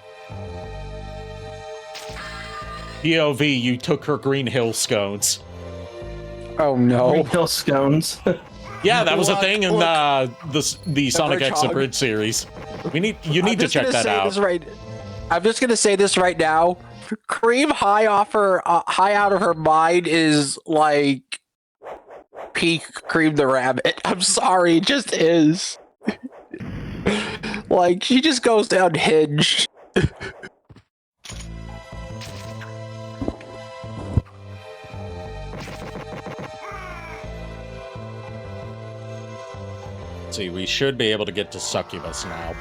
POV. You took her Green Hill scones. Oh no. Green Hill scones. Yeah, that was a thing in the Sonic X Hedgehog. Abridged series. You need to check that out. I'm just gonna say this right now. Cream high out of her mind is like peak Cream the Rabbit. I'm sorry, it just is. Like she just goes down hinged. See, we should be able to get to Succubus now.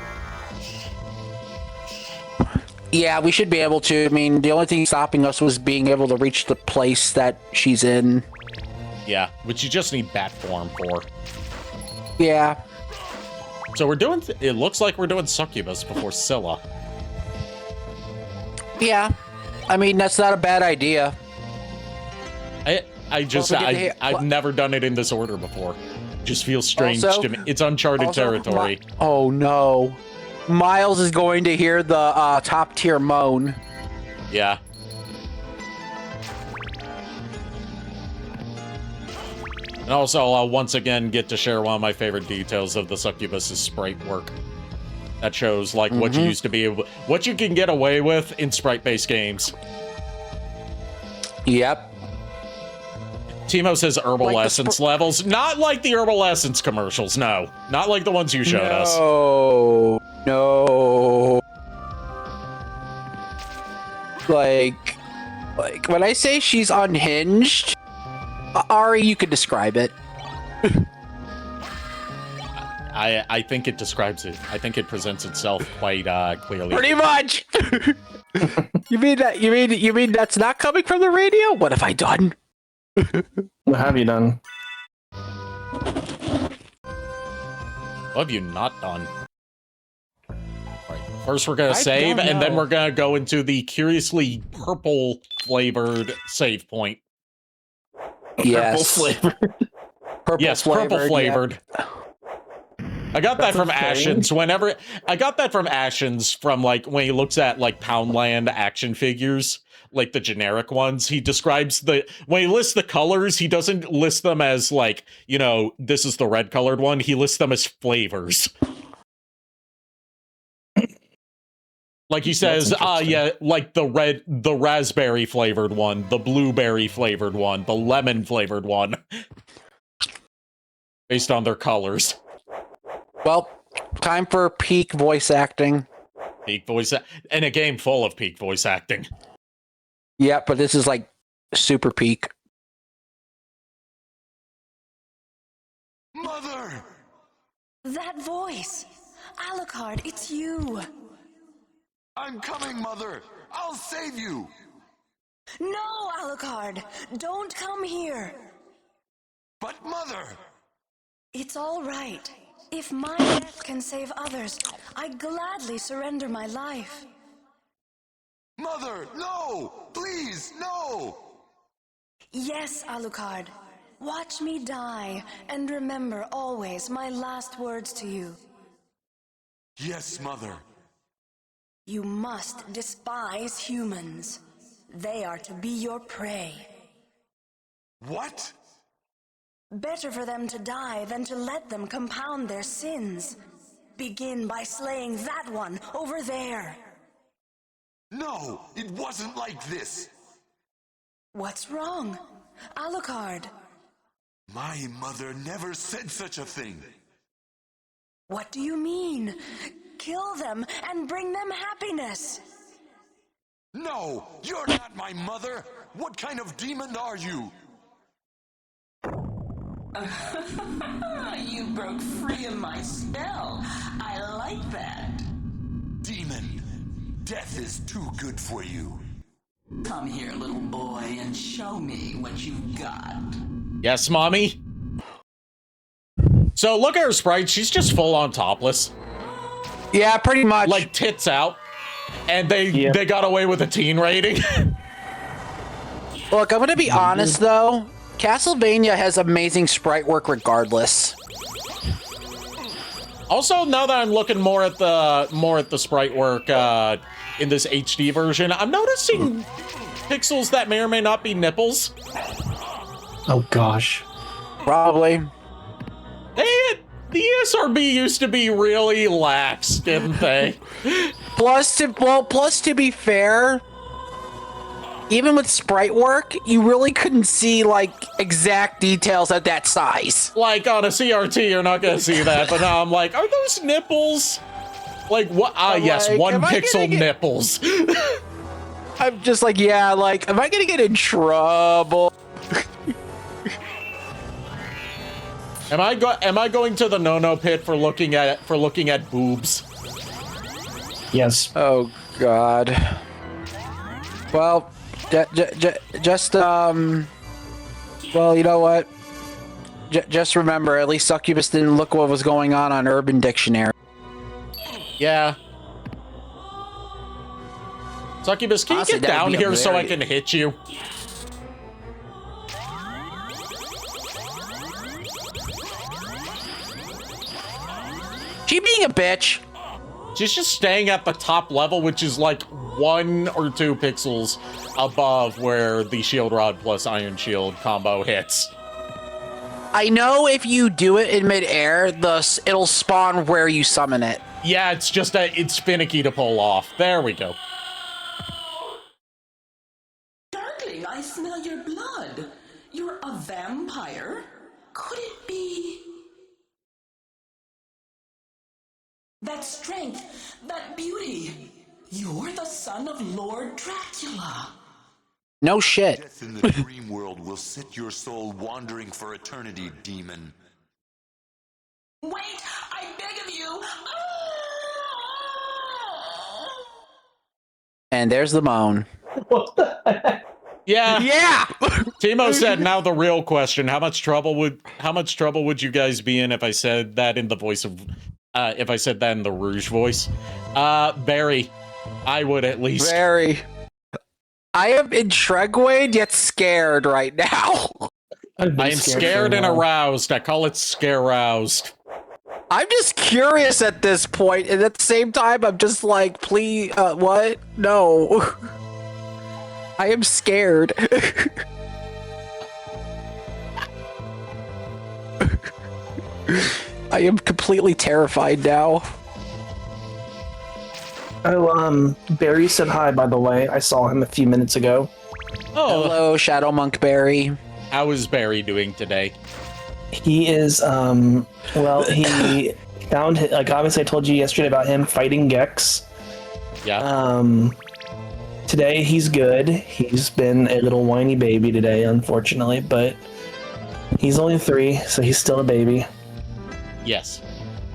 Yeah, we should be able to. I mean, the only thing stopping us was being able to reach the place that she's in. Yeah, which you just need bat form for. Yeah. So we're doing. It looks like we're doing Succubus before Scylla. Yeah. I mean, that's not a bad idea. I've never done it in this order before. Just feels strange Also- to me. It's uncharted territory. Oh no. Miles is going to hear the top tier moan. Yeah. And also, I'll once again get to share one of my favorite details of the Succubus's sprite work. That shows like what you used to be able, what you can get away with in sprite-based games. Yep. Timo says herbal Like the essence levels, not like the herbal essence commercials. No, not like the ones you showed us. No. Like when I say she's unhinged, Ari, you could describe it. I think it describes it. I think it presents itself quite clearly. Pretty much. You mean that's not coming from the radio? What have I done? What have you done? What have you not done? Alright, first we're gonna save, and then we're gonna go into the curiously purple flavored save point. Yes. Purple flavor. Purple flavored. I got that from okay. Ashens. I got that from Ashens from like when he looks at like Poundland action figures, like the generic ones. He describes when he lists the colors, he doesn't list them as like, you know, this is the red colored one. He lists them as flavors. Like he says, yeah, like the raspberry flavored one, the blueberry flavored one, the lemon flavored one, based on their colors. Well, time for peak voice acting. In a game full of peak voice acting. Yeah, but this is like super peak. Mother! That voice! Alucard, it's you! I'm coming, Mother! I'll save you! No, Alucard! Don't come here! But, Mother! It's all right. If my death can save others, I'd gladly surrender my life. Mother, no! Please, no! Yes, Alucard. Watch me die, and remember always my last words to you. Yes, Mother. You must despise humans. They are to be your prey. What? Better for them to die than to let them compound their sins. Begin by slaying that one over there. No, it wasn't like this. What's wrong? Alucard, My mother never said such a thing. what do you mean? Kill them and bring them happiness. No, you're not my mother. What kind of demon are you? You broke free of my spell. I like that. Demon, death is too good for you. Come here, little boy, and show me what you've got. Yes, mommy? So look at her sprite. She's just full on topless. Yeah, pretty much. Like tits out. And they got away with a teen rating. Look, I'm gonna be honest though. Castlevania has amazing sprite work regardless. Also, now that I'm looking more at the sprite work in this HD version, I'm noticing pixels that may or may not be nipples. Oh gosh. Probably. The ESRB used to be really lax, didn't they? Plus, to be fair, even with sprite work, you really couldn't see like exact details at that size. Like on a CRT, you're not gonna see that. But now I'm like, are those nipples? Like what? Yes, like, 1 pixel nipples. I'm just like, yeah, like, am I gonna get in trouble? Am I going to the no-no pit for looking at boobs? Yes. Oh God. Well, just well, you know what? Just remember, at least Succubus didn't look what was going on Urban Dictionary. Yeah. Succubus, can you get down here so I can hit you? She being a bitch. She's just staying at the top level, which is like 1 or 2 pixels above where the Shield Rod plus Iron Shield combo hits. I know if you do it in midair, it'll spawn where you summon it. Yeah, it's just it's finicky to pull off. There we go. Darkling, I smell your blood. You're a vampire? Could it be? That strength, that beauty. You're the son of Lord Dracula. No shit. Death in the dream world will set your soul wandering for eternity, demon. Wait, I beg of you. And there's the moan. What the heck? Yeah. Yeah. Timo said, now the real question, how much trouble would you guys be in if I said that in the voice of if I said that in the Rouge voice? Barry, I would at least. Very. I am intrigued yet scared right now. I am scared and aroused. I call it scare-roused. I'm just curious at this point, and at the same time, I'm just like, please, what? No. I am scared. I am completely terrified now. Oh, Barry said hi, by the way. I saw him a few minutes ago. Oh, Hello, Shadow Monk Barry. how is Barry doing today? He is, well, he found, like, obviously I told you yesterday about him fighting Gex. Yeah. Today he's good. He's been a little whiny baby today, unfortunately, but he's only 3, so he's still a baby. Yes.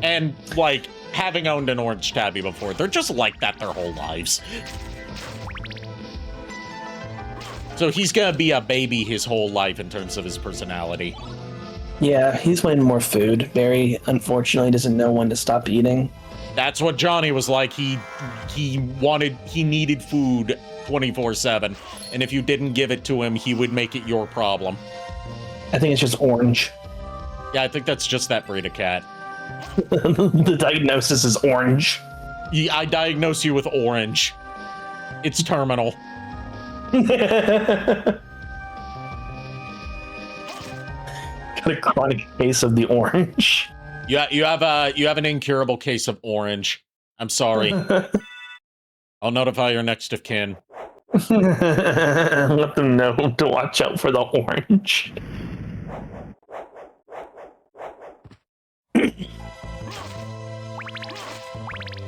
And, like, having owned an orange tabby before, they're just like that their whole lives. So he's gonna be a baby his whole life in terms of his personality. Yeah, he's wanting more food. Barry, unfortunately, doesn't know when to stop eating. That's what Johnny was like. He needed food 24/7, and if you didn't give it to him, he would make it your problem. I think it's just orange. Yeah, I think that's just that breed of cat. The diagnosis is orange. I diagnose you with orange. It's terminal. Got a chronic case of the orange. You have an incurable case of orange. I'm sorry. I'll notify your next of kin. Let them know to watch out for the orange.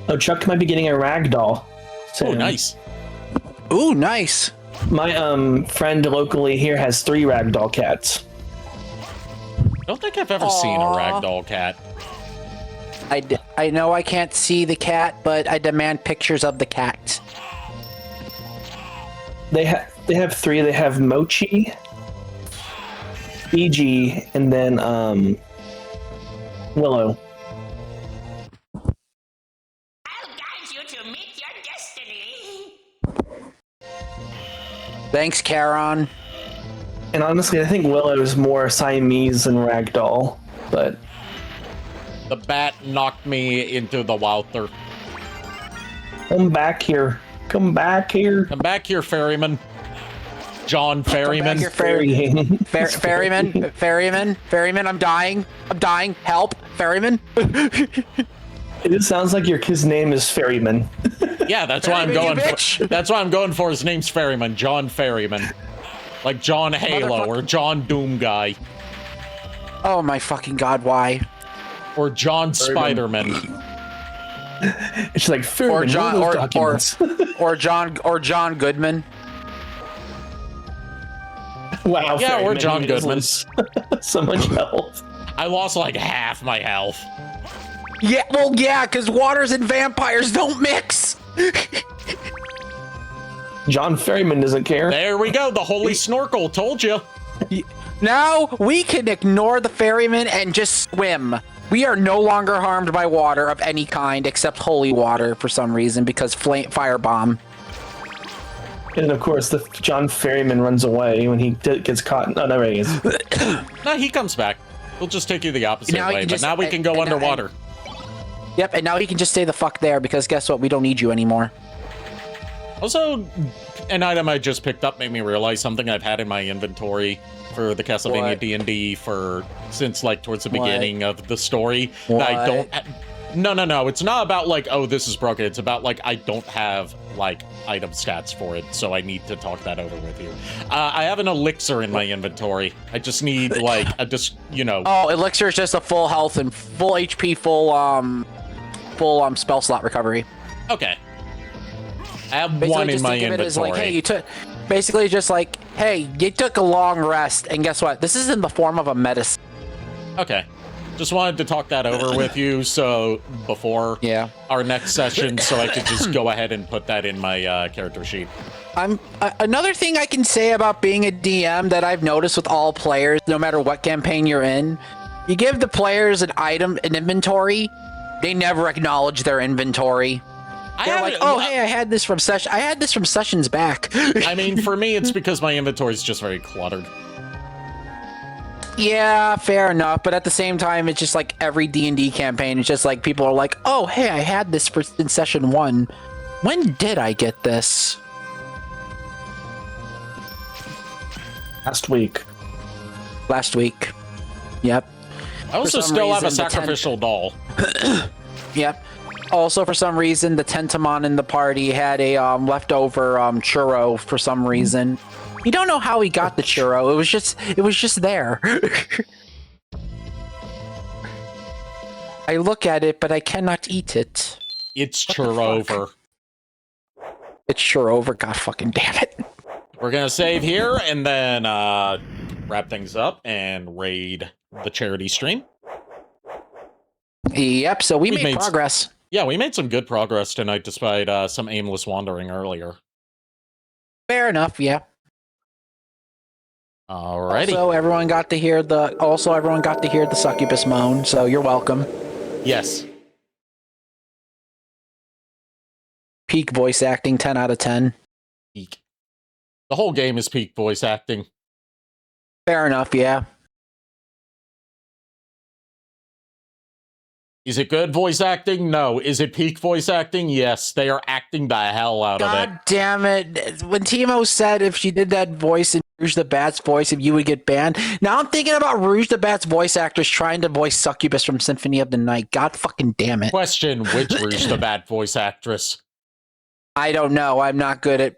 Oh, Chuck might be getting a ragdoll. Oh, nice. Ooh, nice. My friend locally here has 3 ragdoll cats. Don't think I've ever seen a ragdoll cat. I know I can't see the cat, but I demand pictures of the cat. They have 3. They have Mochi, BG, and then Willow. I'll guide you to meet your destiny. Thanks, Charon. And honestly, I think Willow is more Siamese than Ragdoll, but The bat knocked me into the water. come back here. Come back here. Come back here, ferryman. John Ferryman. Your Ferrying. ferryman. I'm dying. Help, ferryman. It just sounds like your kid's name is Ferryman. Yeah, that's why I'm Ferryman, going you bitch. for. That's why I'm going for. His name's Ferryman. John Ferryman. Like John Halo or John Doom Guy Oh my fucking god, why? or John Spiderman. It's like Ferryman. Or John what are those documents? or John Goodman. Wow. Yeah, or Ferryman, John you Goodman. lose so much health. I lost like half my health. Yeah, well, yeah, because waters and vampires don't mix. John Ferryman doesn't care. There we go. The holy snorkel. Told you. Now we can ignore the ferryman and just swim. We are no longer harmed by water of any kind except holy water for some reason because firebomb. And of course, the John Ferryman runs away when he gets caught. Oh, no, he is. No, he comes back. We'll just take you the opposite Now you way. But just- now we can go and- underwater. Yep, and now he can just stay the fuck there because guess what? We don't need you anymore. Also, an item I just picked up made me realize something I've had in my inventory for the Castlevania What? D&D since like towards the What? beginning of the story. What? That I don't. No. It's not about like, oh, this is broken. It's about like I don't have like item stats for it, so I need to talk that over with you. I have an elixir in my inventory. I just need like Oh, elixir is just a full health and full HP, full spell slot recovery. Okay. I have Basically, one in just my think of it inventory. as like, hey, you took. Basically, just like, hey, you took a long rest, and guess what? This is in the form of a medicine. Okay. Just wanted to talk that over with you, so before our next session, so I could just go ahead and put that in my character sheet. Another thing I can say about being a DM that I've noticed with all players, no matter what campaign you're in, you give the players an inventory, they never acknowledge their inventory. They're like, oh, hey, I had this from sessions back. I mean, for me, it's because my inventory is just very cluttered. Yeah, fair enough. But at the same time, it's just like every D&D campaign. It's just like people are like, oh, hey, I had this in session 1. When did I get this? Last week. Yep. I also some still have a reason, the sacrificial doll. Yep. Also, for some reason, the Tentamon in the party had a leftover churro for some reason. You don't know how he got the churro. It was just there. I look at it, but I cannot eat it. It's churrover. It's churrover. God fucking damn it. We're gonna save here and then wrap things up and raid the charity stream. Yep. So we made progress. Yeah, we made some good progress tonight, despite some aimless wandering earlier. Fair enough. Yeah. Alrighty. Also, everyone got to hear the succubus moan. So you're welcome. Yes. Peak voice acting, 10 out of 10. Peak. The whole game is peak voice acting. Fair enough. Yeah. Is it good voice acting? No. Is it peak voice acting? Yes. They are acting the hell out of it. God damn it. When Timo said if she did that voice in Rouge the Bat's voice, if you would get banned. Now I'm thinking about Rouge the Bat's voice actress trying to voice Succubus from Symphony of the Night. God fucking damn it. Question, which Rouge the Bat voice actress? I don't know. I'm not good at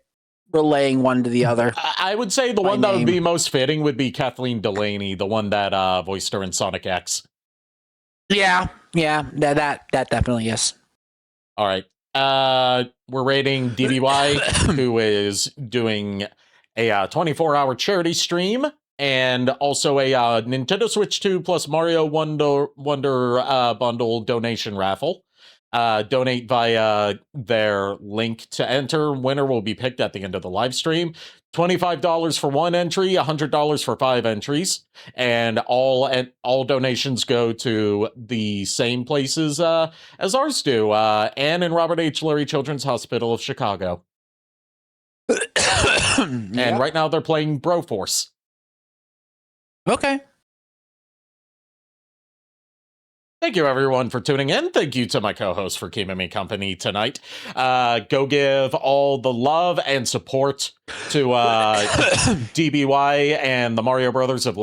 relaying one to the other. I would say the one that would be most fitting would be Kathleen Delaney, the one that voiced her in Sonic X. Yeah. That definitely, yes. All right. We're rating DBY, who is doing a 24-hour charity stream and also a Nintendo Switch 2 plus Mario Wonder bundle donation raffle. donate via their link to enter. Winner will be picked at the end of the live stream. $25 for one entry, $100 for 5 entries, and all donations go to the same places as ours do. Anne and Robert H. Lurie Children's Hospital of Chicago. And right now they're playing Broforce. Okay. Thank you, everyone, for tuning in. Thank you to my co-host for keeping me company tonight. Go give all the love and support to DBY and the Mario Brothers of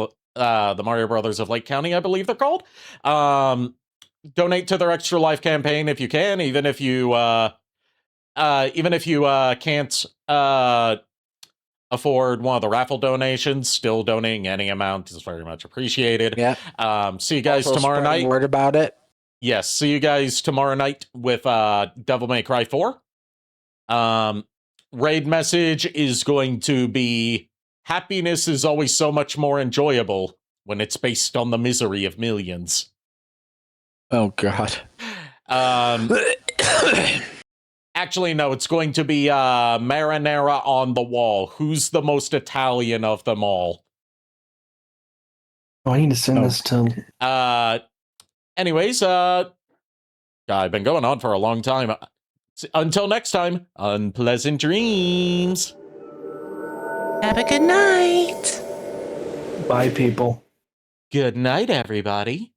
Lake County, I believe they're called. Donate to their Extra Life campaign if you can, even if you can't afford one of the raffle donations. Still donating any amount is very much appreciated. Yeah. See you guys Also tomorrow spreading night. word about it. Yes, see you guys tomorrow night with Devil May Cry 4. Raid message is going to be: happiness is always so much more enjoyable when it's based on the misery of millions. Oh, God. Actually, no, it's going to be Marinara on the Wall. Who's the most Italian of them all? Oh, I need to send this to. Anyways, I've been going on for a long time. Until next time, unpleasant dreams. Have a good night. Bye, people. Good night, everybody.